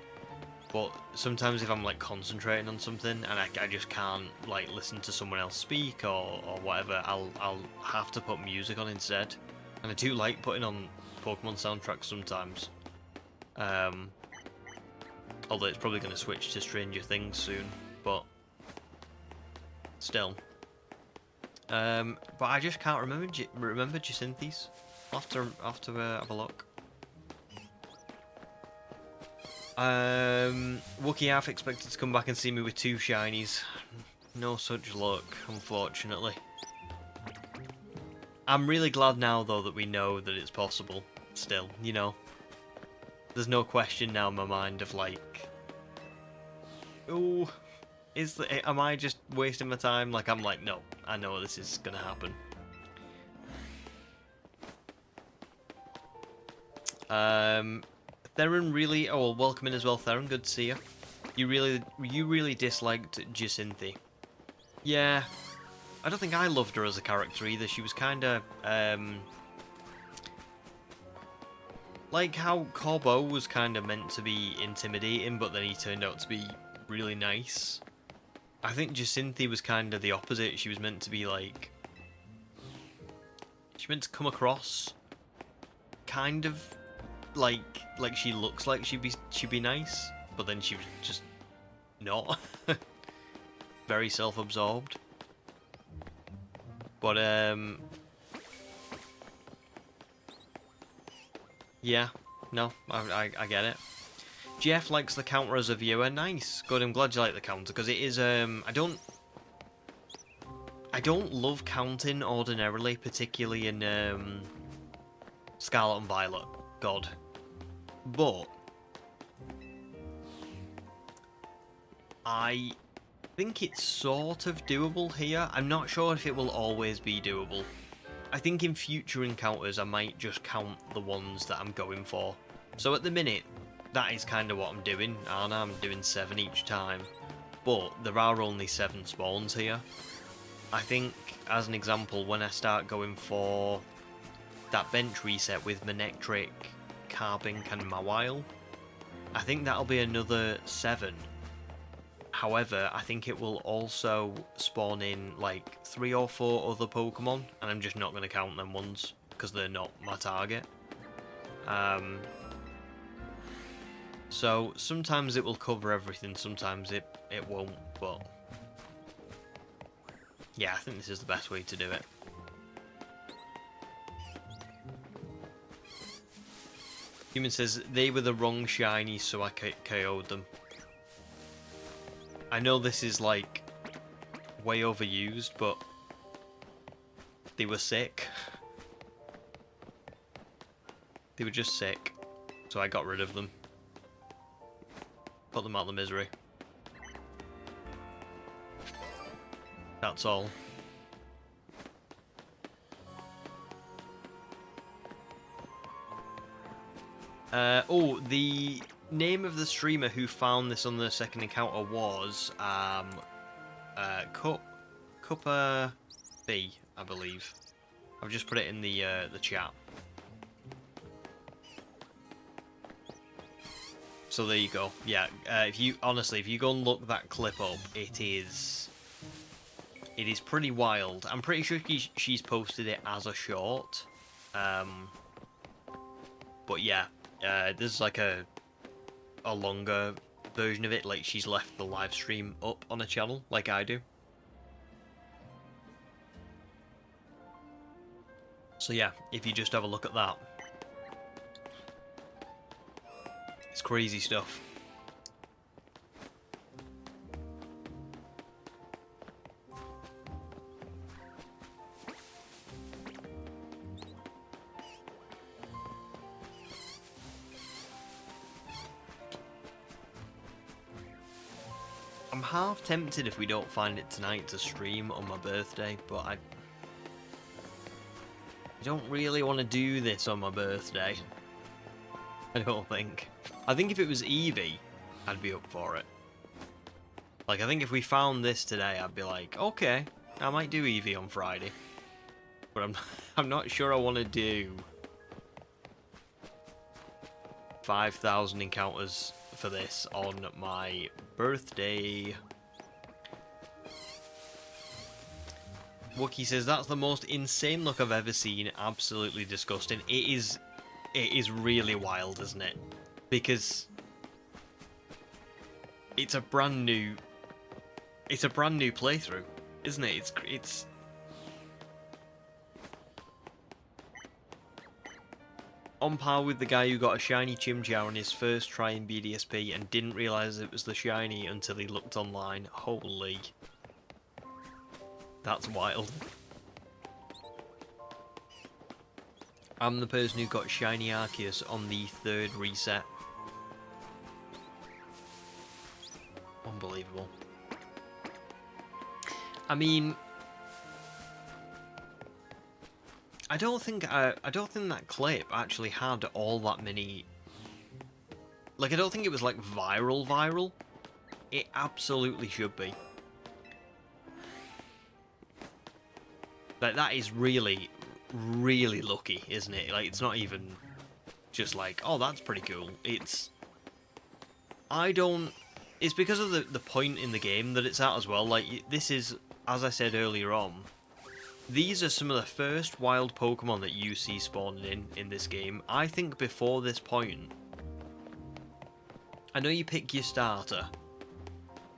But sometimes if I'm like concentrating on something and I just can't like listen to someone else speak or whatever, I'll have to put music on instead. And I do like putting on Pokemon soundtracks sometimes. Although it's probably going to switch to Stranger Things soon, but still. But I just can't remember Jacinthy's. I'll have to have a look. Wookie half expected to come back and see me with 2 shinies. No such luck, unfortunately. I'm really glad now, though, that we know that it's possible. Still, you know. There's no question now in my mind of like, oh, am I just wasting my time? Like, I'm like, no, I know this is gonna happen. Theron really, oh, well, welcome in as well, Theron. Good to see you. You really disliked Jacinthy. Yeah, I don't think I loved her as a character either. She was kind of, like how Corbo was kind of meant to be intimidating, but then he turned out to be really nice. I think Jacinthe was kind of the opposite. She was meant to be like... She meant to come across kind of like she looks like she'd be nice, but then she was just not. Very self-absorbed. But yeah, no, I get it. Jeff likes the counter as a viewer. Nice, good. I'm glad you like the counter because it is. I don't love counting ordinarily, particularly in Scarlet and Violet. God, but I think it's sort of doable here. I'm not sure if it will always be doable. I think in future encounters I might just count the ones that I'm going for. So at the minute, that is kind of what I'm doing, and I'm doing 7 each time. But there are only 7 spawns here. I think, as an example, when I start going for that bench reset with Manectric, Carbink and Mawile, I think that'll be another 7. However, I think it will also spawn in like 3 or 4 other Pokemon, and I'm just not going to count them ones because they're not my target. So sometimes it will cover everything, sometimes it won't, but yeah, I think this is the best way to do it. Human says, they were the wrong shiny, so I KO'd them. I know this is like way overused, but they were sick. They were just sick, so I got rid of them. Put them out of the misery. That's all. Oh, the name of the streamer who found this on the second encounter was Cuppa B, I believe. I've just put it in the chat. So there you go. Yeah, if you go and look that clip up, it is pretty wild. I'm pretty sure she's posted it as a short. But yeah, there's like a longer version of it. Like she's left the live stream up on a channel, like I do. So yeah, if you just have a look at that. It's crazy stuff. I'm half tempted if we don't find it tonight to stream on my birthday, but I don't really want to do this on my birthday. I don't think. I think if it was Eevee, I'd be up for it. Like, I think if we found this today, I'd be like, okay, I might do Eevee on Friday. But I'm not sure I want to do 5,000 encounters for this on my birthday. Wookie says, that's the most insane look I've ever seen. Absolutely disgusting. It is really wild, isn't it? Because it's a brand new playthrough, isn't it? It's on par with the guy who got a shiny Chimchar on his first try in BDSP and didn't realise it was the shiny until he looked online. Holy. That's wild. I'm the person who got shiny Arceus on the 3rd reset. Unbelievable. I mean, I don't think that clip actually had all that many. Like, I don't think it was like viral. It absolutely should be. Like, that is really, really lucky, isn't it? Like, it's not even just like, oh, that's pretty cool. I don't... It's because of the point in the game that it's at as well. Like, this is, as I said earlier on, these are some of the first wild Pokemon that you see spawning in this game. I think before this point, I know you pick your starter,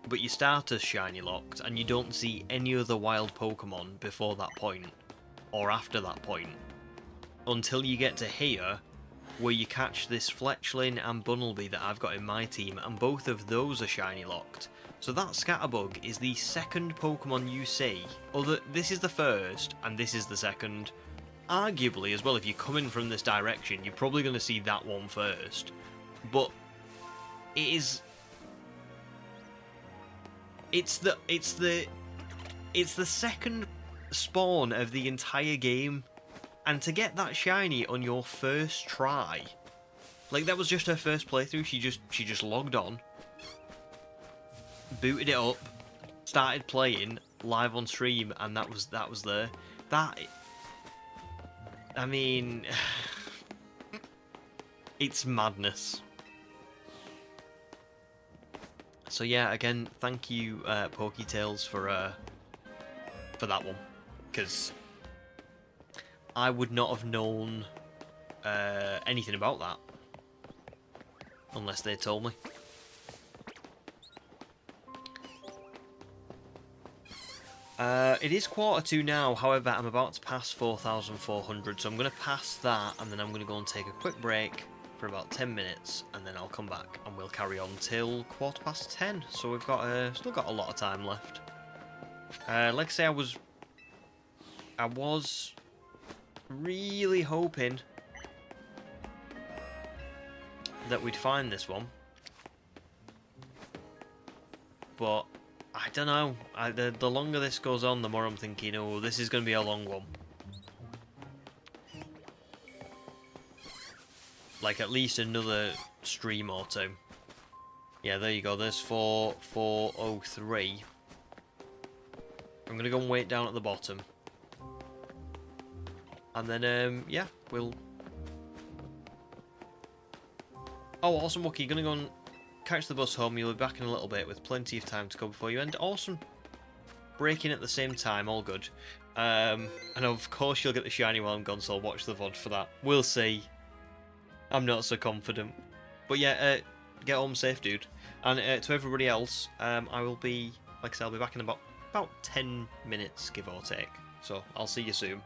but your starter's shiny locked, and you don't see any other wild Pokemon before that point, or after that point, until you get to here, where you catch this Fletchling and Bunnelby that I've got in my team, and both of those are shiny locked. So that Scatterbug is the second Pokemon you see. This is the first, and this is the second. Arguably, as well, if you're coming from this direction, you're probably going to see that one first. But it is... It's the second spawn of the entire game. And to get that shiny on your first try, like, that was just her first playthrough. She just logged on, booted it up, started playing live on stream, and that was there. I mean, it's madness. So yeah, again, thank you, PokeTales, for that one, because I would not have known anything about that unless they told me. It is 1:45 now, however I'm about to pass 4,400, so I'm going to pass that, and then I'm going to go and take a quick break for about 10 minutes, and then I'll come back and we'll carry on till 10:15, so we've got still got a lot of time left. Like I say, I was really hoping that we'd find this one, but I don't know. The longer this goes on, the more I'm thinking, oh, this is going to be a long one. Like, at least another stream or two. Yeah, there you go. There's 403. I'm going to go and wait down at the bottom. And then, yeah, we'll... Oh, awesome, Wookie. Gonna go and catch the bus home. You'll be back in a little bit with plenty of time to go before you end. Awesome. Breaking at the same time, all good. And of course you'll get the shiny while I'm gone, so I'll watch the VOD for that. We'll see. I'm not so confident. But yeah, get home safe, dude. And to everybody else, I will be, like I said, I'll be back in about 10 minutes, give or take. So, I'll see you soon.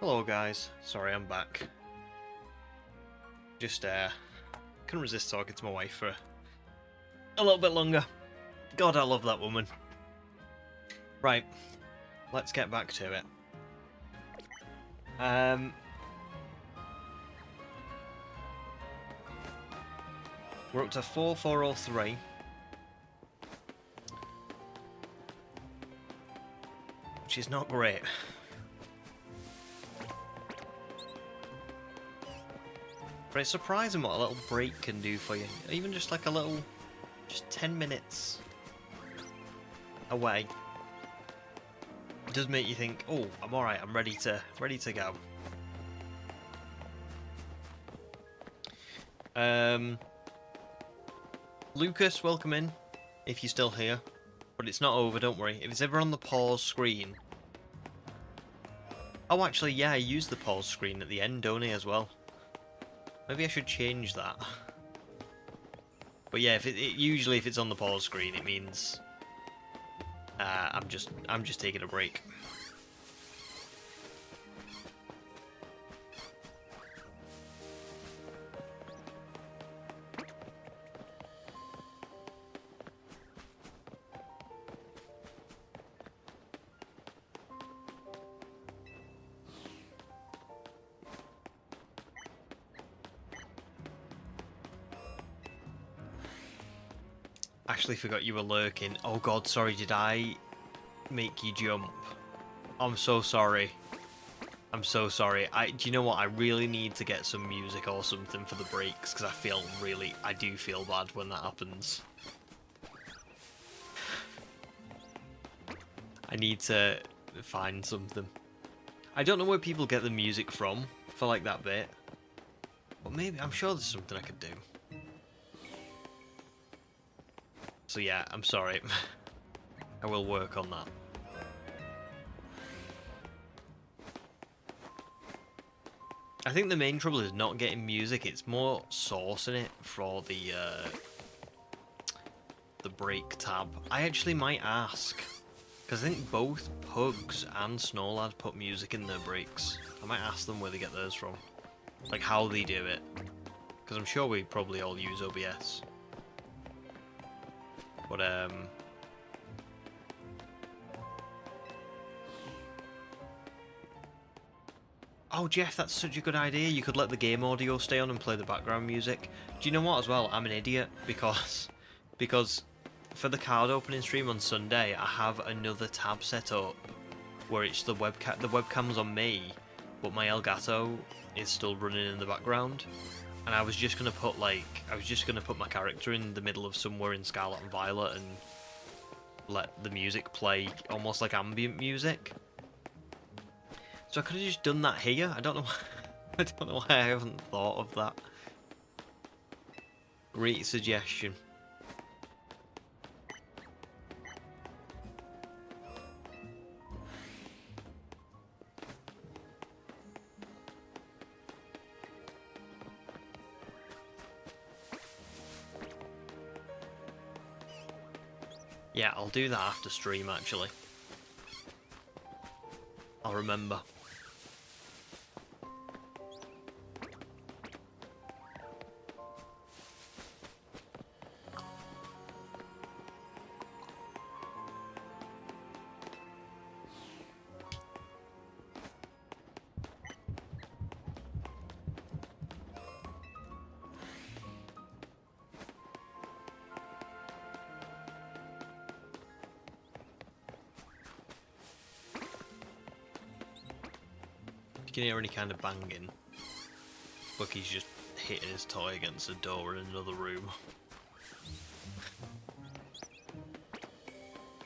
Hello guys, sorry I'm back. Just couldn't resist talking to my wife for a little bit longer. God, I love that woman. Right, let's get back to it. We're up to 4403. Which is not great. But it's surprising what a little break can do for you. Even just like a little, just 10 minutes away. It does make you think, oh, I'm alright, I'm ready to go. Lucas, welcome in, if you're still here. But it's not over, don't worry. If it's ever on the pause screen... Oh, actually, yeah, I use the pause screen at the end, don't I, as well? Maybe I should change that. But yeah, usually if it's on the pause screen, it means I'm just taking a break. Actually forgot you were lurking. Oh god, sorry, did I make you jump? I'm so sorry. I'm so sorry. Do you know what? I really need to get some music or something for the breaks, because I do feel bad when that happens. I need to find something. I don't know where people get the music from for like that bit. But maybe, I'm sure there's something I could do. So yeah, I'm sorry. I will work on that. I think the main trouble is not getting music, it's more sourcing it for the break tab. I actually might ask, because I think both Pugs and Snowlad put music in their breaks. I might ask them where they get theirs from. Like how they do it. Because I'm sure we probably all use OBS. But, oh, Jeff, that's such a good idea. You could let the game audio stay on and play the background music. Do you know what, as well? I'm an idiot, because for the card opening stream on Sunday, I have another tab set up where it's the webcam's on me, but my Elgato is still running in the background. And I was just gonna put my character in the middle of somewhere in Scarlet and Violet and let the music play almost like ambient music. So I could have just done that here. I don't know. I don't know why I haven't thought of that. Great suggestion. Yeah, I'll do that after stream, actually. I'll remember. If you can hear any kind of banging, Bucky's just hitting his toy against the door in another room.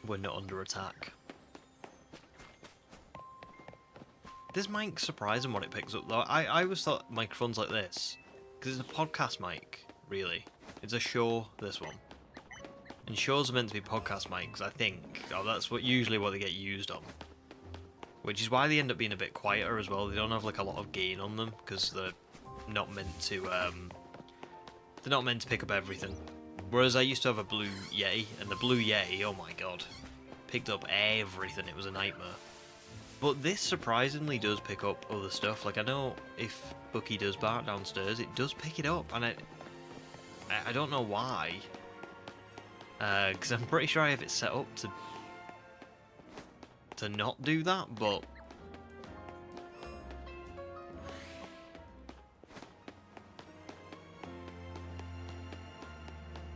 We're not under attack. This mic's surprising what it picks up though. I always thought microphones like this, because it's a podcast mic, really. It's a Shure, this one. And Shures are meant to be podcast mics, I think. Oh, that's usually what they get used on. Which is why they end up being a bit quieter as well. They don't have like a lot of gain on them because they're not meant to. They're not meant to pick up everything. Whereas I used to have a Blue Yeti, and the Blue Yeti, oh my god, picked up everything. It was a nightmare. But this surprisingly does pick up other stuff. Like, I know if Bucky does bark downstairs, it does pick it up, and I don't know why. Because I'm pretty sure I have it set up to not do that, but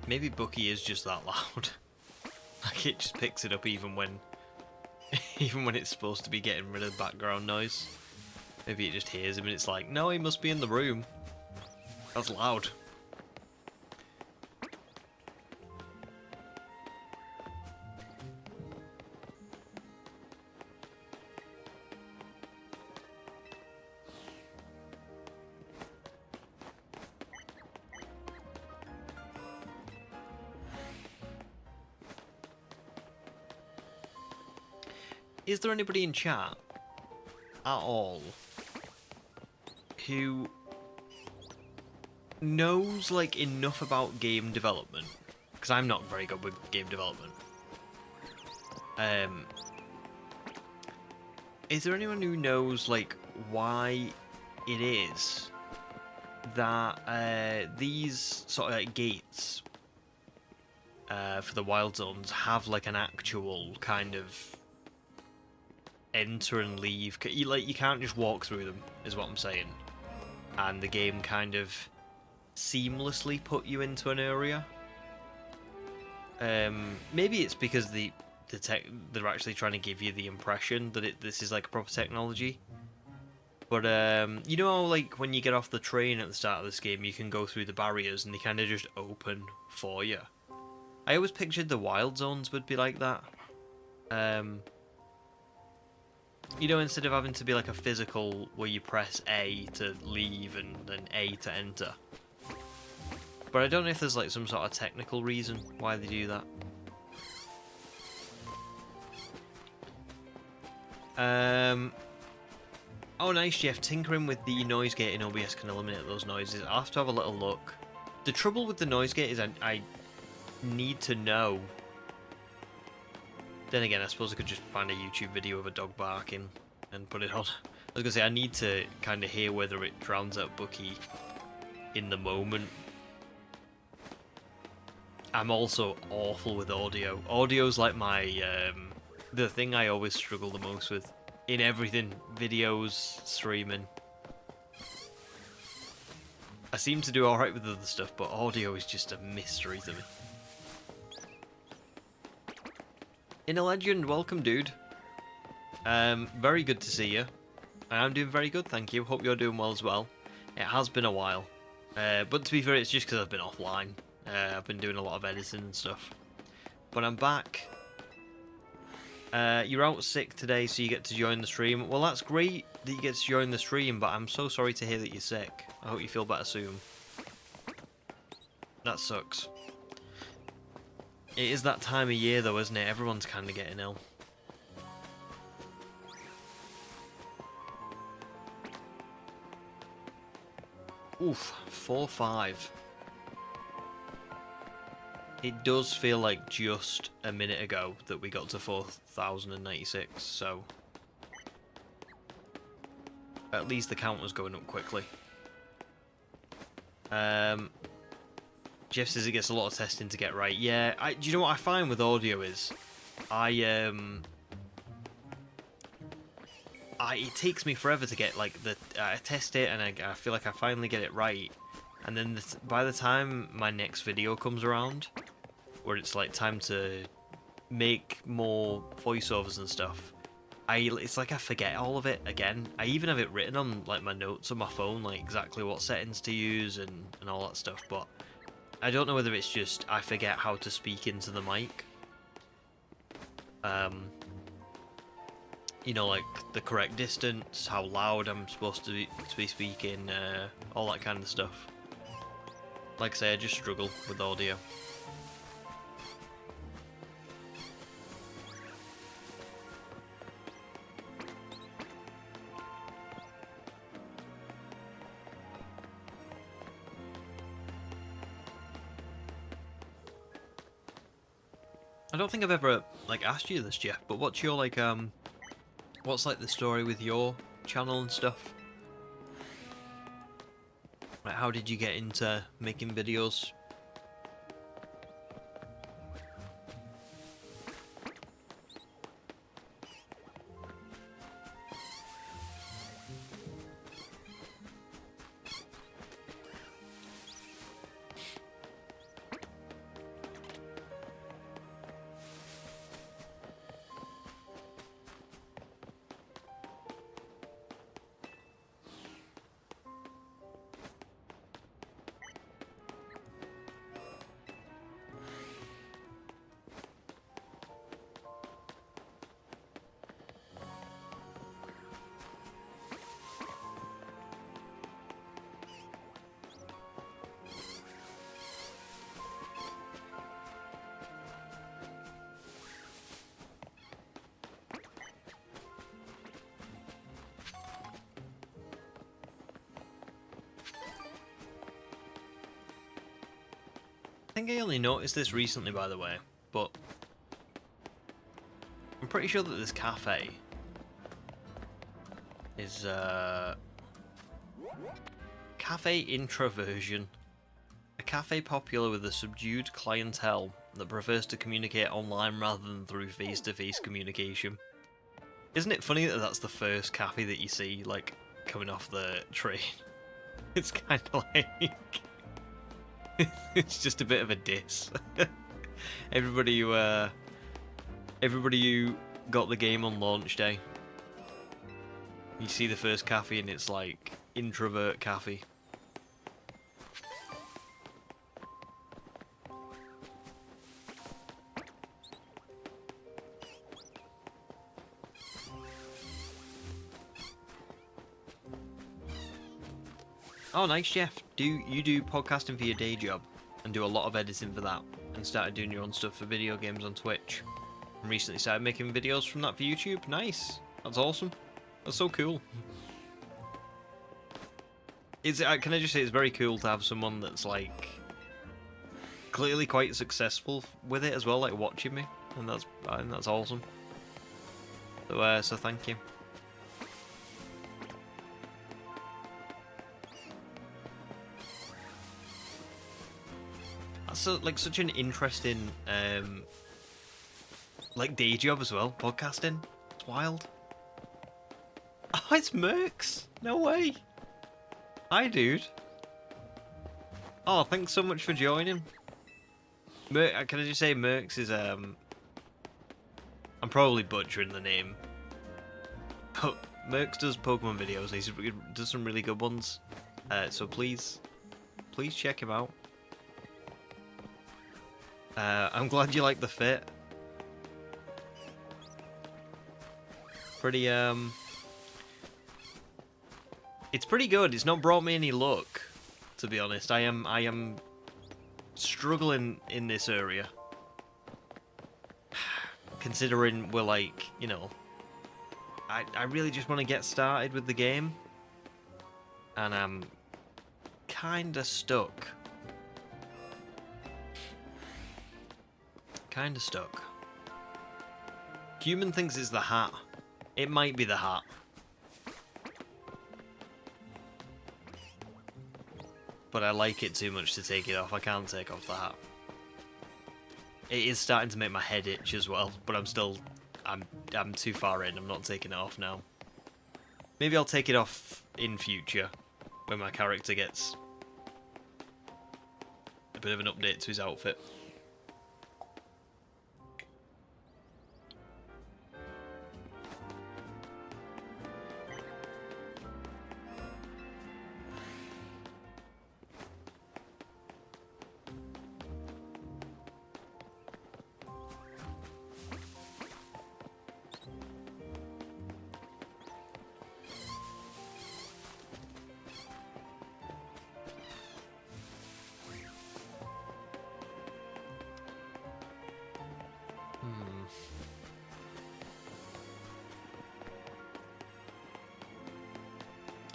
maybe Bucky is just that loud. Like, it just picks it up even when it's supposed to be getting rid of background noise. Maybe it just hears him and it's like, no, he must be in the room. That's loud. Is there anybody in chat at all who knows like enough about game development? Because I'm not very good with game development. Is there anyone who knows like why it is that these sort of like gates for the wild zones have like an actual kind of enter and leave? You can't just walk through them, is what I'm saying. And the game kind of seamlessly put you into an area. Maybe it's because they're actually trying to give you the impression that this is like proper technology. But you know, like when you get off the train at the start of this game, you can go through the barriers and they kind of just open for you. I always pictured the wild zones would be like that. You know, instead of having to be like a physical where you press A to leave and then A to enter. But I don't know if there's like some sort of technical reason why they do that. Oh nice, Jeff. Tinkering with the noise gate in OBS can eliminate those noises. I'll have to have a little look. The trouble with the noise gate is I need to know. Then again, I suppose I could just find a YouTube video of a dog barking and put it on. I was going to say, I need to kind of hear whether it drowns out Bucky in the moment. I'm also awful with audio. Audio's like my, the thing I always struggle the most with. In everything, videos, streaming. I seem to do alright with other stuff, but audio is just a mystery to me. In a Legend, welcome dude. Very good to see you. I'm doing very good, thank you. Hope you're doing well as well. It has been a while. But to be fair, it's just because I've been offline. I've been doing a lot of editing and stuff. But I'm back. You're out sick today, so you get to join the stream. Well, that's great that you get to join the stream, but I'm so sorry to hear that you're sick. I hope you feel better soon. That sucks. It is that time of year though, isn't it? Everyone's kind of getting ill. Oof, 4-5. It does feel like just a minute ago that we got to 4,096, so at least the count was going up quickly. Jeff says it gets a lot of testing to get right. Yeah, do you know what I find with audio is, it takes me forever to get like I test it and I feel like I finally get it right, and then by the time my next video comes around, where it's like time to make more voiceovers and stuff, it's like I forget all of it again. I even have it written on like my notes on my phone, like exactly what settings to use and all that stuff, but I don't know whether it's just I forget how to speak into the mic. You know, like the correct distance, how loud I'm supposed to be speaking, all that kind of stuff. Like I say, I just struggle with audio. I don't think I've ever like asked you this, Jeff, but what's your like What's like the story with your channel and stuff? Like, how did you get into making videos? I think I only noticed this recently, by the way, but I'm pretty sure that this cafe is cafe introversion, a cafe popular with a subdued clientele that prefers to communicate online rather than through face-to-face communication. Isn't it funny that that's the first cafe that you see, like, coming off the train? It's kind of like... it's just a bit of a diss. everybody who got the game on launch day, you see the first cafe and it's like introvert cafe. Oh, nice, Jeff. You do podcasting for your day job and do a lot of editing for that, and started doing your own stuff for video games on Twitch, and recently started making videos from that for YouTube. Nice. That's awesome. That's so cool. Can I just say, it's very cool to have someone that's like clearly quite successful with it as well, like watching me, and that's awesome. So thank you. So, like, such an interesting like day job as well, podcasting. It's wild. Oh, it's Mercs. No way. Hi, dude. Oh, thanks so much for joining. Can I just say Mercs is I'm probably butchering the name. Mercs does Pokemon videos. He does some really good ones. So please check him out. I'm glad you like the fit. Pretty, it's pretty good. It's not brought me any luck, to be honest. I am struggling in this area. Considering we're like, you know, I really just want to get started with the game. And I'm kinda stuck. Kinda stuck. Human thinks it's the hat. It might be the hat. But I like it too much to take it off. I can't take off the hat. It is starting to make my head itch as well, but I'm too far in. I'm not taking it off now. Maybe I'll take it off in future when my character gets a bit of an update to his outfit.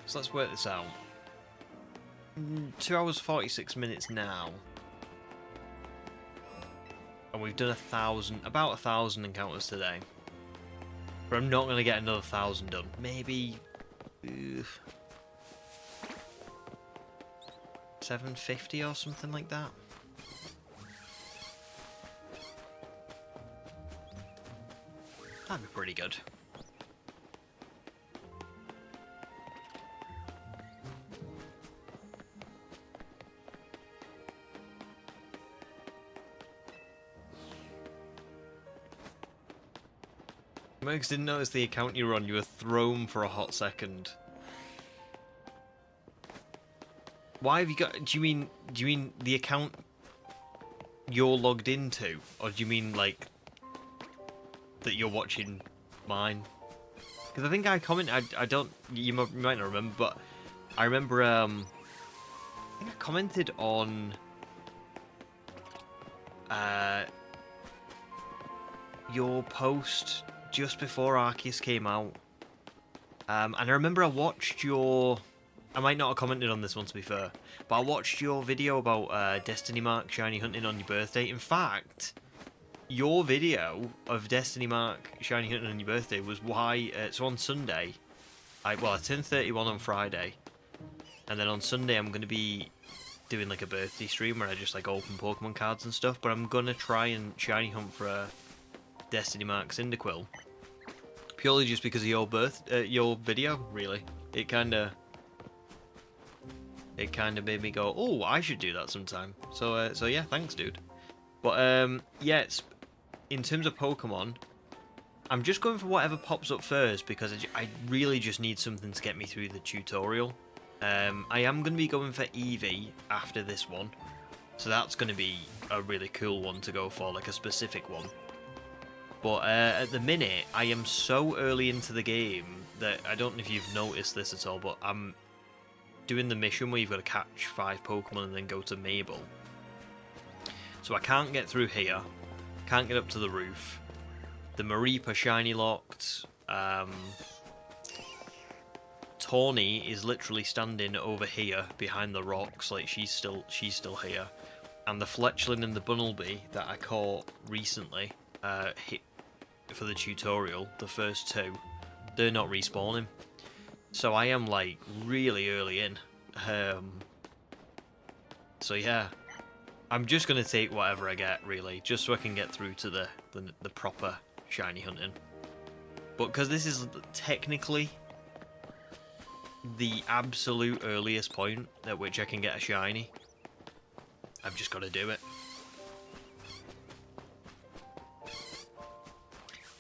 So let's work this out. 2 hours 46 minutes now. And we've done about 1,000 encounters today. But I'm not going to get another 1,000 done. Maybe... 750 or something like that. That'd be pretty good. Mercs didn't notice the account you were on. You were thrown for a hot second. Why have you got? Do you mean the account you're logged into, or do you mean like that you're watching mine? Because I think I commented. I don't. You might not remember, but I remember. I think I commented on. Your post just before Arceus came out, and I remember I watched your. I might not have commented on this one, to be fair, but I watched your video about Destiny Mark shiny hunting on your birthday. In fact, your video of Destiny Mark shiny hunting on your birthday was why. So on Sunday, I turned 31 on Friday, and then on Sunday I'm going to be doing like a birthday stream where I just like open Pokemon cards and stuff. But I'm gonna try and shiny hunt for a Destiny Mark Cyndaquil, purely just because of your video. Really, it kind of made me go, oh, I should do that sometime. So yeah, thanks, dude. But yeah, in terms of Pokemon, I'm just going for whatever pops up first because I really just need something to get me through the tutorial. I am going to be going for Eevee after this one, so that's going to be a really cool one to go for, like a specific one. But at the minute, I am so early into the game that I don't know if you've noticed this at all, but I'm doing the mission where you've got to catch 5 Pokemon and then go to Mabel. So I can't get through here, can't get up to the roof. The Mareep shiny locked. Tawny is literally standing over here behind the rocks, like she's still here. And the Fletchling and the Bunnelby that I caught recently, hit for the tutorial, the first 2, they're not respawning. So I am like really early in. So yeah, I'm just gonna take whatever I get, really, just so I can get through to the proper shiny hunting. But because this is technically the absolute earliest point at which I can get a shiny, I've just got to do it.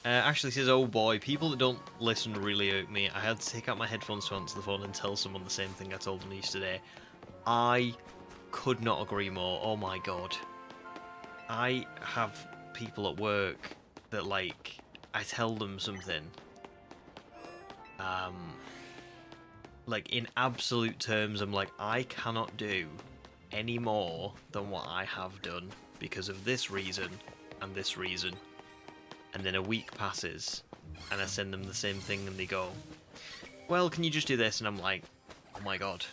Ashley says, oh boy, people that don't listen really hurt me. I had to take out my headphones to answer the phone and tell someone the same thing I told Denise today. I could not agree more. Oh my god. I have people at work that, like, I tell them something, like, in absolute terms, I'm like, I cannot do any more than what I have done because of this reason and this reason. And then a week passes, and I send them the same thing, and they go, well, can you just do this? And I'm like, oh my god,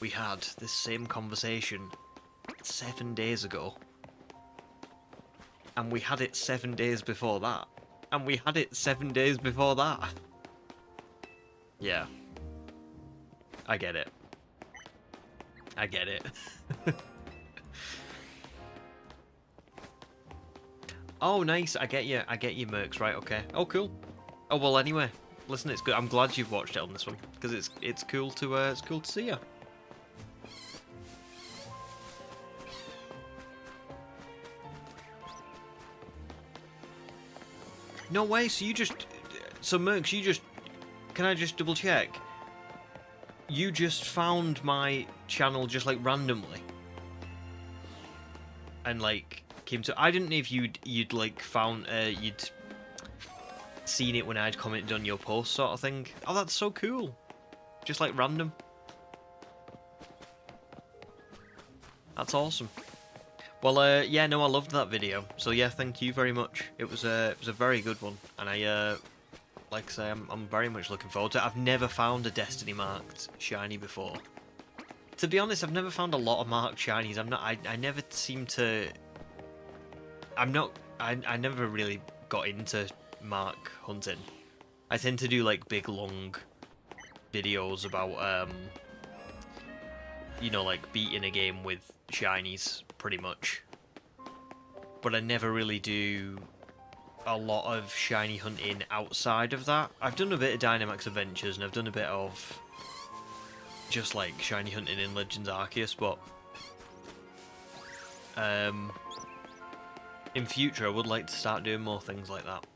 we had this same conversation 7 days ago. And we had it 7 days before that. And we had it 7 days before that. Yeah. I get it. I get it. Oh, nice. I get you, Mercs. Right, okay. Oh, cool. Oh, well, anyway. Listen, it's good. I'm glad you've watched it on this one, because it's cool to see you. No way. So Mercs, you just. Can I just double check? You just found my channel just like randomly, and like came to. I didn't know if you'd like found you'd seen it when I'd commented on your post, sort of thing. Oh, that's so cool. Just like random. That's awesome. Well, yeah, no, I loved that video. So yeah, thank you very much. It was a very good one, and I like I say, I'm very much looking forward to it. I've never found a Destiny marked shiny before. To be honest, I've never found a lot of marked shinies. I never seem to. I never really got into mark hunting. I tend to do like big long videos about you know, like beating a game with shinies pretty much. But I never really do a lot of shiny hunting outside of that. I've done a bit of Dynamax Adventures and I've done a bit of just like shiny hunting in Legends Arceus, but in future I would like to start doing more things like that.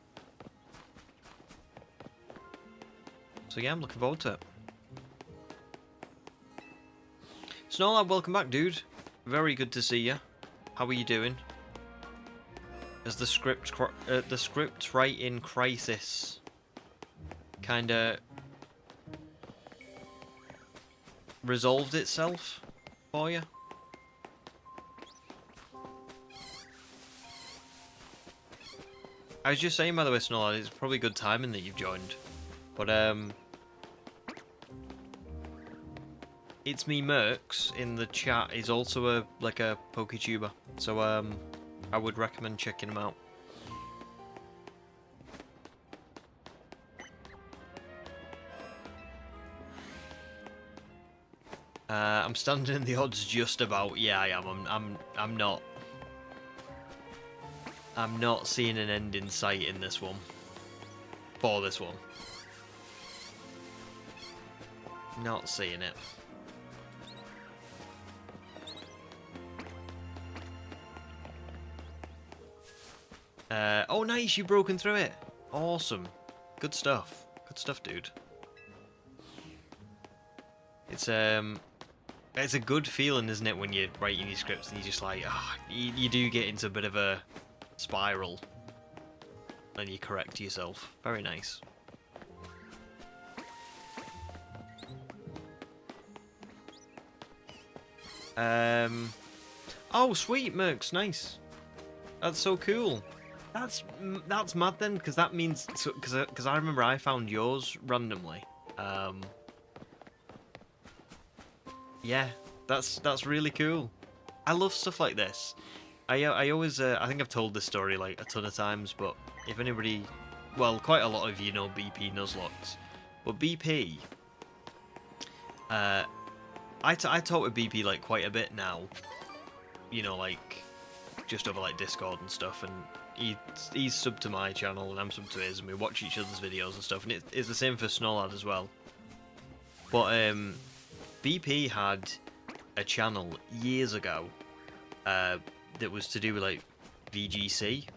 So yeah, I'm looking forward to it. Snorlab, welcome back, dude. Very good to see you. How are you doing? As the script writing crisis kinda resolved itself for you? I was just saying, by the way, Snorlad, it's probably good timing that you've joined. But, It's Me Mercs in the chat is also a PokeTuber. So, I would recommend checking him out. I'm standing in the odds just about. Yeah, I am. I'm not seeing an end in sight in this one. For this one. Not seeing it. Oh nice, you've broken through it. Awesome. Good stuff. Good stuff, dude. It's a good feeling, isn't it, when you're writing your scripts and you're just like, you do get into a bit of a spiral. And you correct yourself. Very nice. Oh, sweet, Mercs, nice. That's so cool. That's mad then, because that means because I remember I found yours randomly. Yeah, that's really cool. I love stuff like this. I always I think I've told this story like a ton of times, but if anybody, well, quite a lot of you know BP Nuzlocke, but BP, I talk with BP like quite a bit now. You know, like just over like Discord and stuff, and he's subbed to my channel and I'm subbed to his, and we watch each other's videos and stuff, and it's the same for Snowlad as well. But BP had a channel years ago that was to do with like VGC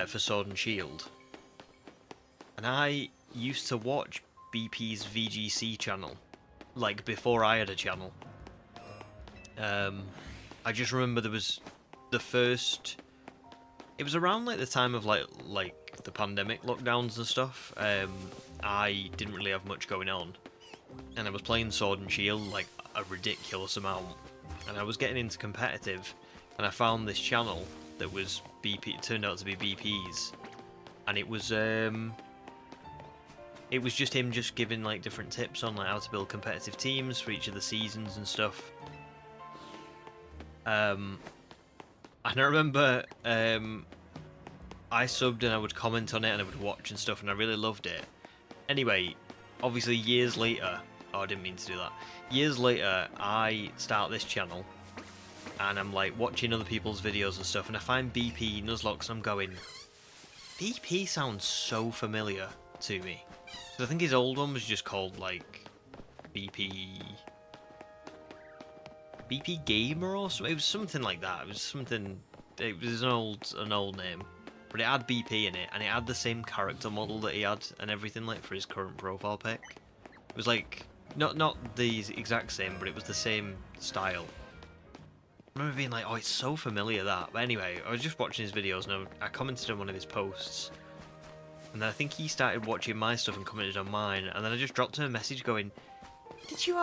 for Sword and Shield, and I used to watch BP's VGC channel like before I had a channel. I just remember there was the first. It was around like the time of like the pandemic lockdowns and stuff. I didn't really have much going on, and I was playing Sword and Shield like a ridiculous amount, and I was getting into competitive, and I found this channel that was BP. It turned out to be BP's, and it was just him just giving like different tips on like how to build competitive teams for each of the seasons and stuff. And I remember I subbed and I would comment on it and I would watch and stuff, and I really loved it. Anyway, obviously years later, oh, I didn't mean to do that. Years later, I start this channel and I'm like watching other people's videos and stuff, and I find BP Nuzlocke and I'm going, BP sounds so familiar to me. So I think his old one was just called like BP Gamer or something. It was something like that. It was something. It was an old name, but it had BP in it, and it had the same character model that he had and everything like for his current profile pic. It was like not the exact same, but it was the same style. I remember being like, oh, it's so familiar that. But anyway, I was just watching his videos and I commented on one of his posts, and then I think he started watching my stuff and commented on mine, and then I just dropped him a message going, Did you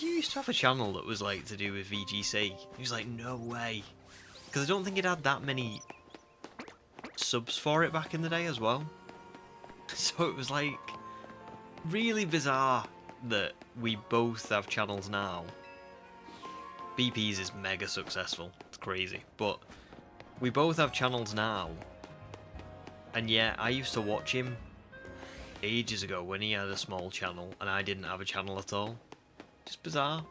used to have a channel that was like to do with VGC? He was like, no way. Because I don't think it had that many subs for it back in the day as well. So it was like really bizarre that we both have channels now. BP's is mega successful. It's crazy. But we both have channels now. And yeah, I used to watch him ages ago when he had a small channel and I didn't have a channel at all. Just bizarre.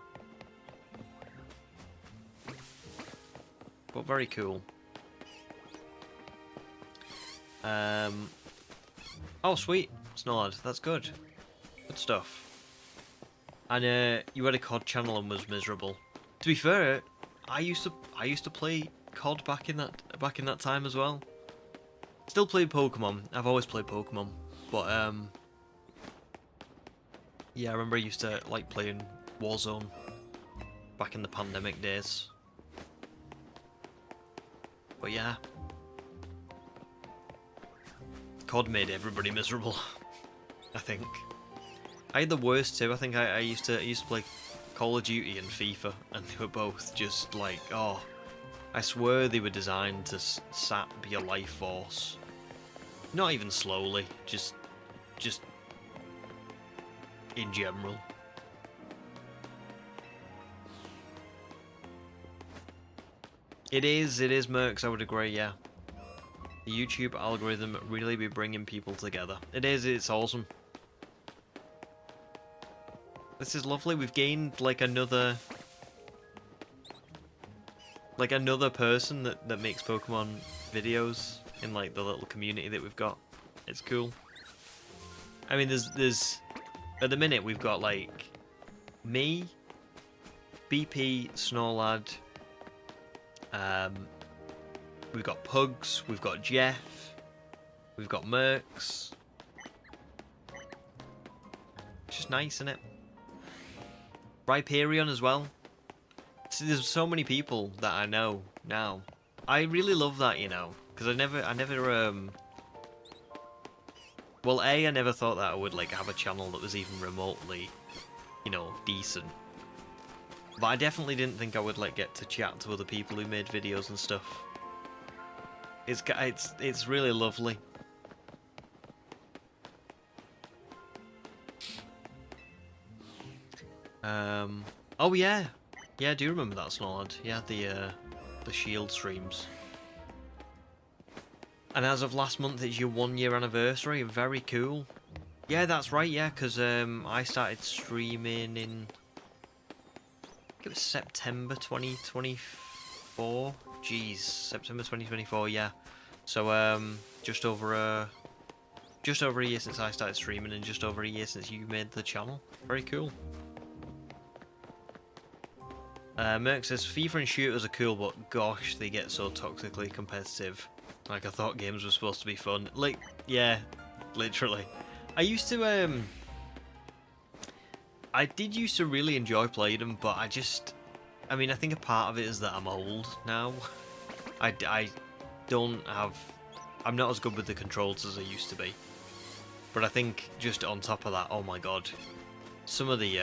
But very cool. Oh, sweet. Snowlad. That's good. Good stuff. And you had a COD channel and was miserable. To be fair, I used to play COD back in that time as well. Still played Pokemon. I've always played Pokemon. But yeah, I remember I used to like playing Warzone back in the pandemic days. But yeah, COD made everybody miserable. I think I had the worst too. I think I used to play Call of Duty and FIFA, and they were both just like, oh, I swear they were designed to sap your life force. Not even slowly, just in general. It is, Mercs, I would agree, yeah. The YouTube algorithm really be bringing people together. It is, it's awesome. This is lovely, we've gained like another person that makes Pokemon videos in like the little community that we've got. It's cool. I mean, there's at the minute we've got like me, BP, Snowlad, we've got Pugs, we've got Jeff, we've got Mercs. It's just nice, isn't it? Rhyperion as well. See, there's so many people that I know now. I really love that, you know, because I never well, I never thought that I would like have a channel that was even remotely, you know, decent. But I definitely didn't think I would like get to chat to other people who made videos and stuff. It's really lovely. Oh yeah, I do remember that, Snowlad. Yeah, the Shield streams. And as of last month, it's your 1 year anniversary. Very cool. Yeah, that's right. Yeah, because I started streaming in, I think it was September 2024. Jeez, September 2024. Yeah. So just over a year since I started streaming, and just over a year since you made the channel. Very cool. Merc says FIFA and shooters are cool, but gosh, they get so toxically competitive. Like, I thought games were supposed to be fun. Like, yeah, literally. I used to, I did used to really enjoy playing them, but I mean, I think a part of it is that I'm old now. I don't have, I'm not as good with the controls as I used to be. But I think just on top of that, oh my god, some of the,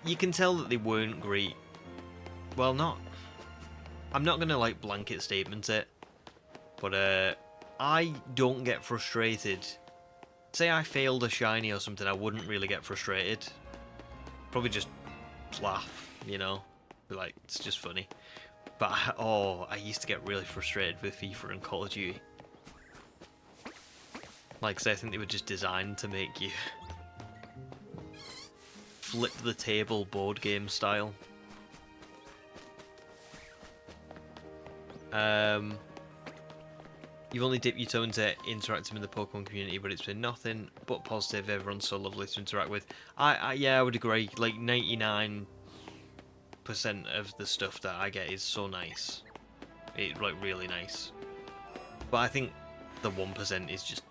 you can tell that they weren't great. Well, I'm not gonna like blanket statement it, but I don't get frustrated. Say I failed a shiny or something, I wouldn't really get frustrated. Probably just laugh, you know, be like, it's just funny. But I used to get really frustrated with FIFA and Call of Duty. Like, say, I think they were just designed to make you flip the table board game style. You've only dipped your toe into interacting with the Pokemon community, but it's been nothing but positive. Everyone's so lovely to interact with. Yeah, I would agree. Like 99% of the stuff that I get is so nice. It's like really nice. But I think the 1% is just,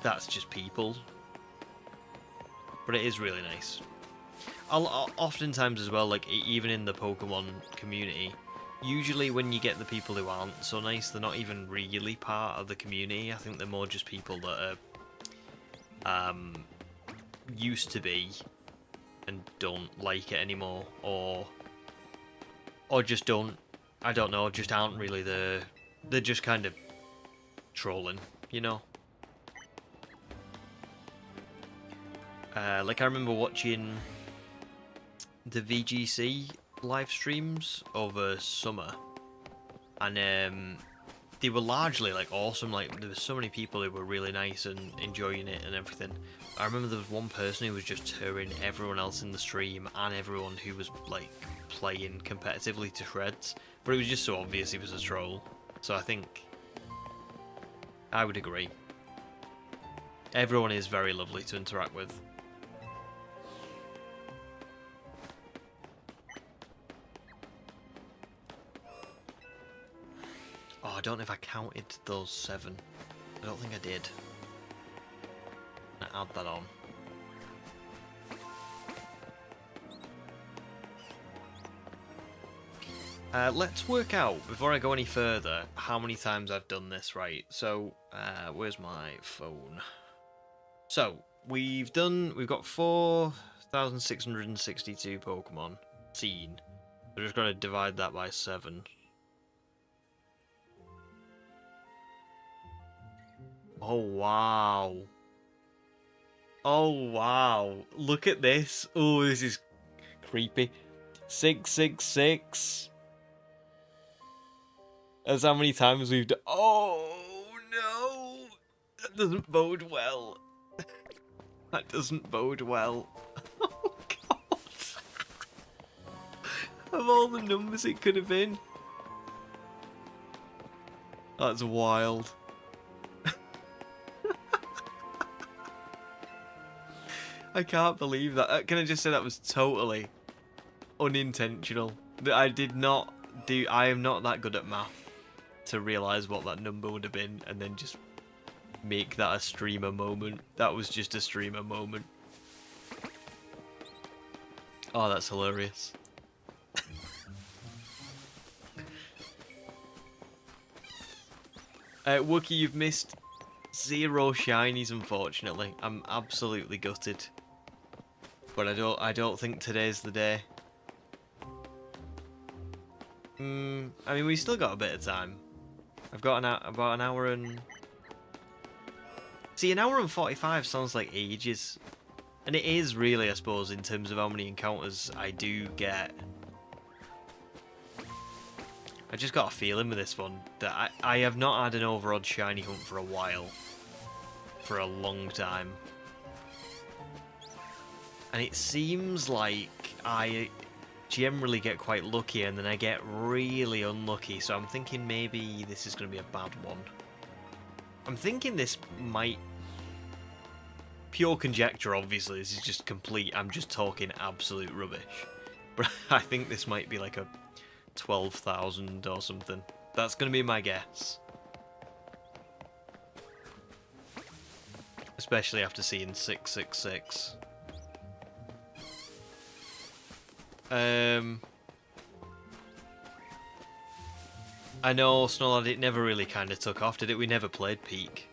that's just people. But it is really nice. Oftentimes as well, like even in the Pokemon community, usually when you get the people who aren't so nice, they're not even really part of the community. I think they're more just people that are used to be and don't like it anymore, or just don't, I don't know, just aren't really they're just kind of trolling, you know? Like I remember watching the VGC live streams over summer, and they were largely like awesome. Like there were so many people who were really nice and enjoying it and everything. I remember there was one person who was just tearing everyone else in the stream and everyone who was like playing competitively to shreds. But it was just so obvious he was a troll. So I think I would agree. Everyone is very lovely to interact with. Oh, I don't know if I counted those 7. I don't think I did. I'll add that on. Let's work out, before I go any further, how many times I've done this right. So, where's my phone? So, we've got 4,662 Pokemon seen. We're just going to divide that by 7. Oh, wow. Oh, wow. Look at this. Oh, this is creepy. 666. That's how many times we've done. Oh, no. That doesn't bode well. That doesn't bode well. Oh, God. Of all the numbers it could have been. That's wild. I can't believe that. Can I just say that was totally unintentional? That I did not do. I am not that good at math to realise what that number would have been and then just make that a streamer moment. That was just a streamer moment. Oh, that's hilarious. Wookie, you've missed 0 shinies, unfortunately. I'm absolutely gutted. But I don't think today's the day. I mean, we still got a bit of time. I've got about an hour and... See, an hour and 45 sounds like ages. And it is really, I suppose, in terms of how many encounters I do get. I just got a feeling with this one that I have not had an overodd shiny hunt for a while. For a long time. And it seems like I generally get quite lucky and then I get really unlucky. So I'm thinking maybe this is going to be a bad one. I'm thinking this might... Pure conjecture, obviously. This is just complete... I'm just talking absolute rubbish. But I think this might be like a 12,000 or something. That's going to be my guess. Especially after seeing 666. I know, Snowlad, it never really kind of took off, did it? We never played Peak.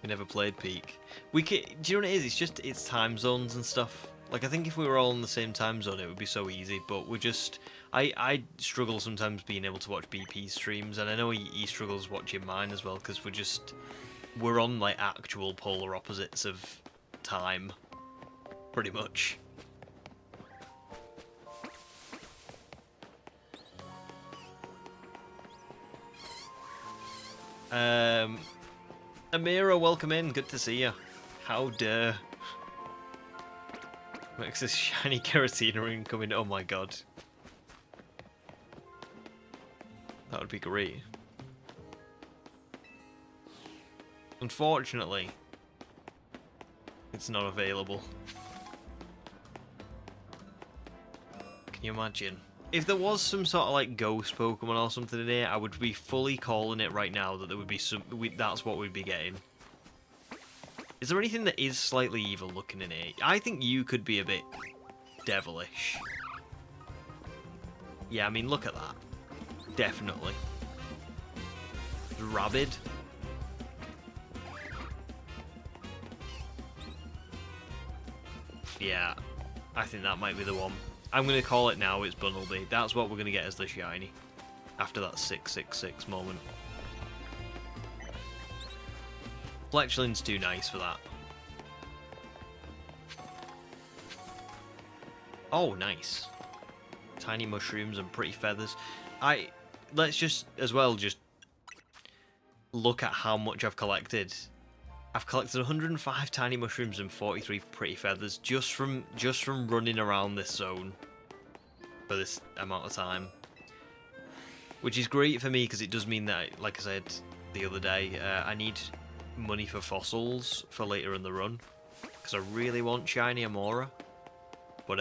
We never played Peak. Do you know what it is? It's time zones and stuff. Like, I think if we were all in the same time zone, it would be so easy, but we're just... I struggle sometimes being able to watch BP streams, and I know he struggles watching mine as well, because we're on, like, actual polar opposites of time. Pretty much. Amira, welcome in. Good to see you. How dare. Makes this shiny Giratina incoming. Oh my god. That would be great. Unfortunately, it's not available. Can you imagine? If there was some sort of like ghost Pokemon or something in here, I would be fully calling it right now that there would be some. That's what we'd be getting. Is there anything that is slightly evil looking in here? I think you could be a bit devilish. Yeah, I mean, look at that. Definitely. Rabid. Yeah, I think that might be the one. I'm going to call it now, it's Bunnelby. That's what we're going to get as the shiny. After that 666 moment. Fletchlin's too nice for that. Oh, nice. Tiny mushrooms and pretty feathers. Let's just, as well, just look at how much I've collected. I've collected 105 tiny mushrooms and 43 pretty feathers just from running around this zone for this amount of time, which is great for me because it does mean that, like I said the other day, I need money for fossils for later in the run because I really want shiny Amora, but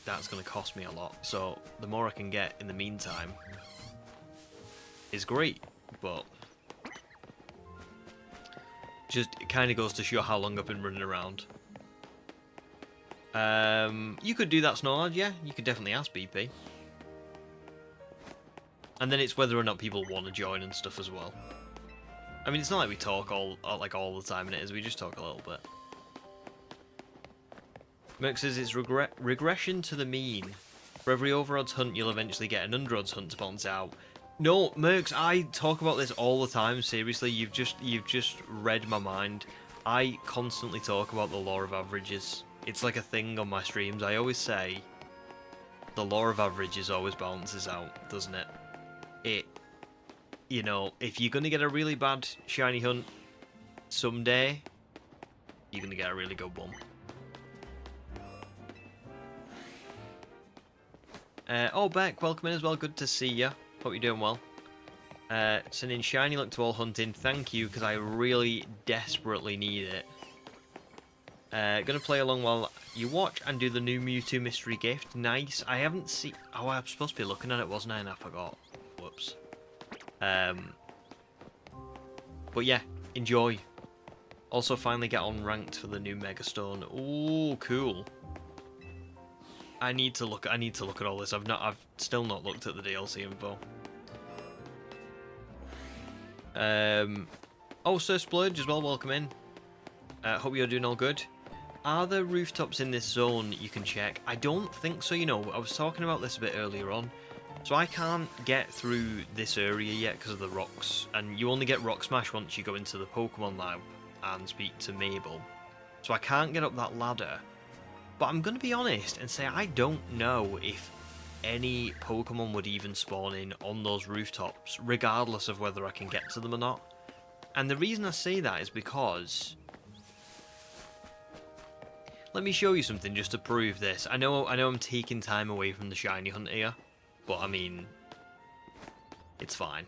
that's going to cost me a lot. So the more I can get in the meantime is great, but just it kind of goes to show how long I've been running around. You could do that, Snorlad, yeah. You could definitely ask BP. And then it's whether or not people want to join and stuff as well. I mean, it's not like we talk all the time in it, is we just talk a little bit. Merc says it's regression to the mean. For every over-odds hunt, you'll eventually get an under-odds hunt to balance out. No, Mercs, I talk about this all the time, seriously, you've just read my mind. I constantly talk about the law of averages. It's like a thing on my streams. I always say, the law of averages always balances out, doesn't it? You know, if you're going to get a really bad shiny hunt someday, you're going to get a really good one. Oh, Beck, welcome in as well, good to see you. Hope you're doing well. Sending shiny luck to all hunting. Thank you, because I really desperately need it. Gonna play along while you watch and do the new Mewtwo mystery gift. Nice. I haven't seen... Oh, I was supposed to be looking at it, wasn't I? And I forgot. Whoops. But yeah, enjoy. Also, finally get on ranked for the new Megastone. Ooh, cool. I need to look at all this. I've still not looked at the DLC info. Oh, Sir Splurge as well, welcome in. Hope you're doing all good. Are there rooftops in this zone you can check? I don't think so, you know. I was talking about this a bit earlier on. So I can't get through this area yet because of the rocks. And you only get Rock Smash once you go into the Pokemon Lab and speak to Mabel. So I can't get up that ladder. But I'm going to be honest and say I don't know if any Pokemon would even spawn in on those rooftops, regardless of whether I can get to them or not. And the reason I say that is because... Let me show you something just to prove this. I know I'm taking time away from the shiny hunt here, but I mean, it's fine.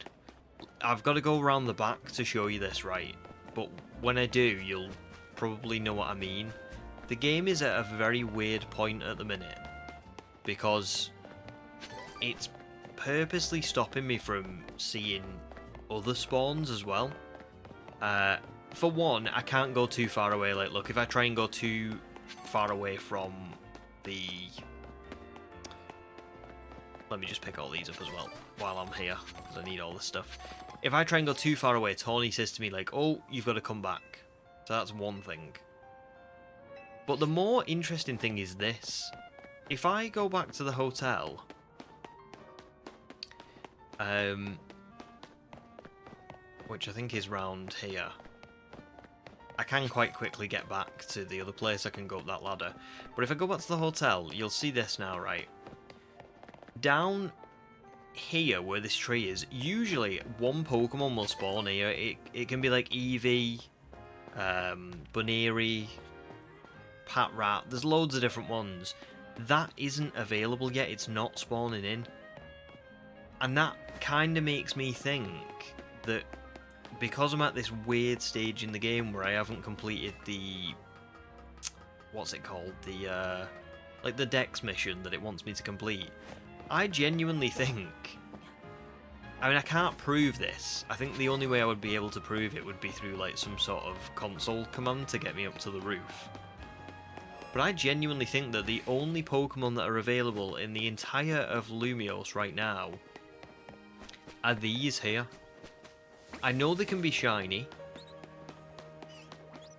I've got to go around the back to show you this, right? But when I do, you'll probably know what I mean. The game is at a very weird point at the minute, because it's purposely stopping me from seeing other spawns as well. For one, I can't go too far away. Like, look, if I try and go too far away from the... Let me just pick all these up as well while I'm here, because I need all this stuff. If I try and go too far away, Tony says to me, like, oh, you've got to come back. So that's one thing. But the more interesting thing is this. If I go back to the hotel... which I think is round here. I can quite quickly get back to the other place. I can go up that ladder. But if I go back to the hotel, you'll see this now, right? Down here, where this tree is, usually one Pokemon will spawn here. It can be like Eevee, Buneri, Patrat. There's loads of different ones. That isn't available yet. It's not spawning in. And that kind of makes me think that because I'm at this weird stage in the game where I haven't completed the... What's it called? The, like the Dex mission that it wants me to complete. I genuinely think... I mean, I can't prove this. I think the only way I would be able to prove it would be through, like, some sort of console command to get me up to the roof. But I genuinely think that the only Pokemon that are available in the entire of Lumiose right now are these here. I know they can be shiny,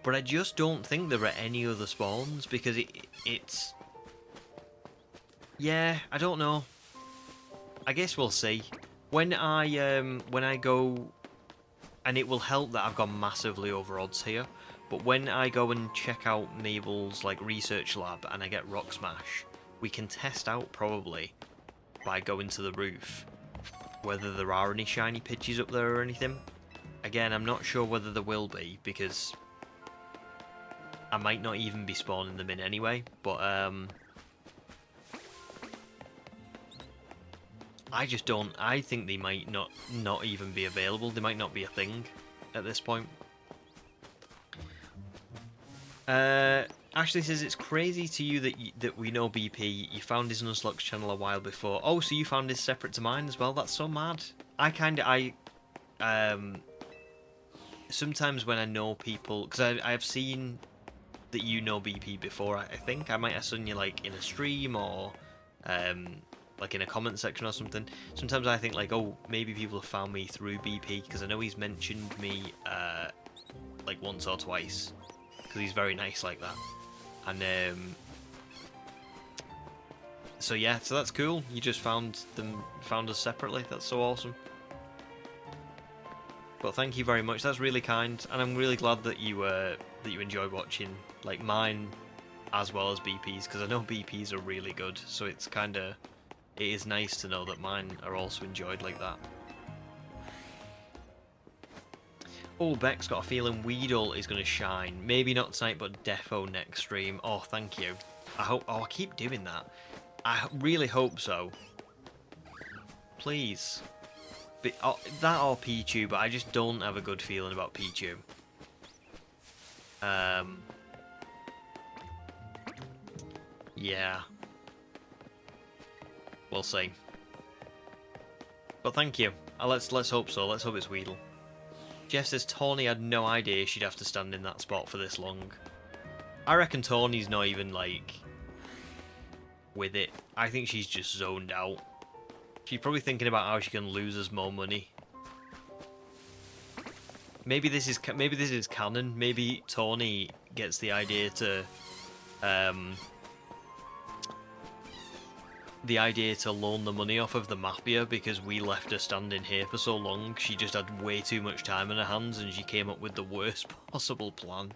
but I just don't think there are any other spawns, because it's... Yeah, I don't know. I guess we'll see. When I go... And it will help that I've gone massively over odds here, but when I go and check out Mabel's, like, research lab and I get Rock Smash, we can test out, probably, by going to the roof, whether there are any shiny Pidgeys up there or anything. Again, I'm not sure whether there will be, because I might not even be spawning them in anyway, but I just don't. I think they might not even be available. They might not be a thing at this point. Ashley says it's crazy to you that we know BP. You found his Nuzlocke channel a while before. Oh, so you found his separate to mine as well? That's so mad. Sometimes when I know people, because I have seen that you know BP before. I think I might have seen you like in a stream or like in a comment section or something. Sometimes I think like, oh, maybe people have found me through BP, because I know he's mentioned me like once or twice, because he's very nice like that. And so yeah, so that's cool. You just found us separately. That's so awesome. But thank you very much. That's really kind, and I'm really glad that you enjoy watching like mine as well as BP's, because I know BP's are really good. So it is nice to know that mine are also enjoyed like that. Oh, Beck's got a feeling Weedle is going to shine. Maybe not tonight, but defo next stream. Oh, thank you. I hope. Oh, I keep doing that. I really hope so. Please. But, that or Pichu, but I just don't have a good feeling about Pichu. Yeah. We'll see. But thank you. Let's hope so. Let's hope it's Weedle. Jeff says Tawny had no idea she'd have to stand in that spot for this long. I reckon Tawny's not even, like, with it. I think she's just zoned out. She's probably thinking about how she can lose us more money. Maybe this is canon. Maybe Tawny gets the idea to loan the money off of the Mafia because we left her standing here for so long. She just had way too much time in her hands and she came up with the worst possible plan.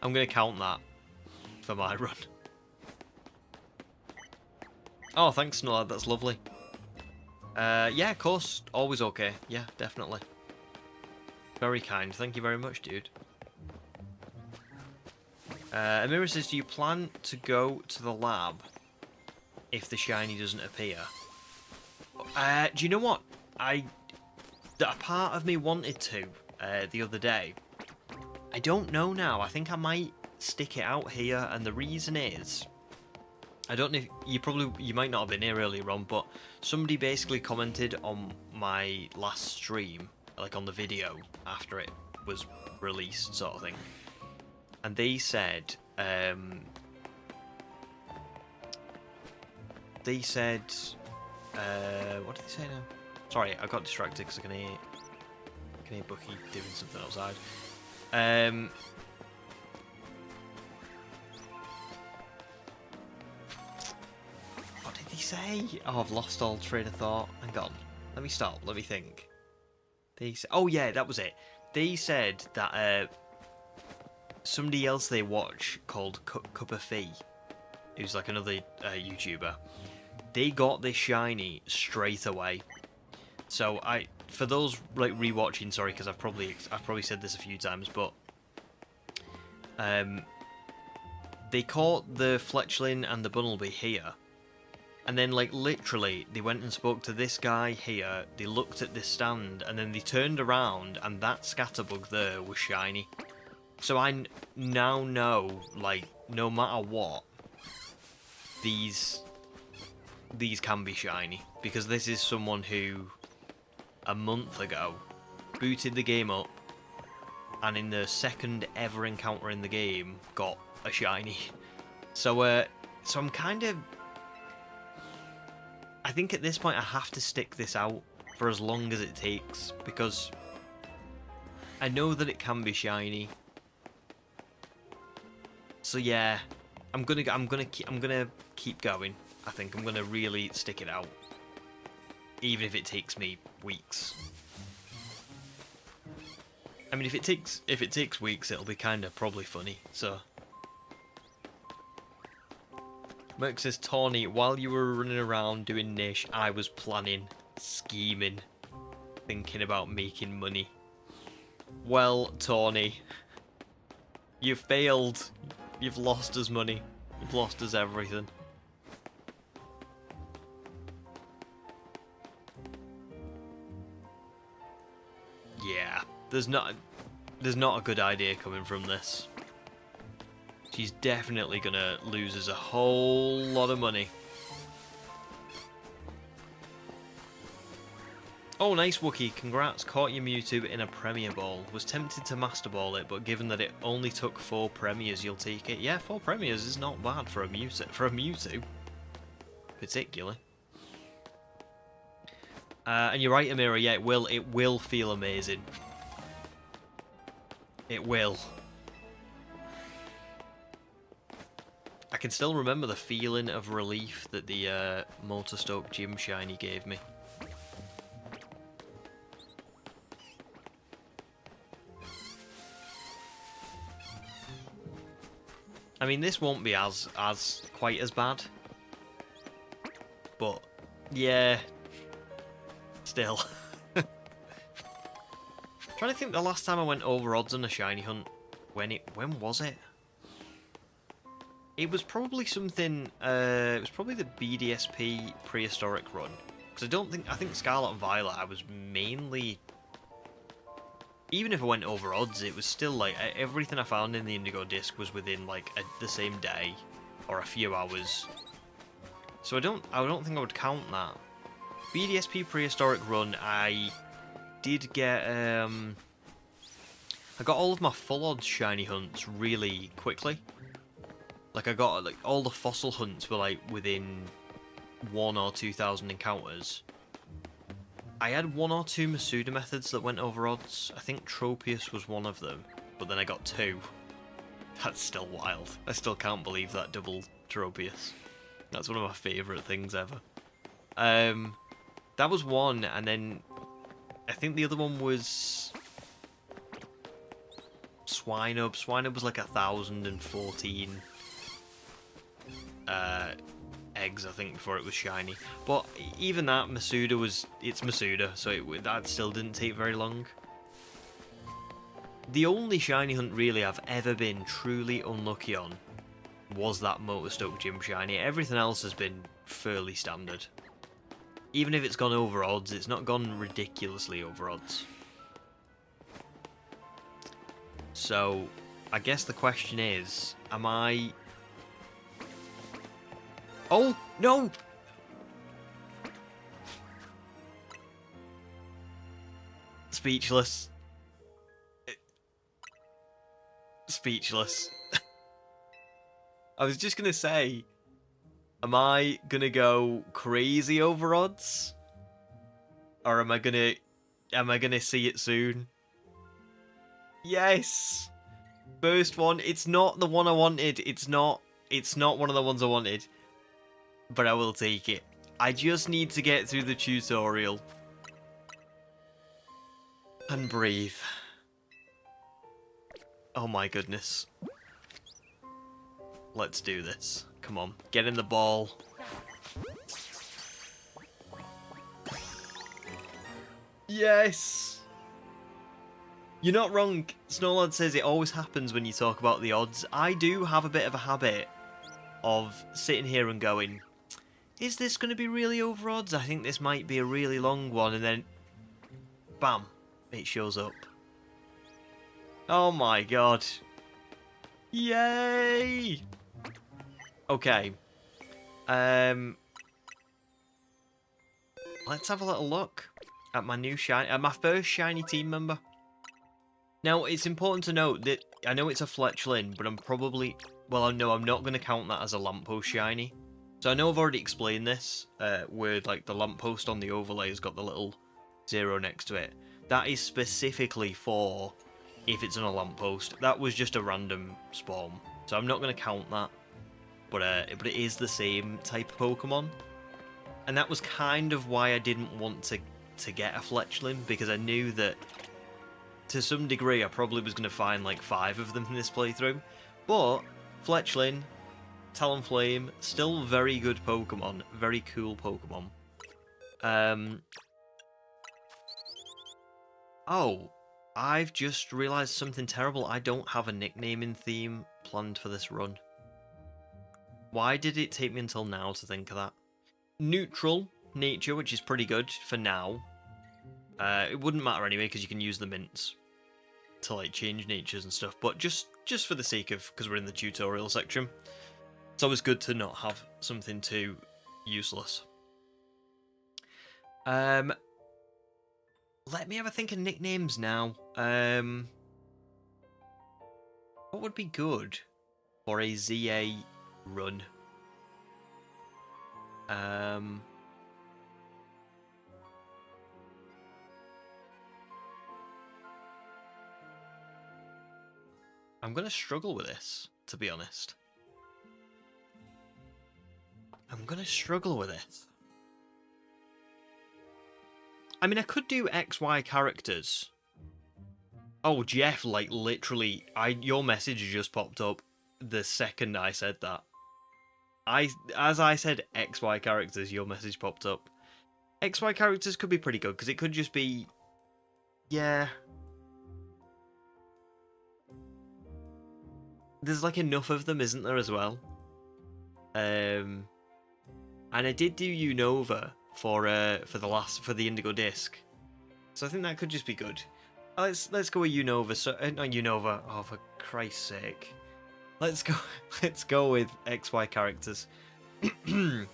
I'm going to count that for my run. Oh, thanks, Snowlad. That's lovely. Yeah, of course. Always okay. Yeah, definitely. Very kind. Thank you very much, dude. Amira says, do you plan to go to the lab if the shiny doesn't appear? Do you know what? A part of me wanted to the other day. I don't know now. I think I might stick it out here, and the reason is, I don't know if you might not have been here earlier on, but somebody basically commented on my last stream, like on the video after it was released, sort of thing, and they said, what did they say now? Sorry, I got distracted because I can hear Bucky doing something outside. What did he say? Oh, I've lost all train of thought. Hang on. Let me stop. Let me think. Oh yeah, that was it. They said that somebody else they watch called Cup of Fee, who's like another YouTuber, they got this shiny straight away. So for those like rewatching, sorry, because I've probably said this a few times, but they caught the Fletchling and the Bunnelby here, and then like literally they went and spoke to this guy here. They looked at this stand, and then they turned around, and that Scatterbug there was shiny. So I now know, like, no matter what, these can be shiny, because this is someone who a month ago booted the game up and in the second ever encounter in the game got a shiny. So I'm kind of, I think at this point I have to stick this out for as long as it takes, because I know that it can be shiny. So yeah, I'm gonna keep going. I think I'm gonna really stick it out, even if it takes me weeks. I mean, if it takes weeks, it'll be kind of probably funny. So, Merc says, Tawny, while you were running around doing niche, I was planning, scheming, thinking about making money. Well, Tawny, you failed. You've lost us money. You've lost us everything. Yeah, there's not a good idea coming from this. She's definitely gonna lose us a whole lot of money. Oh, nice Wookie, congrats, caught your Mewtwo in a Premier Ball. Was tempted to Master Ball it, but given that it only took 4 Premiers, you'll take it. Yeah, 4 Premiers is not bad for a Mewtwo. Particularly. And you're right, Amira, yeah, it will feel amazing. It will. I can still remember the feeling of relief that the Motorstoke Gym Shiny gave me. I mean, this won't be quite as bad, but yeah, still. Trying to think the last time I went over odds on a shiny hunt. When was it? It was probably something. It was probably the BDSP prehistoric run, because I think Scarlet and Violet I was mainly. Even if I went over odds, it was still like everything I found in the Indigo Disc was within like the same day or a few hours. So I don't think I would count that. BDSP prehistoric run, I did get I got all of my full odds shiny hunts really quickly. Like I got like all the fossil hunts were like within 1,000 or 2,000 encounters. I had 1 or 2 Masuda methods that went over odds. I think Tropius was one of them, but then I got 2. That's still wild. I still can't believe that double Tropius. That's one of my favourite things ever. That was one, and then I think the other one was Swinub. Swinub was like 1,014 eggs, I think, before it was shiny. But even that, Masuda it's Masuda, so that still didn't take very long. The only shiny hunt really I've ever been truly unlucky on was that Motorstoke Gym shiny. Everything else has been fairly standard. Even if it's gone over odds, it's not gone ridiculously over odds. So, I guess the question is, am I... Oh, no! Speechless. Speechless. I was just gonna say, am I gonna go crazy over odds? Or am I gonna see it soon? Yes! First one, it's not the one I wanted, it's not one of the ones I wanted. But I will take it. I just need to get through the tutorial. And breathe. Oh my goodness. Let's do this. Come on, get in the ball. Yes! You're not wrong. Snowlord says it always happens when you talk about the odds. I do have a bit of a habit of sitting here and going, is this going to be really over odds? I think this might be a really long one, and then bam, it shows up. Oh my god. Yay! Okay. Let's have a little look at my new my first shiny team member. Now, it's important to note that I know it's a Fletchling, but I'm probably... Well, no, I'm not going to count that as a lamppost shiny. So I know I've already explained this, where like the lamppost on the overlay has got the little 0 next to it. That is specifically for if it's on a lamppost. That was just a random spawn, so I'm not going to count that. But it is the same type of Pokemon, and that was kind of why I didn't want to get a Fletchling, because I knew that to some degree I probably was going to find like 5 of them in this playthrough. But Fletchling, Talonflame, still very good Pokemon, very cool Pokemon. Oh, I've just realised something terrible. I don't have a nicknaming theme planned for this run. Why did it take me until now to think of that? Neutral nature, which is pretty good for now. It wouldn't matter anyway because you can use the mints to like change natures and stuff. But just for the sake of, because we're in the tutorial section, it's always good to not have something too useless. Let me have a think of nicknames now. What would be good for a ZA run? I'm gonna struggle with this, to be honest. I'm gonna struggle with it. I mean, I could do XY characters. Oh, Jeff, like, literally, your message just popped up the second I said that. As I said XY characters, your message popped up. XY characters could be pretty good, because it could just be... Yeah. There's, like, enough of them, isn't there, as well? And I did do Unova for the Indigo Disc, so I think that could just be good. Let's go with Unova. So not Unova. Oh, for Christ's sake! Let's go with XY characters. So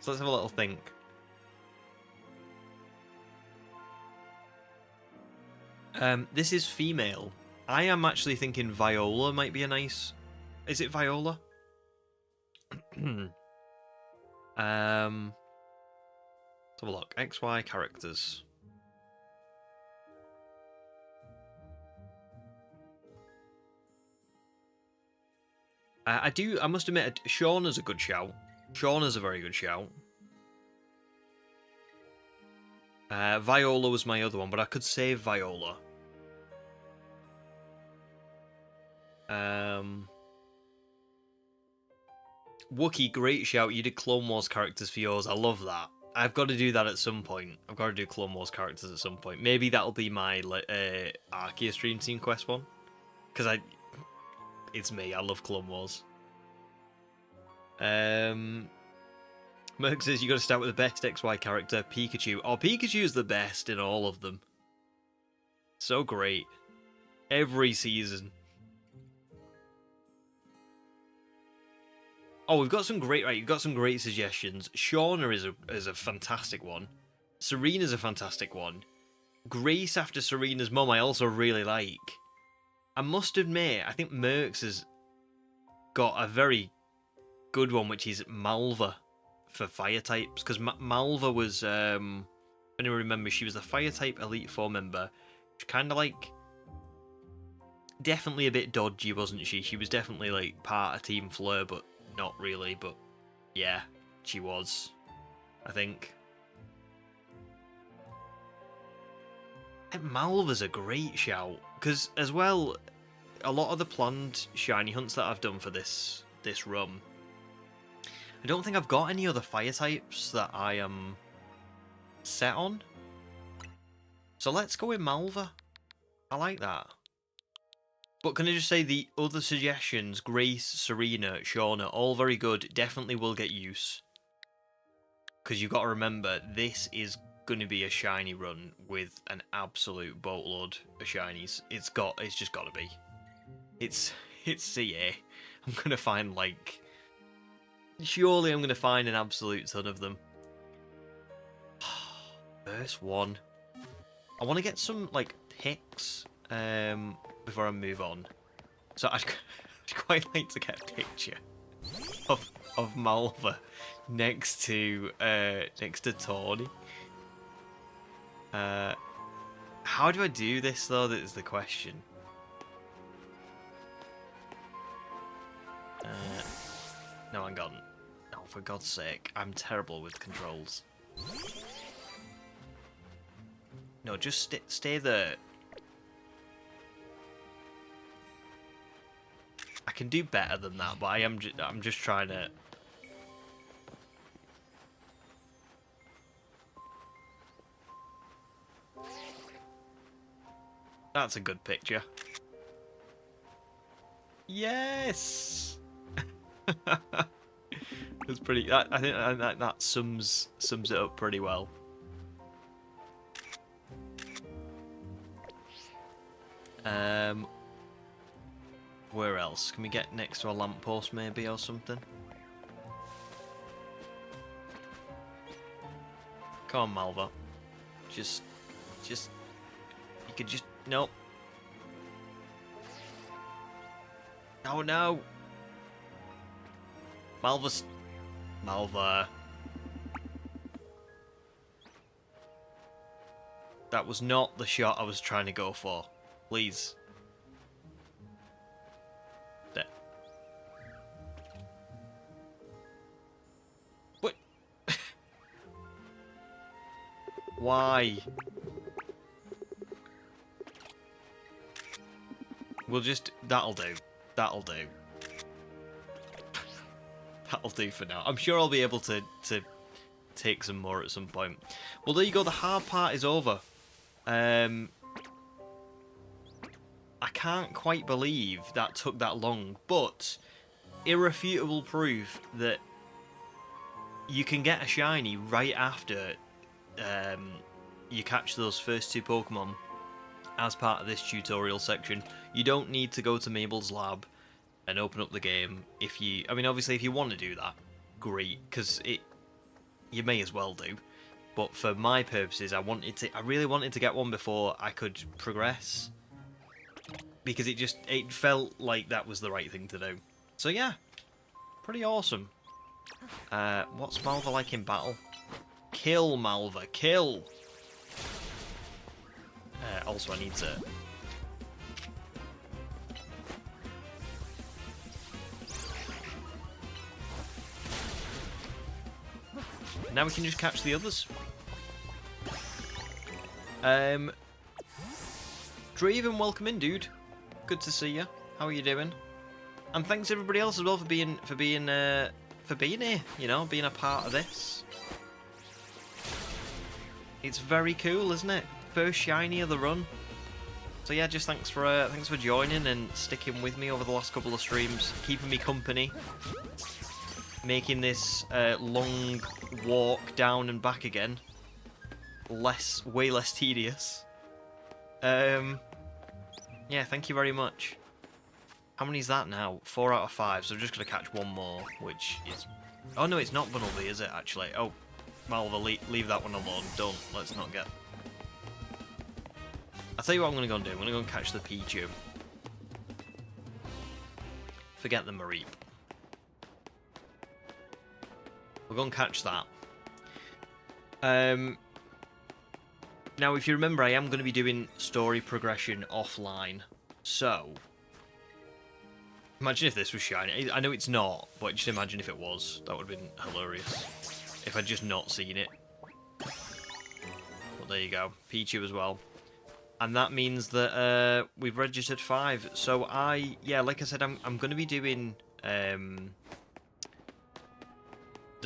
let's have a little think. This is female. I am actually thinking Viola might be a nice. Is it Viola? Let's have a look. XY characters. I must admit, Shauna's a good shout. Shauna's a very good shout. Viola was my other one, but I could save Viola. Wookie, great shout. You did Clone Wars characters for yours. I love that. I've got to do that at some point. I've got to do Clone Wars characters at some point. Maybe that'll be my Arceus Dream Team Quest one. Because it's me. I love Clone Wars. Merc says you got to start with the best XY character, Pikachu. Oh, Pikachu's the best in all of them. So great. Every season. Oh, we've got some great. Right, you've got some great suggestions. Shauna is a fantastic one. Serena's a fantastic one. Grace after Serena's mum, I also really like. I must admit, I think Mercs has got a very good one, which is Malva for fire types. Because Malva was, I remember, she was a fire type Elite Four member. Kind of like, definitely a bit dodgy, wasn't she? She was definitely like part of Team Fleur, but not really, but yeah, she was, I think. And Malva's a great shout, because as well, a lot of the planned shiny hunts that I've done for this run, I don't think I've got any other fire types that I am set on. So let's go with Malva. I like that. But can I just say the other suggestions, Grace, Serena, Shauna, all very good, definitely will get use. Because you've got to remember, this is going to be a shiny run with an absolute boatload of shinies. It's just got to be. It's CA. I'm going to find surely I'm going to find an absolute ton of them. First one. I want to get some pics before I move on. So I'd quite like to get a picture of Malva next to Tawny. How do I do this though? That is the question. No, hang on. Oh, for God's sake, I'm terrible with controls. No, just stay there. can do better than that, but I'm just trying to. That's a good picture. Yes. It's pretty. I think that sums it up pretty well. Where else can we get next to a lamppost, maybe, or something? Come on, Malva. Just. You could just. Nope. Oh no. Malva. That was not the shot I was trying to go for. Please. There. What? Why? We'll just... That'll do. That'll do. That'll do for now. I'm sure I'll be able to take some more at some point. Well, there you go. The hard part is over. I can't quite believe that took that long, but irrefutable proof that you can get a shiny right after you catch those first 2 Pokemon as part of this tutorial section. You don't need to go to Mabel's lab and open up the game. If you, I mean, obviously, if you want to do that, great, because you may as well do. But for my purposes, I really wanted to get one before I could progress, because it felt like that was the right thing to do. So yeah, pretty awesome. What's Malva like in battle? Kill, Malva, kill! Also, I need to... Now we can just catch the others. Draven, welcome in, dude. Good to see you. How are you doing? And thanks everybody else as well for being here. You know, being a part of this. It's very cool, isn't it? First shiny of the run. So yeah, just thanks for joining and sticking with me over the last couple of streams, keeping me company, making this long walk down and back again way less tedious. Yeah, thank you very much. How many is that now? 4 out of 5, so I'm just going to catch one more, which is... Oh no, it's not Bunnelby, is it, actually? Oh, Malva, leave that one alone. Don't. Let's not get... I'll tell you what I'm going to go and do. I'm going to go and catch the Pichu. Forget the Mareep. We'll go and catch that. Now, if you remember, I am going to be doing story progression offline. So, imagine if this was shiny. I know it's not, but just imagine if it was. That would have been hilarious. If I'd just not seen it. Well, there you go. Pichu as well. And that means that we've registered 5. So yeah, like I said, I'm going to be doing the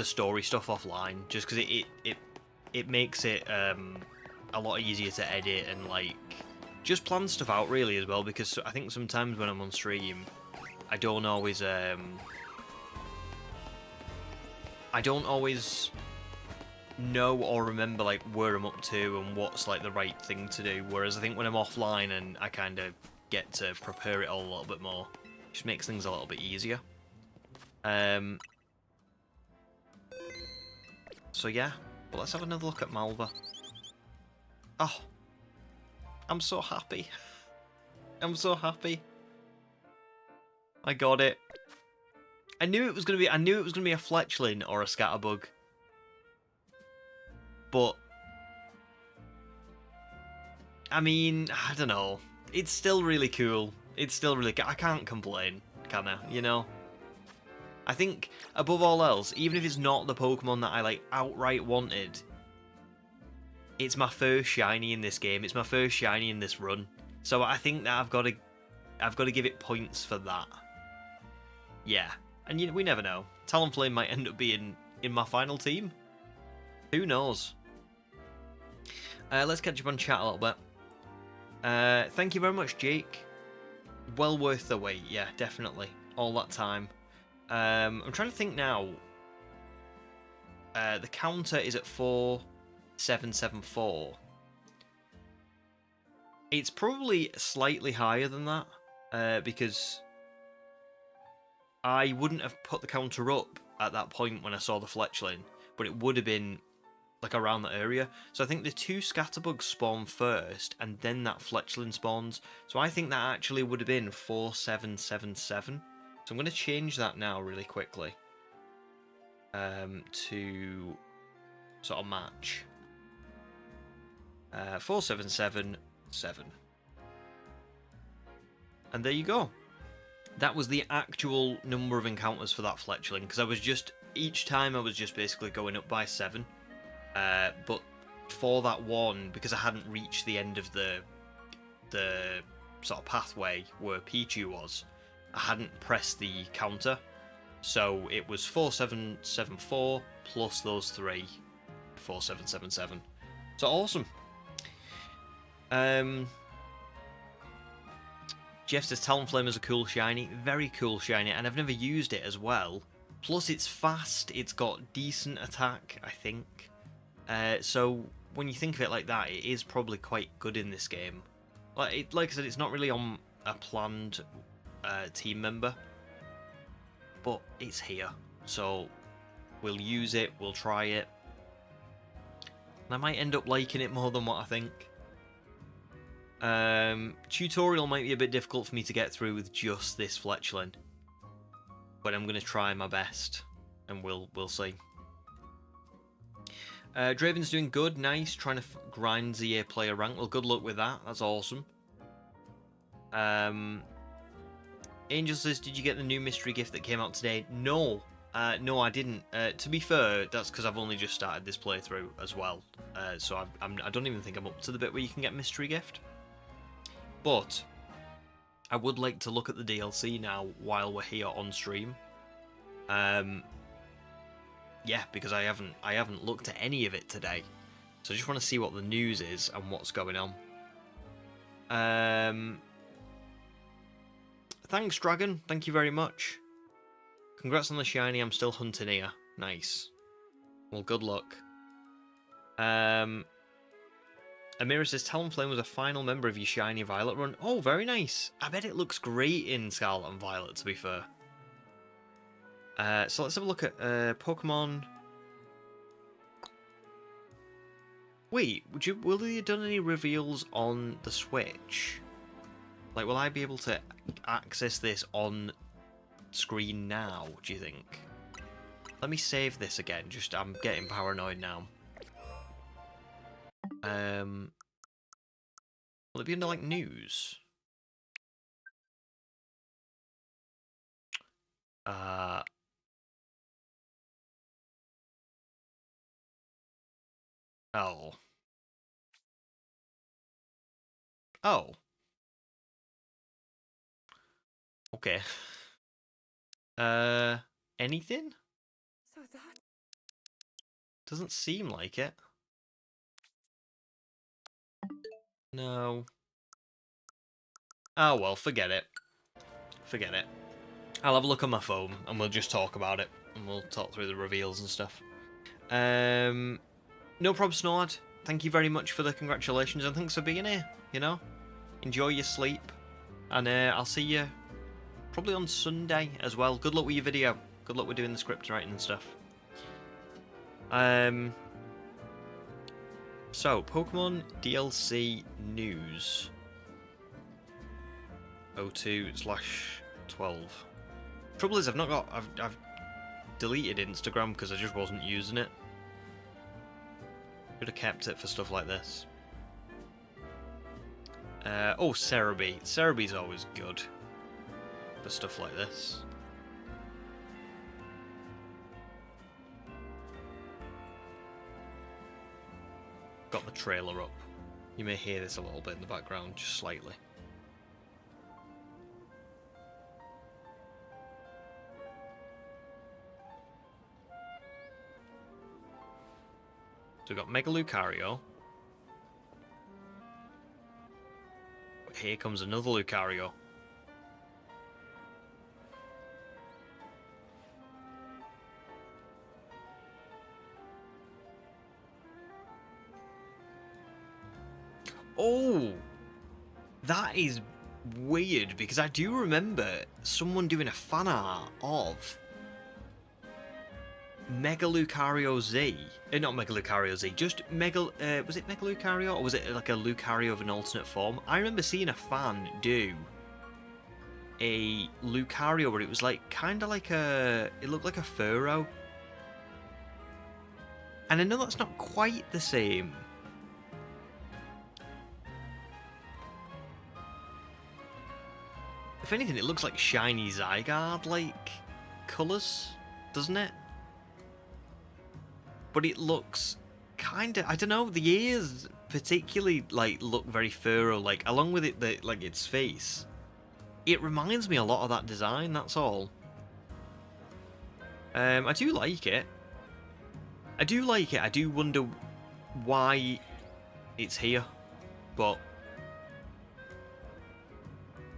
story stuff offline, just because it makes it a lot easier to edit and like just plan stuff out really as well. Because I think sometimes when I'm on stream, I don't always know or remember like where I'm up to and what's like the right thing to do, whereas I think when I'm offline and I kind of get to prepare it all a little bit more, it just makes things a little bit easier. So yeah, but let's have another look at Malva. Oh, I'm so happy. I'm so happy. I got it. I knew it was gonna be a Fletchling or a Scatterbug. But I mean, I don't know. It's still really cool. It's still really... I can't complain, can I? You know? I think, above all else, even if it's not the Pokemon that I, like, outright wanted, it's my first shiny in this game. It's my first shiny in this run. So I think that I've got to give it points for that. Yeah, and we never know. Talonflame might end up being in my final team. Who knows? Let's catch up on chat a little bit. Thank you very much, Jake. Well worth the wait, yeah, definitely. All that time. I'm trying to think now. The counter is at 4774. It's probably slightly higher than that, because I wouldn't have put the counter up at that point when I saw the Fletchling, but it would have been like around that area. So I think the 2 Scatterbugs spawn first, and then that Fletchling spawns. So I think that actually would have been 4777. So I'm going to change that now really quickly to sort of match 4777. And there you go. That was the actual number of encounters for that Fletchling, because I was just, each time I was just basically going up by 7. But for that one, because I hadn't reached the end of the sort of pathway where Pichu was, I hadn't pressed the counter. So it was 4774 plus those 3, 4777. So awesome. Jeff says Talonflame is a cool shiny. Very cool shiny, and I've never used it as well. Plus it's fast, it's got decent attack, I think. So when you think of it like that, it is probably quite good in this game. Like I said, it's not really on a planned team member, but it's here. So we'll use it, we'll try it. And I might end up liking it more than what I think. Tutorial might be a bit difficult for me to get through with just this Fletchling, but I'm going to try my best, and we'll see. Draven's doing good, nice, trying to grind ZA player rank. Well, good luck with that, that's awesome. Angel says, did you get the new mystery gift that came out today? No, no I didn't. To be fair, that's because I've only just started this playthrough as well, so I don't even think I'm up to the bit where you can get mystery gift. But I would like to look at the DLC now while we're here on stream. Yeah, because I haven't looked at any of it today, so I just want to see what the news is and what's going on. Thanks, Dragon. Thank you very much. Congrats on the shiny. I'm still hunting here. Nice. Well, good luck. Amira says Talonflame was a final member of your shiny Violet run. Oh, very nice. I bet it looks great in Scarlet and Violet, to be fair. So let's have a look at Pokemon. Wait, will they have done any reveals on the Switch? Like, will I be able to access this on screen now, do you think? Let me save this again, I'm getting paranoid now. Will it be under, like, news? Oh. Oh. Okay. Anything? So that Doesn't seem like it. No. Oh well, forget it. Forget it. I'll have a look on my phone and we'll just talk about it. And we'll talk through the reveals and stuff. No problem, Snord. Thank you very much for the congratulations and thanks for being here, you know? Enjoy your sleep. And I'll see you probably on Sunday as well. Good luck with your video. Good luck with doing the script writing and stuff. So, Pokemon DLC news. 02/12. Trouble is, I've deleted Instagram because I just wasn't using it. Should have kept it for stuff like this. Oh, Cerebi. Cerebi's always good for stuff like this. Got the trailer up. You may hear this a little bit in the background, just slightly. So we've got Mega Lucario. Here comes another Lucario. Oh! That is weird, because I do remember someone doing a fan art of Mega Lucario Z. Not Mega Lucario Z, just Mega... was it Mega Lucario, or was it like a Lucario of an alternate form? I remember seeing a fan do a Lucario where it was like, kind of like a... It looked like a furrow. And I know that's not quite the same. If anything, it looks like shiny Zygarde-like colours, doesn't it? But it looks kind of... I don't know, the ears particularly like look very furrow-like, along with it, like its face. It reminds me a lot of that design, that's all. I do like it. I do like it. I do wonder why it's here, but...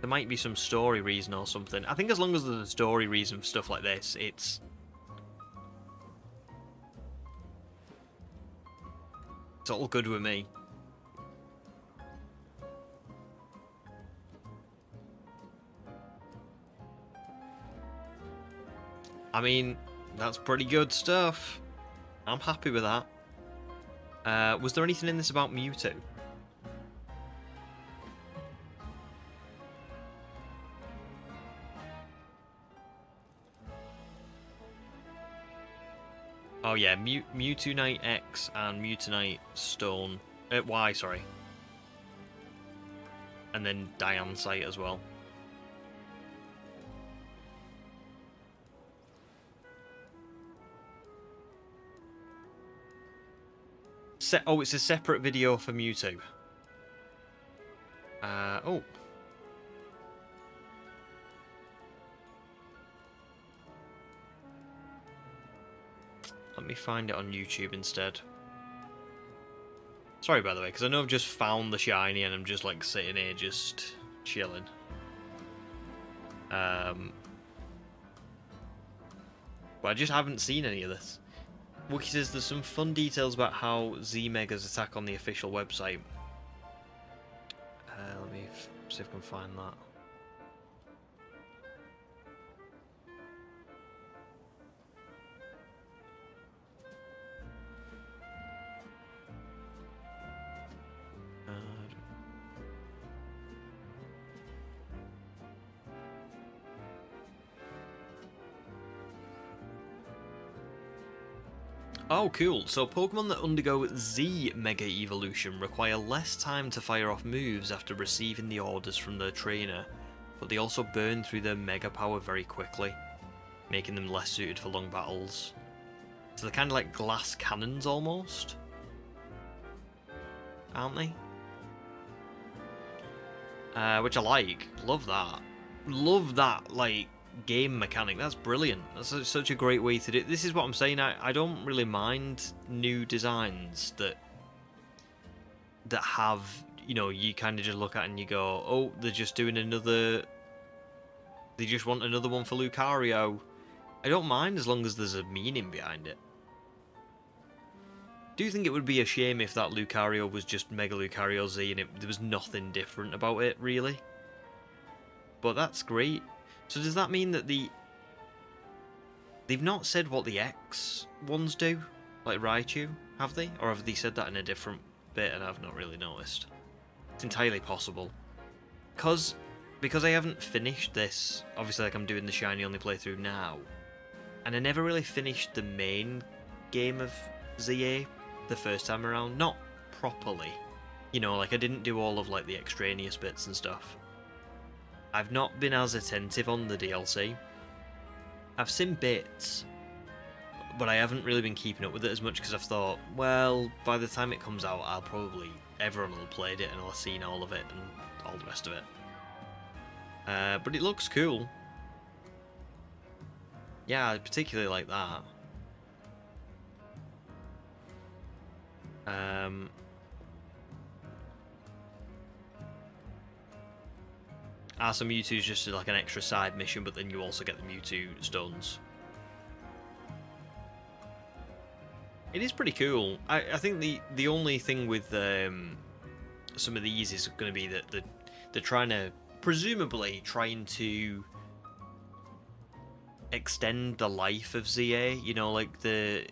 There might be some story reason or something. I think as long as there's a story reason for stuff like this, it's all good with me. I mean, that's pretty good stuff. I'm happy with that. Was there anything in this about Mewtwo? Oh yeah, Mewtwo X and Mewtwo Stone. Y, sorry. And then Diane Sight as well. Oh, it's a separate video for Mewtwo. Oh. Let me find it on YouTube instead. Sorry, by the way, because I know I've just found the shiny and I'm just like sitting here just chilling. But I just haven't seen any of this. Wookie says there's some fun details about how Z-Megas attack on the official website. Let me see if I can find that. Oh, cool. So Pokemon that undergo Z Mega Evolution require less time to fire off moves after receiving the orders from their trainer, but they also burn through their Mega Power very quickly, making them less suited for long battles. So they're kind of like glass cannons almost, aren't they? Which I like. Love that. Love that, like, game mechanic. That's brilliant. That's such a great way to do it. This is what I'm saying. I don't really mind new designs that have, you know, you kind of just look at and you go, oh, they're just doing another... They just want another one for Lucario. I don't mind as long as there's a meaning behind it. Do you think it would be a shame if that Lucario was just Mega Lucario Z and there was nothing different about it, really? But that's great. So does that mean that they've not said what the X ones do? Like Raichu, have they? Or have they said that in a different bit and I've not really noticed? It's entirely possible. Because I haven't finished this, obviously like I'm doing the Shiny only playthrough now, and I never really finished the main game of ZA the first time around, not properly. You know, like I didn't do all of like the extraneous bits and stuff. I've not been as attentive on the DLC. I've seen bits, but I haven't really been keeping up with it as much because I've thought, well, by the time it comes out, everyone will have played it and I'll have seen all of it and all the rest of it. But it looks cool. Yeah, I particularly like that. Um, are some Mewtwo's just like an extra side mission, but then you also get the Mewtwo stones. It is pretty cool. I think the only thing with some of these is going to be that they're trying to, presumably trying to extend the life of ZA. You know, like the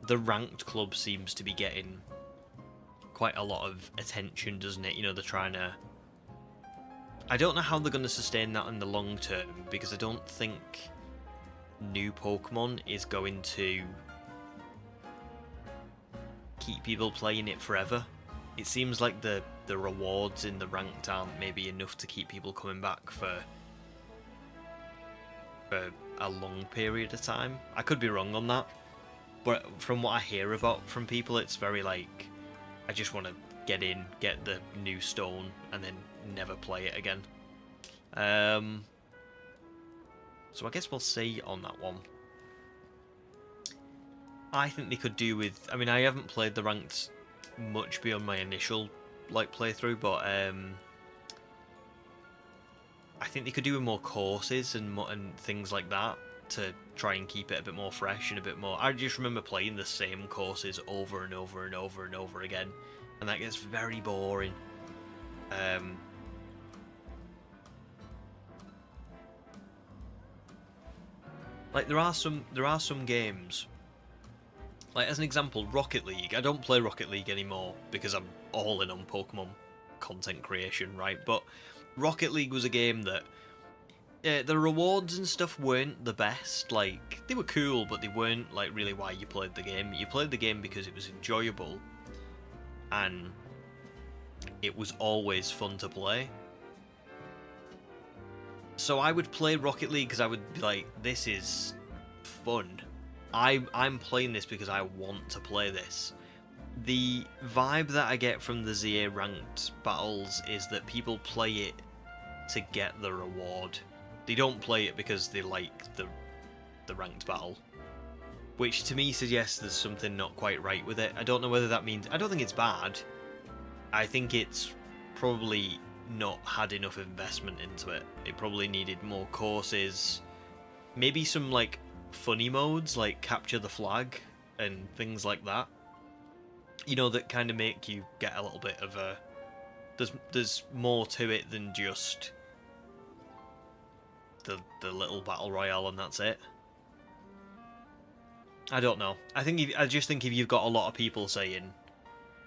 ranked club seems to be getting quite a lot of attention, doesn't it? You know, they're trying to. I don't know how they're going to sustain that in the long term, because I don't think new Pokemon is going to keep people playing it forever. It seems like the rewards in the ranked aren't maybe enough to keep people coming back for a long period of time. I could be wrong on that, but from what I hear about from people, it's very like, I just want to get in, get the new stone, and then never play it again. So I guess we'll see on that one. I think they could do with, I mean, I haven't played the ranked much beyond my initial like playthrough, but I think they could do with more courses and things like that to try and keep it a bit more fresh and a bit more. I just remember playing the same courses over and over and over and over again, and that gets very boring. Like there are some games. Like, as an example, Rocket League. I don't play Rocket League anymore because I'm all in on Pokemon content creation, right? But Rocket League was a game that the rewards and stuff weren't the best. Like, they were cool, but they weren't like really why you played the game. You played the game because it was enjoyable, and it was always fun to play. So I would play Rocket League because I would be like, this is fun. I'm playing this because I want to play this. The vibe that I get from the ZA ranked battles is that people play it to get the reward. They don't play it because they like the ranked battle, which to me suggests there's something not quite right with it. I don't know whether that means, I don't think it's bad. I think it's probably not had enough investment into it. It probably needed more courses, maybe some like funny modes like capture the flag and things like that, you know, that kind of make you get a little bit of a, there's more to it than just the little battle royale and that's it. I don't know. I just think if you've got a lot of people saying,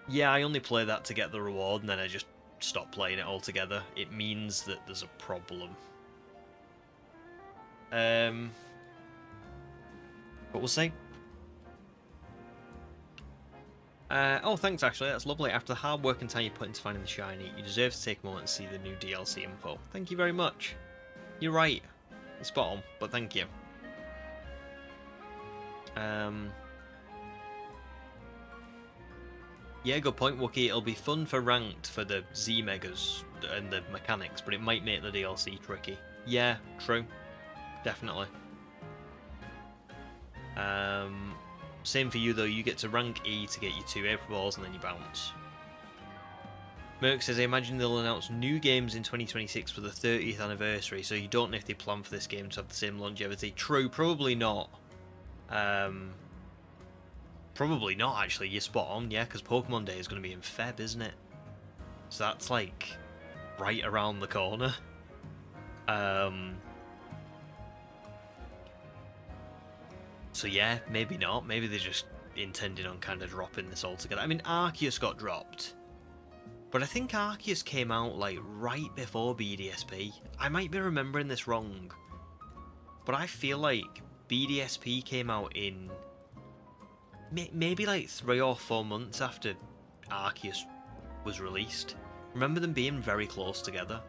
yeah, I only play that to get the reward and then I just stop playing it altogether, it means that there's a problem. But we'll see. Oh, thanks, actually. That's lovely. After the hard work and time you put into finding the shiny, you deserve to take a moment and see the new DLC info. Thank you very much. You're right. It's spot on, but thank you. Yeah, good point, Wookie. It'll be fun for ranked for the Z-Megas and the mechanics, but it might make the DLC tricky. Yeah, true. Definitely. Same for you though, you get to rank E to get your 2 April Balls and then you bounce. Merc says, I imagine they'll announce new games in 2026 for the 30th anniversary, so you don't know if they plan for this game to have the same longevity. True, probably not. Probably not, actually. You're spot on, yeah, because Pokemon Day is going to be in Feb, isn't it? So that's like right around the corner. So yeah, maybe not. Maybe they're just intending on kind of dropping this altogether. I mean, Arceus got dropped, but I think Arceus came out like right before BDSP. I might be remembering this wrong, but I feel like BDSP came out in maybe like 3 or 4 months after Arceus was released. Remember them being very close together.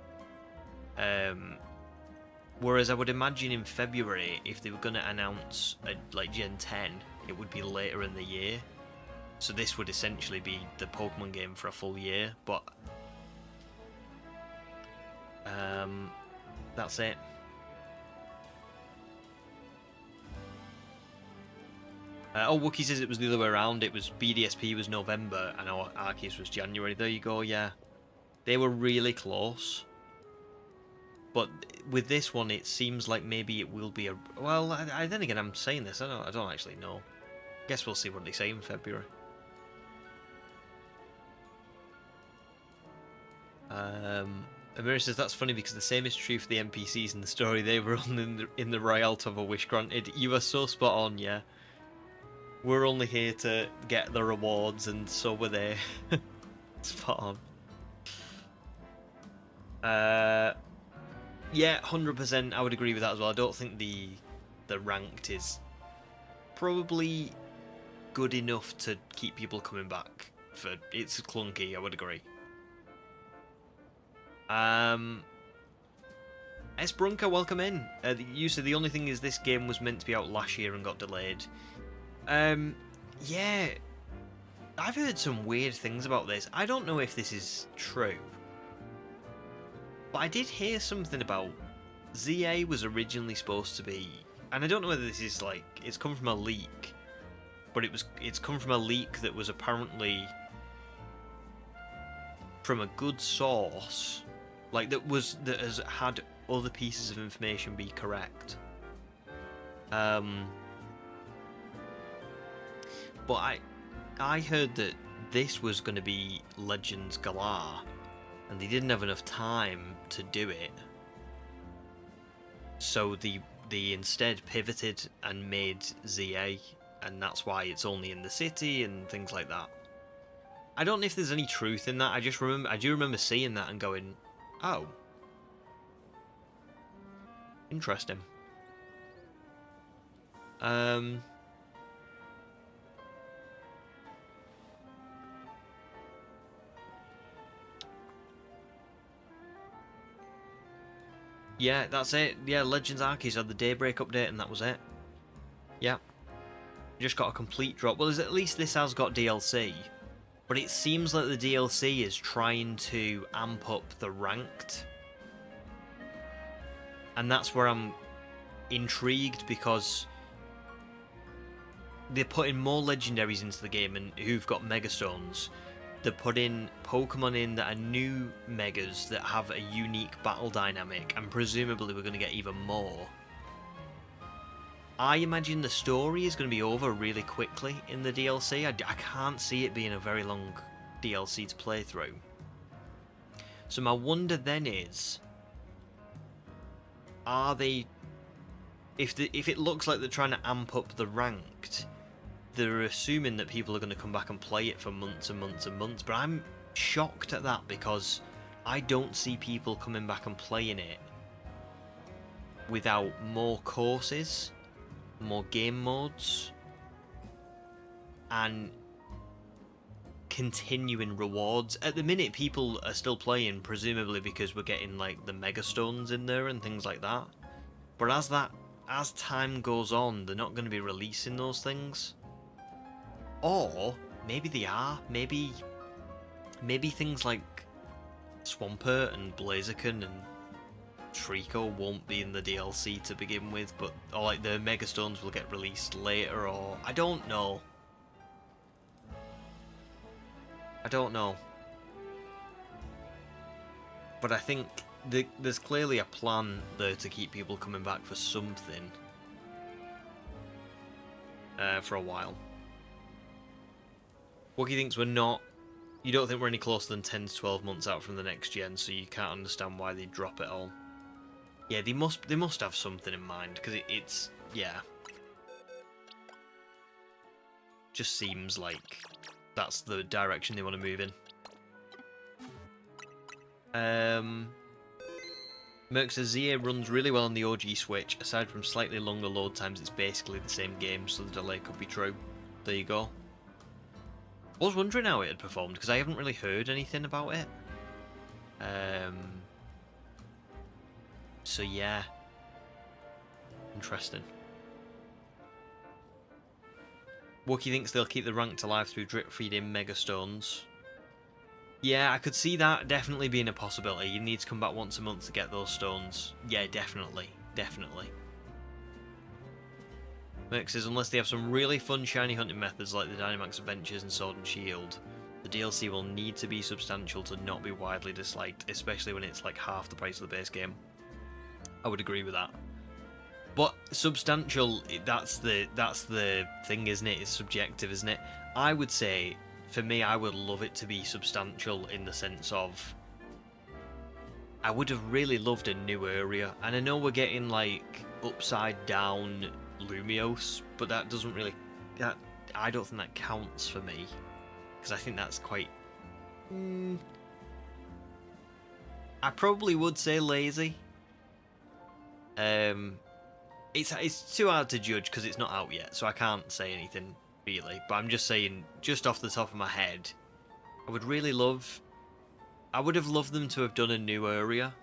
Whereas I would imagine in February, if they were going to announce like Gen 10, it would be later in the year. So this would essentially be the Pokemon game for a full year, but that's it. Oh, Wookie says it was the other way around. It was BDSP was November and our Arceus was January. There you go, yeah. They were really close. But with this one, it seems like maybe it will be a... Well, then again, I'm saying this. I don't actually know. Guess we'll see what they say in February. Amira says that's funny because the same is true for the NPCs in the story. They were on in the Rialto of a wish granted. You are so spot on, yeah. We're only here to get the rewards, and so were they. Spot on. Yeah, 100%. I would agree with that as well. I don't think the ranked is probably good enough to keep people coming back. It's clunky. I would agree. Brunka, welcome in. You said the only thing is this game was meant to be out last year and got delayed. Yeah, I've heard some weird things about this. I don't know if this is true, but I did hear something about ZA was originally supposed to be, and I don't know whether this is like it's come from a leak, but it's come from a leak that was apparently from a good source, like that has had other pieces of information be correct. But I heard that this was going to be Legends Galar, and they didn't have enough time to do it, so they instead pivoted and made ZA, and that's why it's only in the city and things like that. I don't know if there's any truth in that. I do remember seeing that and going, oh, interesting. Yeah, that's it. Yeah, Legends Arceus had the Daybreak update and that was it. Yeah. Just got a complete drop. Well, at least this has got DLC. But it seems like the DLC is trying to amp up the ranked. And that's where I'm intrigued, because they're putting more legendaries into the game and who've got Megastones. They're putting Pokemon in that are new Megas that have a unique battle dynamic, and presumably we're going to get even more. I imagine the story is going to be over really quickly in the DLC. I can't see it being a very long DLC to play through. So my wonder then is, are they... If it looks like they're trying to amp up the ranked, they're assuming that people are going to come back and play it for months and months and months, but I'm shocked at that because I don't see people coming back and playing it without more courses, more game modes, and continuing rewards. At the minute, people are still playing, presumably because we're getting like the Megastones in there and things like that. But as time goes on, they're not going to be releasing those things. Or maybe they are. Maybe things like Swampert and Blaziken and Trico won't be in the DLC to begin with, or like the Megastones will get released later, or I don't know. But I think there's clearly a plan there to keep people coming back for something for a while. Wookie thinks we're not... You don't think we're any closer than 10 to 12 months out from the next gen, so you can't understand why they drop it all. Yeah, they must have something in mind, because it's... Yeah. Just seems like that's the direction they want to move in. Merc says ZA runs really well on the OG Switch. Aside from slightly longer load times, it's basically the same game, so the delay could be true. There you go. I was wondering how it had performed, because I haven't really heard anything about it. So yeah. Interesting. Wookie thinks they'll keep the ranked alive through drip feeding Megastones. Yeah, I could see that definitely being a possibility. You need to come back once a month to get those stones. Yeah, definitely. Definitely. Merc says, unless they have some really fun shiny hunting methods like the Dynamax Adventures and Sword and Shield, the DLC will need to be substantial to not be widely disliked, especially when it's like half the price of the base game. I would agree with that. But substantial, that's the thing, isn't it? It's subjective, isn't it? I would say, for me, I would love it to be substantial in the sense of, I would have really loved a new area. And I know we're getting like upside down Lumiose, but that doesn't really, I don't think that counts for me, because I think that's quite, I probably would say lazy. It's too hard to judge because it's not out yet, so I can't say anything really, but I'm just saying, just off the top of my head, I would have loved them to have done a new area.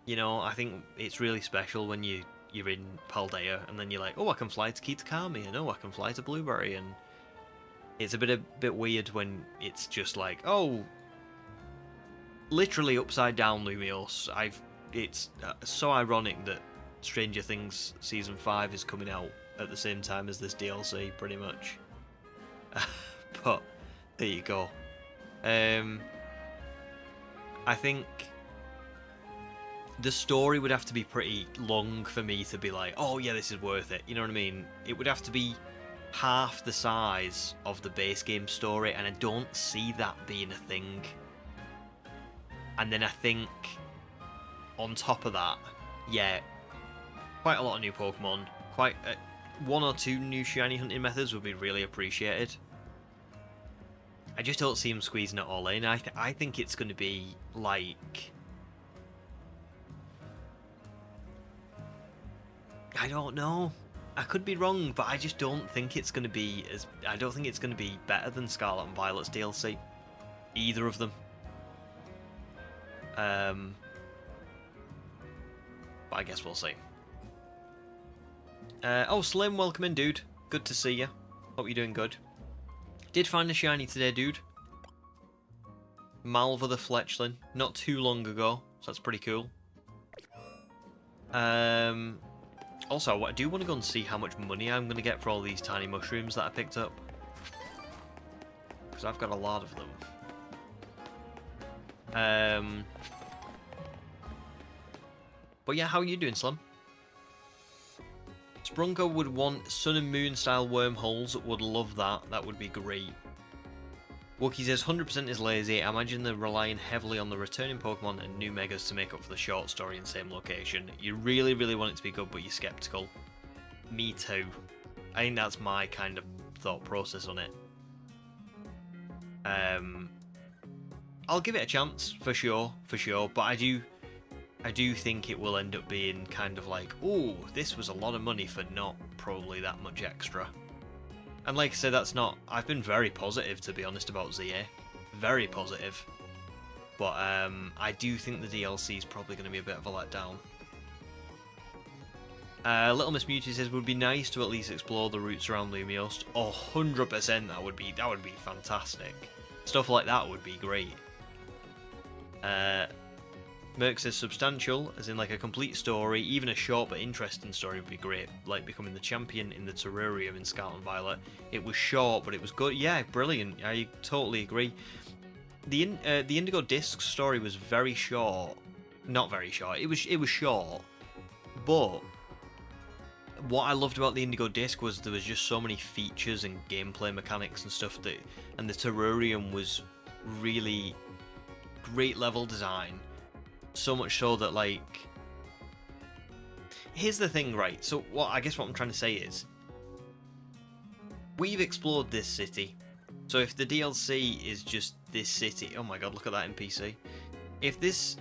You know, I think it's really special when you're in Paldea and then you're like, oh, I can fly to Kitakami, and oh, I can fly to Blueberry, and it's a bit weird when it's just like, oh, literally upside down Lumiose. It's so ironic that Stranger Things Season 5 is coming out at the same time as this DLC, pretty much. But there you go. I think the story would have to be pretty long for me to be like, oh yeah, this is worth it. You know what I mean? It would have to be half the size of the base game story, and I don't see that being a thing. And then I think on top of that, yeah, quite a lot of new Pokemon, quite one or two new shiny hunting methods would be really appreciated. I just don't see him squeezing it all in. I think it's going to be like, I don't know. I could be wrong, but I just don't think it's going to be I don't think it's going to be better than Scarlet and Violet's DLC. Either of them. But I guess we'll see. Oh, Slim, welcome in, dude. Good to see you. Hope you're doing good. Did find a shiny today, dude. Malva the Fletchling, not too long ago, so that's pretty cool. Also, I do want to go and see how much money I'm going to get for all these tiny mushrooms that I picked up, because I've got a lot of them. But yeah, how are you doing, Slim? Sprunko would want Sun and Moon style wormholes, would love that, that would be great. Wookie says 100% is lazy. I imagine they're relying heavily on the returning Pokemon and new Megas to make up for the short story in the same location. You really, really want it to be good, but you're skeptical. Me too. I think that's my kind of thought process on it. I'll give it a chance, for sure, but I do think it will end up being kind of like, oh, this was a lot of money for not probably that much extra. And like I said, that's not... I've been very positive, to be honest, about ZA. Very positive. But I do think the DLC is probably going to be a bit of a letdown. Little Miss Mewtwo says, would be nice to at least explore the routes around Lumiose. Oh, 100% that would be fantastic. Stuff like that would be great. Merc says substantial, as in like a complete story, even a short but interesting story would be great, like becoming the champion in the terrarium in Scarlet and Violet. It was short, but it was good. Yeah, brilliant. I totally agree. The Indigo Disc story was very short. Not very short. It was short, but what I loved about the Indigo Disc was there was just so many features and gameplay mechanics and stuff and the terrarium was really great level design. So much so that, like, here's the thing, right? So I guess what I'm trying to say is, we've explored this city. So if the DLC is just this city, oh my god, look at that NPC. If this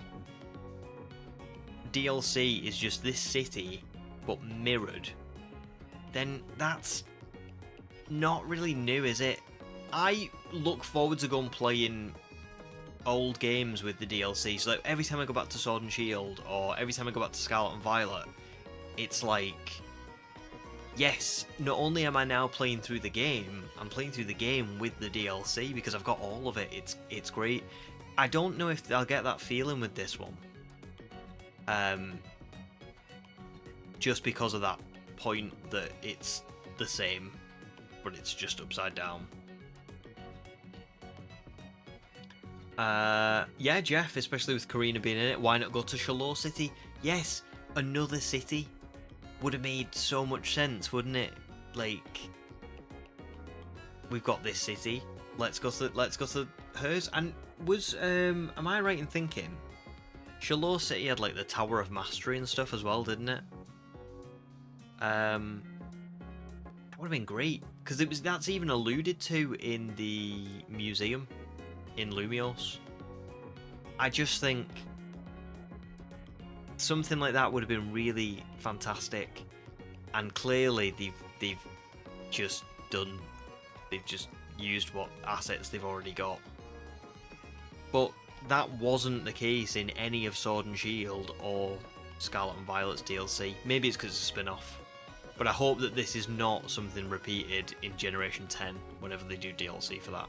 DLC is just this city, but mirrored, then that's not really new, is it? I look forward to going playing old games with the DLC, so like every time I go back to Sword and Shield, or every time I go back to Scarlet and Violet, it's like, yes, not only am I now playing through the game, I'm playing through the game with the DLC, because I've got all of it. It's great. I don't know if I'll get that feeling with this one. Just because of that point that it's the same, but it's just upside down. Yeah, Jeff, especially with Karina being in it, why not go to Shallow City? Yes, another city would have made so much sense, wouldn't it? Like, we've got this city. Let's go to hers. And was am I right in thinking Shallow City had like the Tower of Mastery and stuff as well, didn't it? That would have been great because that's even alluded to in the museum in Lumios. I just think something like that would have been really fantastic, and clearly they've just used what assets they've already got. But that wasn't the case in any of Sword and Shield or Scarlet and Violet's DLC. Maybe it's because it's a spin-off. But I hope that this is not something repeated in Generation 10 whenever they do DLC for that.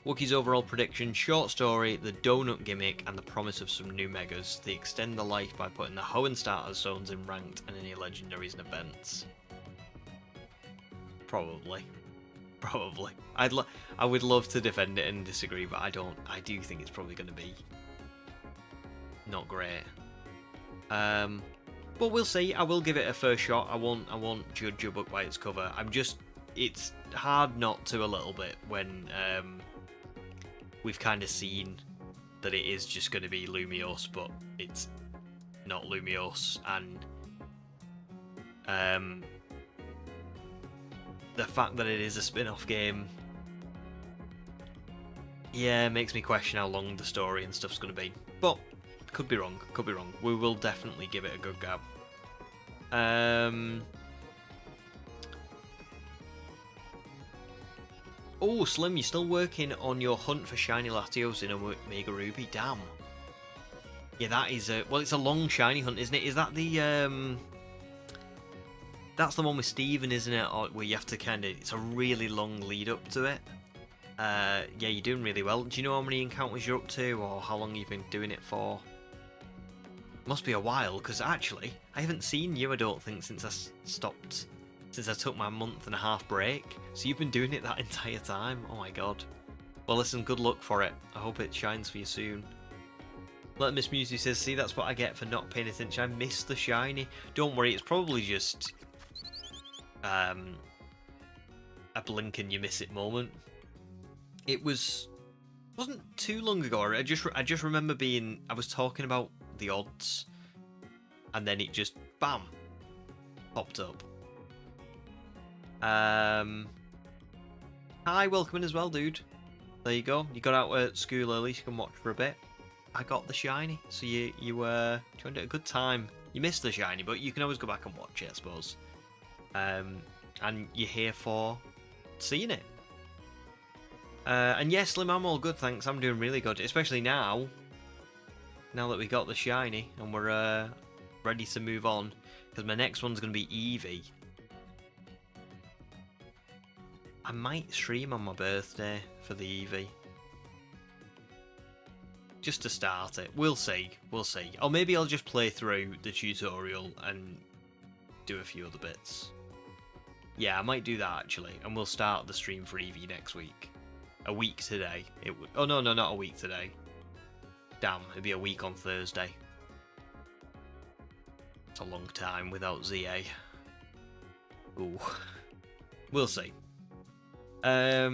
Wookiee's overall prediction: short story, the donut gimmick, and the promise of some new megas. They extend the life by putting the Hoenn starter zones in ranked and any legendaries and events. Probably. I would love to defend it and disagree, but I don't. I do think it's probably going to be not great. But we'll see. I will give it a first shot. I won't judge a book by its cover. It's hard not to a little bit when we've kind of seen that it is just going to be Lumios, but it's not Lumios, and the fact that it is a spin-off game, yeah, makes me question how long the story and stuff's going to be. But could be wrong. We will definitely give it a good go. Oh, Slim, you're still working on your hunt for shiny Latios in Omega Ruby? Damn. Yeah, that is well, it's a long shiny hunt, isn't it? Is that the that's the one with Steven, isn't it? Or where you have to it's a really long lead up to it. Yeah, you're doing really well. Do you know how many encounters you're up to, or how long you've been doing it for? Must be a while, because actually, I haven't seen you, I don't think, since I took my month-and-a-half break. So you've been doing it that entire time? Oh my god. Well, listen, good luck for it. I hope it shines for you soon. Let Miss Musey says, see, that's what I get for not paying attention. I missed the shiny. Don't worry, it's probably just a blink and you miss it moment. It wasn't too long ago. I just remember I was talking about the odds, and then it just bam popped up. Hi, welcome in as well, dude. There you go. You got out at school early, so you can watch for a bit. I got the shiny, so you joined at a good time. You missed the shiny, but you can always go back and watch it, I suppose. And you're here for seeing it. And yes, Slim, I'm all good, thanks. I'm doing really good, especially now that we got the shiny and we're ready to move on, because my next one's going to be Eevee. I might stream on my birthday for the Eevee, just to start it. We'll see. Or maybe I'll just play through the tutorial and do a few other bits. Yeah, I might do that actually, and we'll start the stream for Eevee next week. A week today. Oh no, not a week today. Damn, it'd be a week on Thursday. It's a long time without ZA. Ooh. We'll see. Yeah,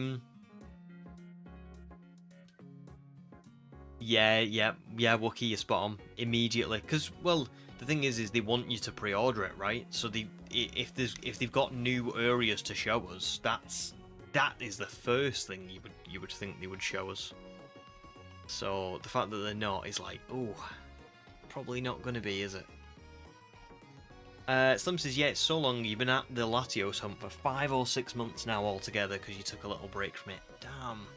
Wookie, you're spot on. Immediately. Because, well, the thing is they want you to pre-order it, right? So if they've got new areas to show us, that is the first thing you would think they would show us. So the fact that they're not is like, ooh, probably not going to be, is it? Slim says, yeah, it's so long. You've been at the Latios hunt for 5 or 6 months now altogether because you took a little break from it. Damn,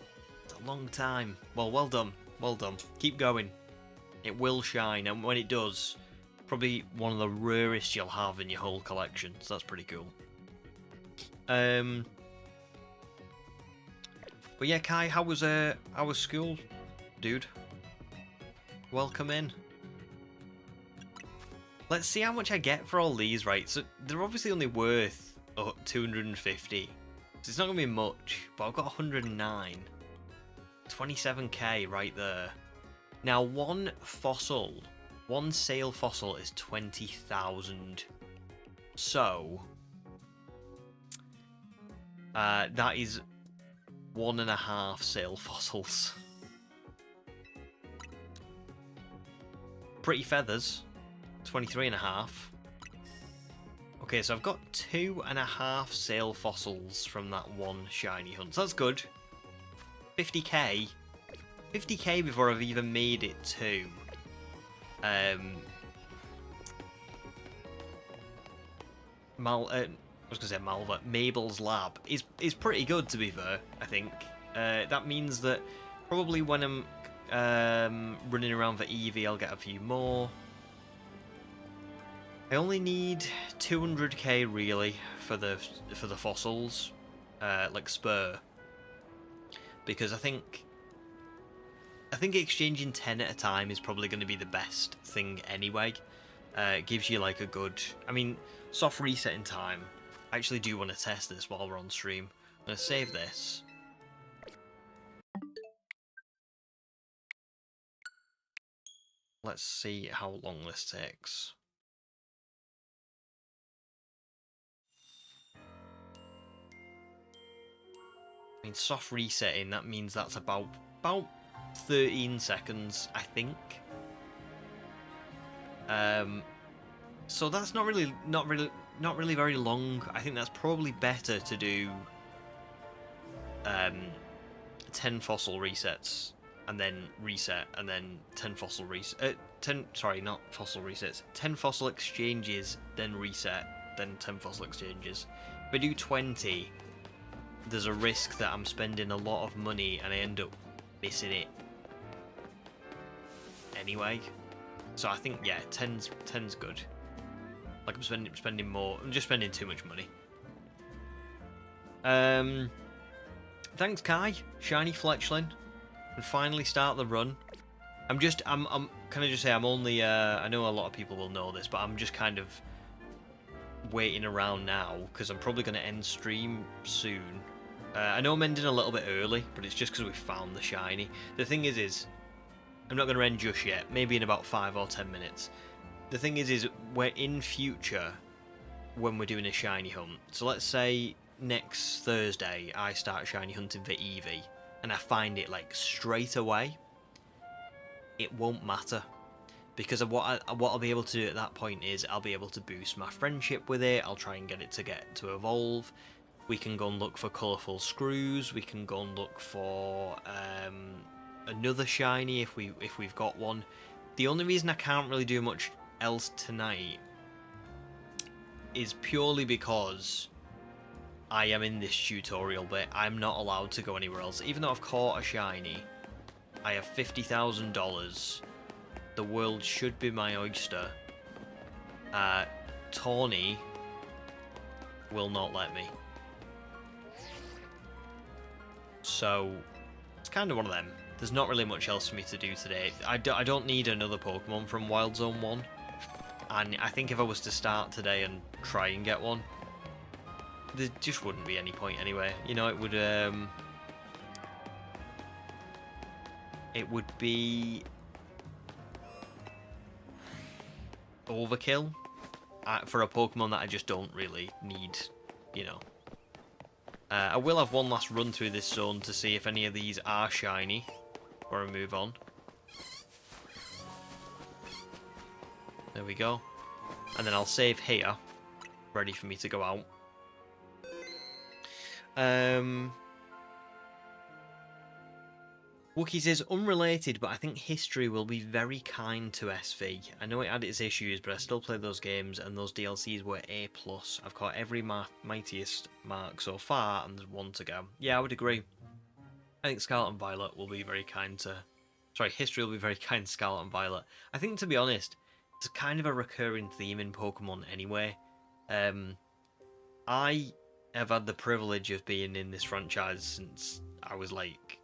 it's a long time. Well, well done. Keep going. It will shine, and when it does, probably one of the rarest you'll have in your whole collection. So that's pretty cool. But yeah, Kai, how was school, dude? Welcome in. Let's see how much I get for all these, right? So they're obviously only worth 250. So it's not going to be much, but I've got 109. 27k right there. Now, one sale fossil is 20,000. So, that is 1.5 sale fossils. Pretty feathers. 23.5. Okay, so I've got 2.5 sale fossils from that one shiny hunt. So that's good. 50k. 50k before I've even made it to I was gonna say Malva. Mabel's lab is pretty good, to be fair. I think that means that probably when I'm running around for Eevee, I'll get a few more. I only need 200k really for the fossils, like Spur, because I think exchanging 10 at a time is probably going to be the best thing anyway. It gives you like a good, I mean, soft resetting time. I actually do want to test this while we're on stream. I'm going to save this. Let's see how long this takes. I mean, soft resetting, that means that's about 13 seconds, I think. So that's not really very long. I think that's probably better to do 10 fossil resets and then reset, and then 10 fossil reset. 10 fossil exchanges, then reset, then 10 fossil exchanges. If I do 20, there's a risk that I'm spending a lot of money and I end up missing it anyway. So I think, yeah, 10's good. Like, I'm spending more. I'm just spending too much money. Thanks, Kai. Shiny Fletchling. And finally start the run. Can I just say I'm only, I know a lot of people will know this, but I'm just kind of waiting around now, because I'm probably going to end stream soon. I know I'm ending a little bit early, but it's just because we found the shiny. The thing is I'm not going to end just yet, maybe in about 5 or 10 minutes. The thing is we're in future when we're doing a shiny hunt. So let's say next Thursday I start shiny hunting for Eevee, and I find it like straight away. It won't matter, because of what I'll be able to do at that point is I'll be able to boost my friendship with it. I'll try and get it to evolve. We can go and look for colourful screws. We can go and look for another shiny if we've got one. The only reason I can't really do much else tonight is purely because I am in this tutorial bit. I'm not allowed to go anywhere else. Even though I've caught a shiny, I have $50,000. The world should be my oyster. Tawny will not let me. So it's kind of one of them. There's not really much else for me to do today. I don't need another Pokemon from Wild Zone 1. And I think if I was to start today and try and get one, there just wouldn't be any point anyway. You know, it would be overkill for a Pokemon that I just don't really need, you know. I will have one last run through this zone to see if any of these are shiny before I move on. There we go. And then I'll save here, ready for me to go out. Wookie says, unrelated, but I think history will be very kind to SV. I know it had its issues, but I still play those games, and those DLCs were A+. I've caught every mightiest mark so far, and there's one to go. Yeah, I would agree. I think Scarlet and Violet will be very kind to... Sorry, history will be very kind to Scarlet and Violet. I think, to be honest, it's kind of a recurring theme in Pokemon anyway. I have had the privilege of being in this franchise since I was like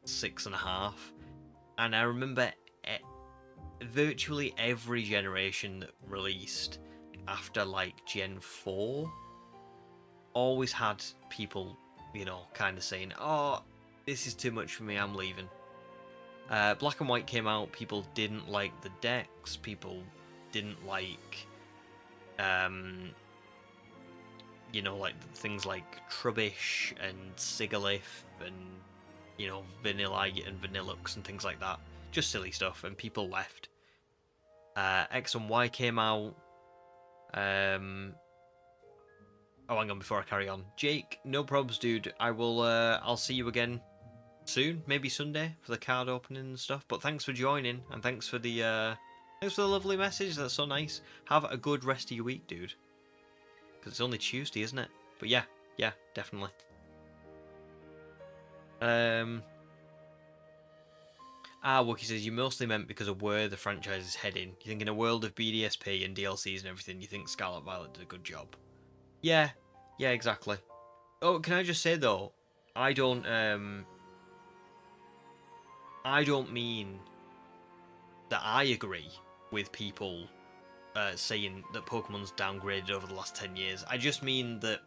6.5, and I remember virtually every generation that released after like Gen 4 always had people, kind of saying, "Oh, this is too much for me, I'm leaving." Black and White came out, people didn't like the decks, people didn't like, like things like Trubbish and Sigalith and, Vanillite and Vanillux and things like that. Just silly stuff, and people left. X and Y came out. Oh, hang on, before I carry on. Jake, no probs, dude. I'll see you again soon, maybe Sunday, for the card opening and stuff. But thanks for joining, and thanks for the lovely message. That's so nice. Have a good rest of your week, dude. Because it's only Tuesday, isn't it? But yeah, definitely. Wookie says, you mostly meant because of where the franchise is heading. You think in a world of BDSP and DLCs and everything, you think Scarlet Violet did a good job. Yeah, exactly. Oh, can I just say though, I don't mean that I agree with people saying that Pokemon's downgraded over the last 10 years. I just mean that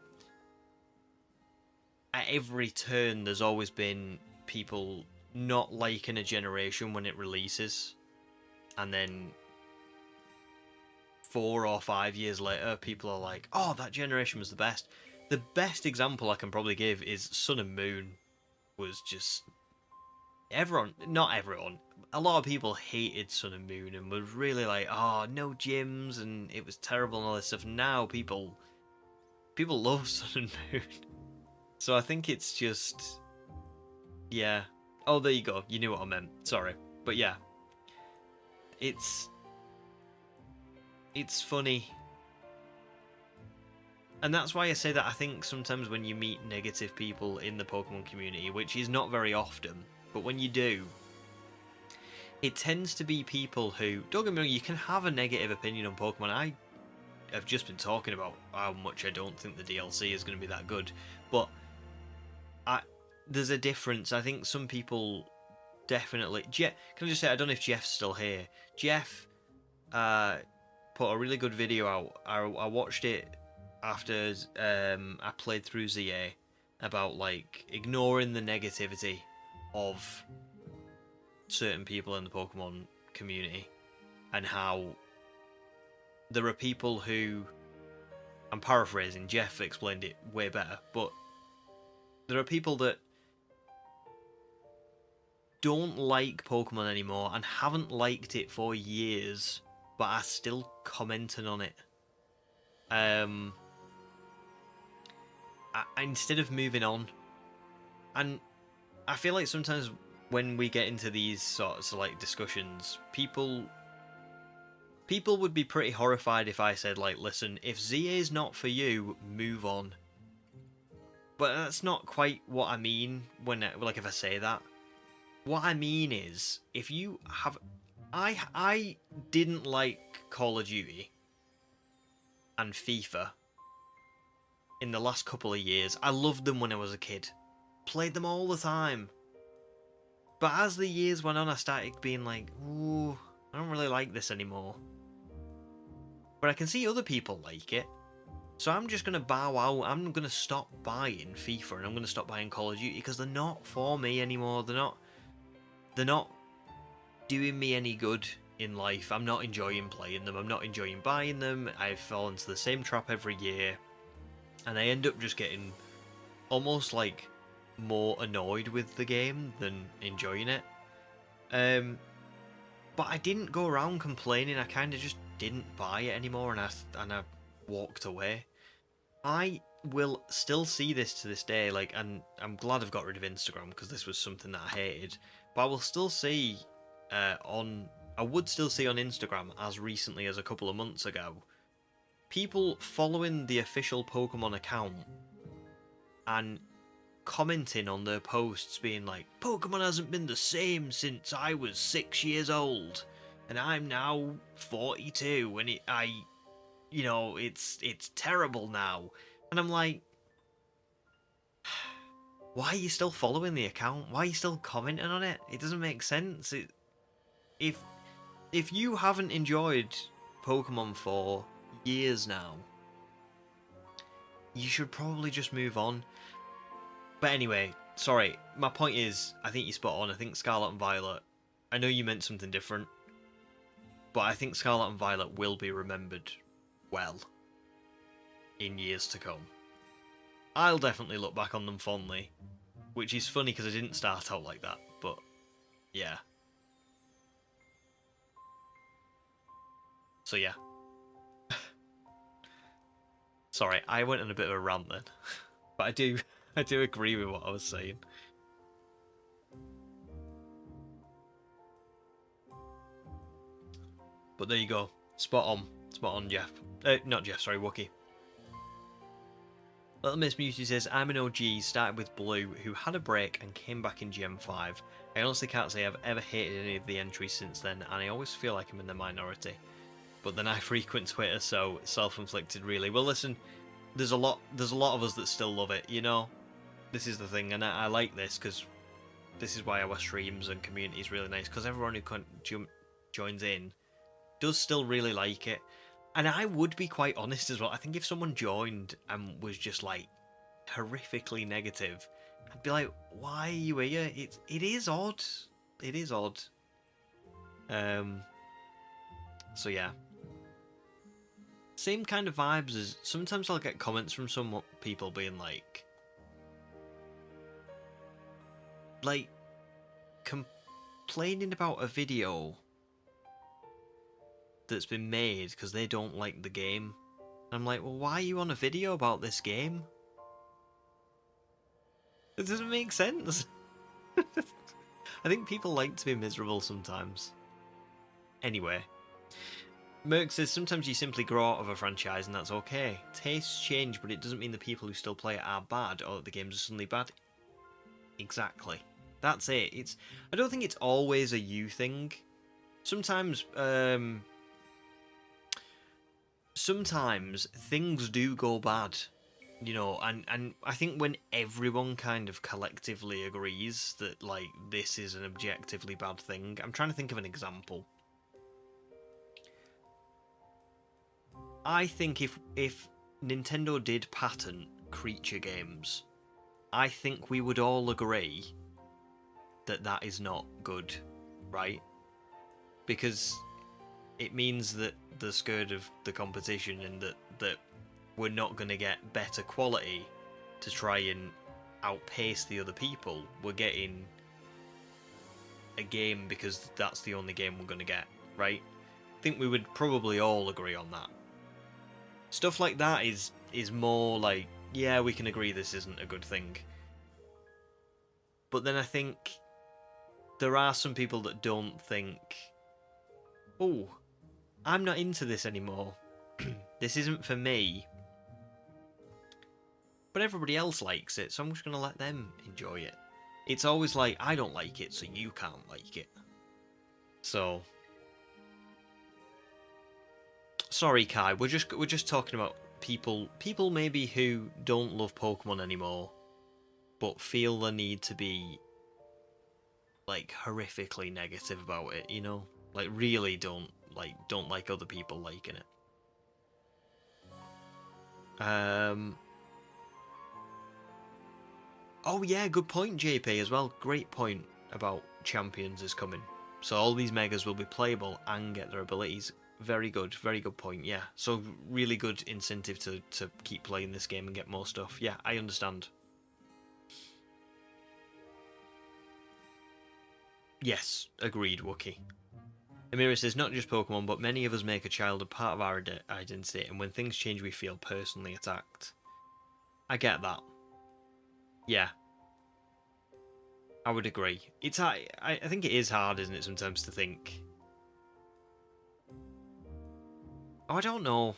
at every turn there's always been people not liking a generation when it releases, and then 4 or 5 years later people are like, oh, that generation was the best. The best example I can probably give is Sun and Moon was just... not everyone, a lot of people hated Sun and Moon and was really like, oh, no gyms, and it was terrible and all this stuff. Now people love Sun and Moon. So I think it's just... yeah. Oh, there you go. You knew what I meant. Sorry. But yeah. It's funny. And that's why I say that I think sometimes when you meet negative people in the Pokemon community, which is not very often, but when you do, it tends to be people who... don't get me wrong, you can have a negative opinion on Pokemon. I have just been talking about how much I don't think the DLC is going to be that good. But there's a difference. I think some people definitely... can I just say, I don't know if Jeff's still here. Jeff put a really good video out. I watched it after I played through ZA, about like ignoring the negativity of certain people in the Pokemon community, and how there are people who... I'm paraphrasing, Jeff explained it way better, but there are people that don't like Pokemon anymore and haven't liked it for years, but are still commenting on it. Instead of moving on. And I feel like sometimes when we get into these sorts of like discussions, people would be pretty horrified if I said, like, listen, if ZA is not for you, move on. But that's not quite what I mean when if I say that. What I mean is, if you have... I didn't like Call of Duty and FIFA in the last couple of years. I loved them when I was a kid. Played them all the time. But as the years went on, I started being like, ooh, I don't really like this anymore. But I can see other people like it. So I'm just going to bow out. I'm going to stop buying FIFA and I'm going to stop buying Call of Duty because they're not for me anymore. They're not doing me any good in life. I'm not enjoying playing them. I'm not enjoying buying them. I fall into the same trap every year. And I end up just getting almost like more annoyed with the game than enjoying it. But I didn't go around complaining. I kind of just didn't buy it anymore, and I walked away. I will still see this to this day, like, and I'm glad I've got rid of Instagram because this was something that I hated. But I will still see I would still see on Instagram, as recently as a couple of months ago, people following the official Pokemon account and commenting on their posts being like, Pokemon hasn't been the same since I was 6 years old, and I'm now 42, and it's terrible now. And I'm like, why are you still following the account? Why are you still commenting on it? It doesn't make sense. if you haven't enjoyed Pokemon for years now, you should probably just move on. But anyway, sorry, my point is, I think you're spot on. I think Scarlet and Violet, I know you meant something different, but I think Scarlet and Violet will be remembered well in years to come. I'll definitely look back on them fondly, which is funny because I didn't start out like that, but yeah. So yeah. Sorry, I went on a bit of a rant then, but I do agree with what I was saying. But there you go, spot on, Jeff. Not Jeff, sorry, Wookie. Little Miss Mewtwo says, I'm an OG, started with Blue, who had a break and came back in Gen 5. I honestly can't say I've ever hated any of the entries since then, and I always feel like I'm in the minority. But then I frequent Twitter, so self-inflicted really. Well listen, there's a lot of us that still love it, you know? This is the thing, and I like this, because this is why our streams and community is really nice, because everyone who joins in does still really like it. And I would be quite honest as well. I think if someone joined and was just like horrifically negative, I'd be like, why are you here? It is odd. It is odd. So yeah. Same kind of vibes as sometimes I'll get comments from some people being like complaining about a video that's been made because they don't like the game. I'm like, well, why are you on a video about this game? It doesn't make sense. I think people like to be miserable sometimes. Anyway, Merc says, sometimes you simply grow out of a franchise and that's okay. Tastes change, but it doesn't mean the people who still play it are bad or that the games are suddenly bad. Exactly. That's it. I don't think it's always a you thing. Sometimes things do go bad, you know, and I think when everyone kind of collectively agrees that, like, this is an objectively bad thing. I'm trying to think of an example. I think if Nintendo did patent creature games, I think we would all agree that that is not good, right? Because it means that they're scared of the competition and that we're not going to get better quality to try and outpace the other people. We're getting a game because that's the only game we're going to get, right? I think we would probably all agree on that. Stuff like that is more like, yeah, we can agree this isn't a good thing. But then I think there are some people that don't think, oh, I'm not into this anymore. This isn't for me. But everybody else likes it, so I'm just going to let them enjoy it. It's always like, I don't like it, so you can't like it. So, sorry, Kai. We're just talking about people maybe who don't love Pokemon anymore, but feel the need to be like horrifically negative about it. You know, like really don't like other people liking it. Oh yeah, good point, JP, as well. Great point about Champions is coming. So all these Megas will be playable and get their abilities. Very good point, yeah. So really good incentive to keep playing this game and get more stuff. Yeah, I understand. Yes, agreed, Wookie. Amira says, not just Pokemon, but many of us make a child a part of our identity, and when things change we feel personally attacked. I get that. Yeah. I would agree. I think it is hard, isn't it, sometimes to think... Oh, I don't know.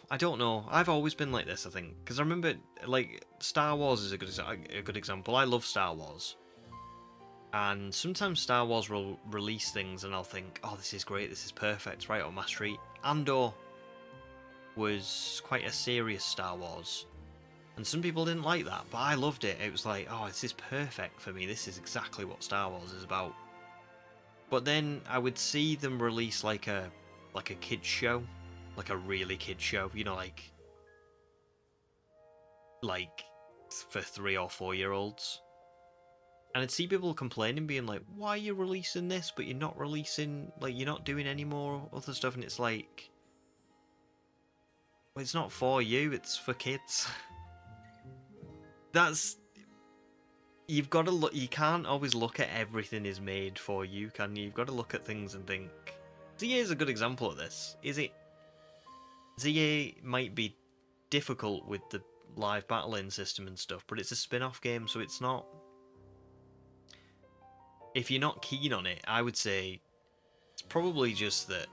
I've always been like this, I think. Because I remember, like, Star Wars is a good example. I love Star Wars. And sometimes Star Wars will release things and I'll think, oh, this is great, this is perfect, right on my street. Andor was quite a serious Star Wars. And some people didn't like that, but I loved it. It was like, oh, this is perfect for me. This is exactly what Star Wars is about. But then I would see them release like a like a kids show, like a really kids show, you know, like for 3 or 4 year olds. And I'd see people complaining, being like, "Why are you releasing this, but you're not releasing, like, you're not doing any more other stuff?" And it's like, well, it's not for you; it's for kids. That's You've got to look. You can't always look at everything is made for you, can you? You've got to look at things and think. ZA is a good example of this. Is it? ZA might be difficult with the live battling system and stuff, but it's a spin-off game, so it's not. If you're not keen on it, I would say it's probably just that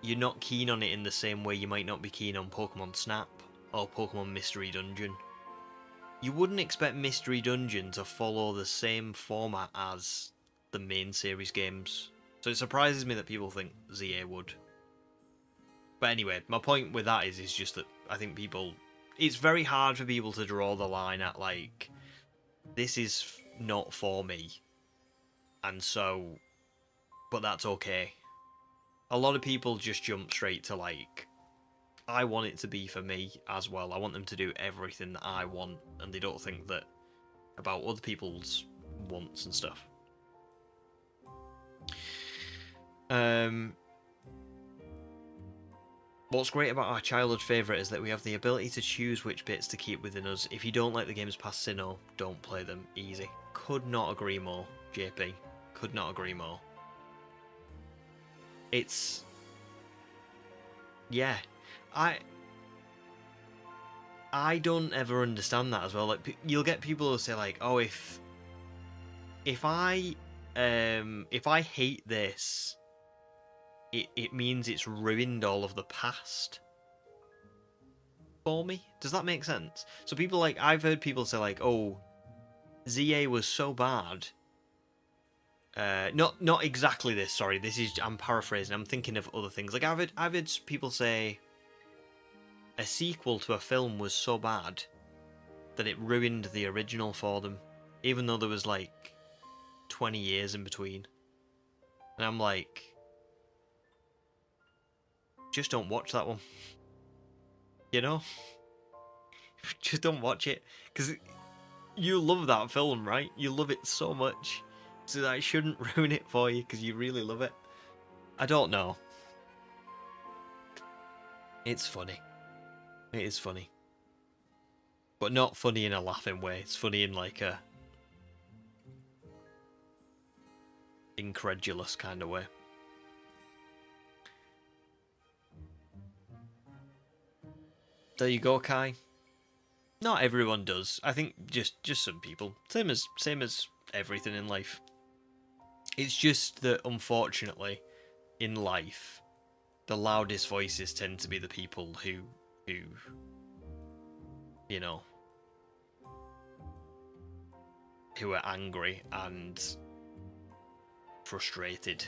you're not keen on it in the same way you might not be keen on Pokemon Snap or Pokemon Mystery Dungeon. You wouldn't expect Mystery Dungeon to follow the same format as the main series games, so it surprises me that people think ZA would. But anyway, my point with that is just that I think people... It's very hard for people to draw the line at, like, this is not for me, and so... But that's okay. A lot of people just jump straight to, like, I want it to be for me as well. I want them to do everything that I want, and they don't think that about other people's wants and stuff. What's great about our childhood favourite is that we have the ability to choose which bits to keep within us. If you don't like the games past Sinnoh, don't play them. Easy. Could not agree more, JP. Could not agree more. It's... Yeah. I don't ever understand that as well. Like, you'll get people who say like, "Oh, if I hate this, it means it's ruined all of the past for me." Does that make sense? So people like, I've heard people say like, "Oh, ZA was so bad." Not exactly this. Sorry, this is, I'm paraphrasing. I'm thinking of other things. Like I've heard people say a sequel to a film was so bad that it ruined the original for them, even though there was like 20 years in between. And I'm like, just don't watch that one. You know? Just don't watch it. Because you love that film, right? You love it so much. So that shouldn't ruin it for you because you really love it. I don't know. It's funny. It is funny. But not funny in a laughing way. It's funny in like a incredulous kind of way. There you go, Kai. Not everyone does. I think just some people. Same as everything in life. It's just that unfortunately in life the loudest voices tend to be the people who you know, who are angry and frustrated.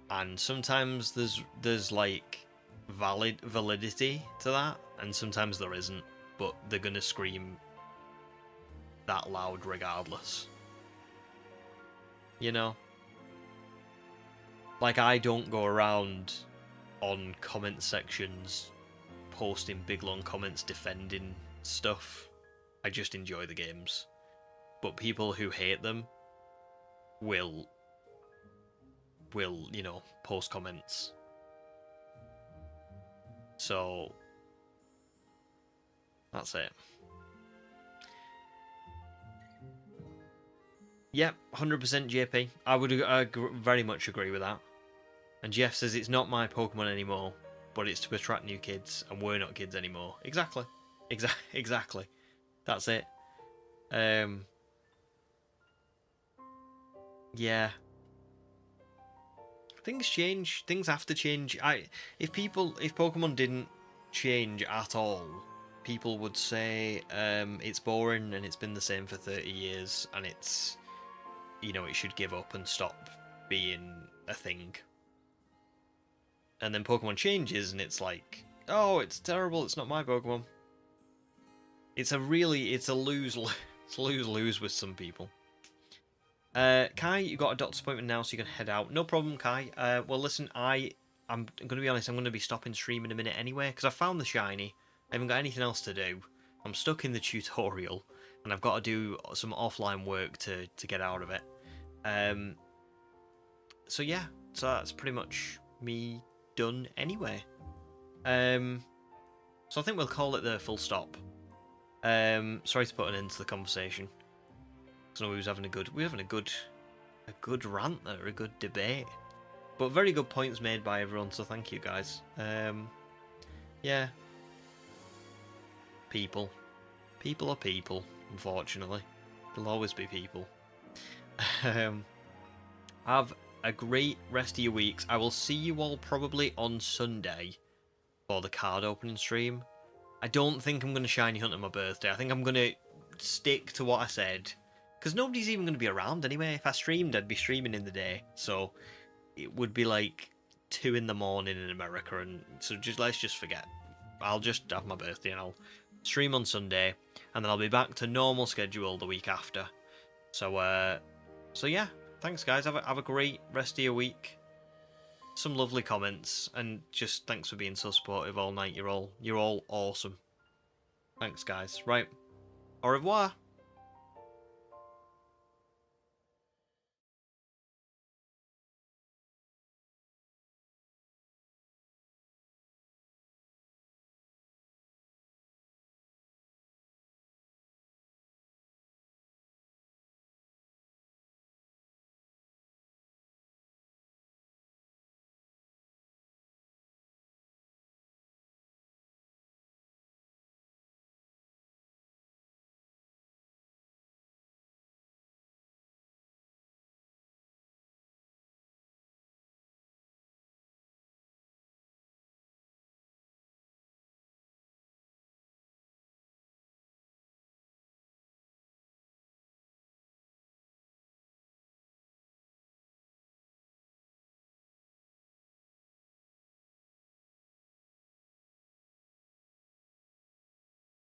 And sometimes there's like validity to that, and sometimes there isn't, but they're gonna scream that loud regardless. You know? Like, I don't go around on comment sections posting big long comments defending stuff. I just enjoy the games. But people who hate them will, you know, post comments. So, that's it. Yep, 100% JP. I would very much agree with that. And Jeff says it's not my Pokemon anymore, but it's to attract new kids, and we're not kids anymore. Exactly. Exactly. That's it. Yeah. Things change. Things have to change. If Pokemon didn't change at all, people would say it's boring and it's been the same for 30 years and it's, you know, it should give up and stop being a thing. And then Pokemon changes and it's like, oh, it's terrible, it's not my Pokemon. It's a lose-lose with some people. Kai, you got a doctor's appointment now, so you can head out. No problem, Kai. Well, listen, I'm going to be honest, I'm going to be stopping stream in a minute anyway, because I found the shiny. I haven't got anything else to do. I'm stuck in the tutorial, and I've got to do some offline work to get out of it. So yeah, so that's pretty much me done anyway. So I think we'll call it the full stop. Sorry to put an end to the conversation. Because we was having a good rant there, a good debate. But very good points made by everyone, so thank you guys. Yeah. People. People are people, unfortunately. There'll always be people. Have a great rest of your weeks. I will see you all probably on Sunday for the card opening stream. I don't think I'm going to shiny hunt on my birthday. I think I'm going to stick to what I said. Because nobody's even going to be around anyway. If I streamed, I'd be streaming in the day. So it would be like 2 in the morning in America. And so let's just forget. I'll just have my birthday and I'll stream on Sunday. And then I'll be back to normal schedule the week after. So yeah. Thanks, guys. Have a great rest of your week. Some lovely comments, and just thanks for being so supportive all night. You're all awesome. Thanks, guys. Right. Au revoir.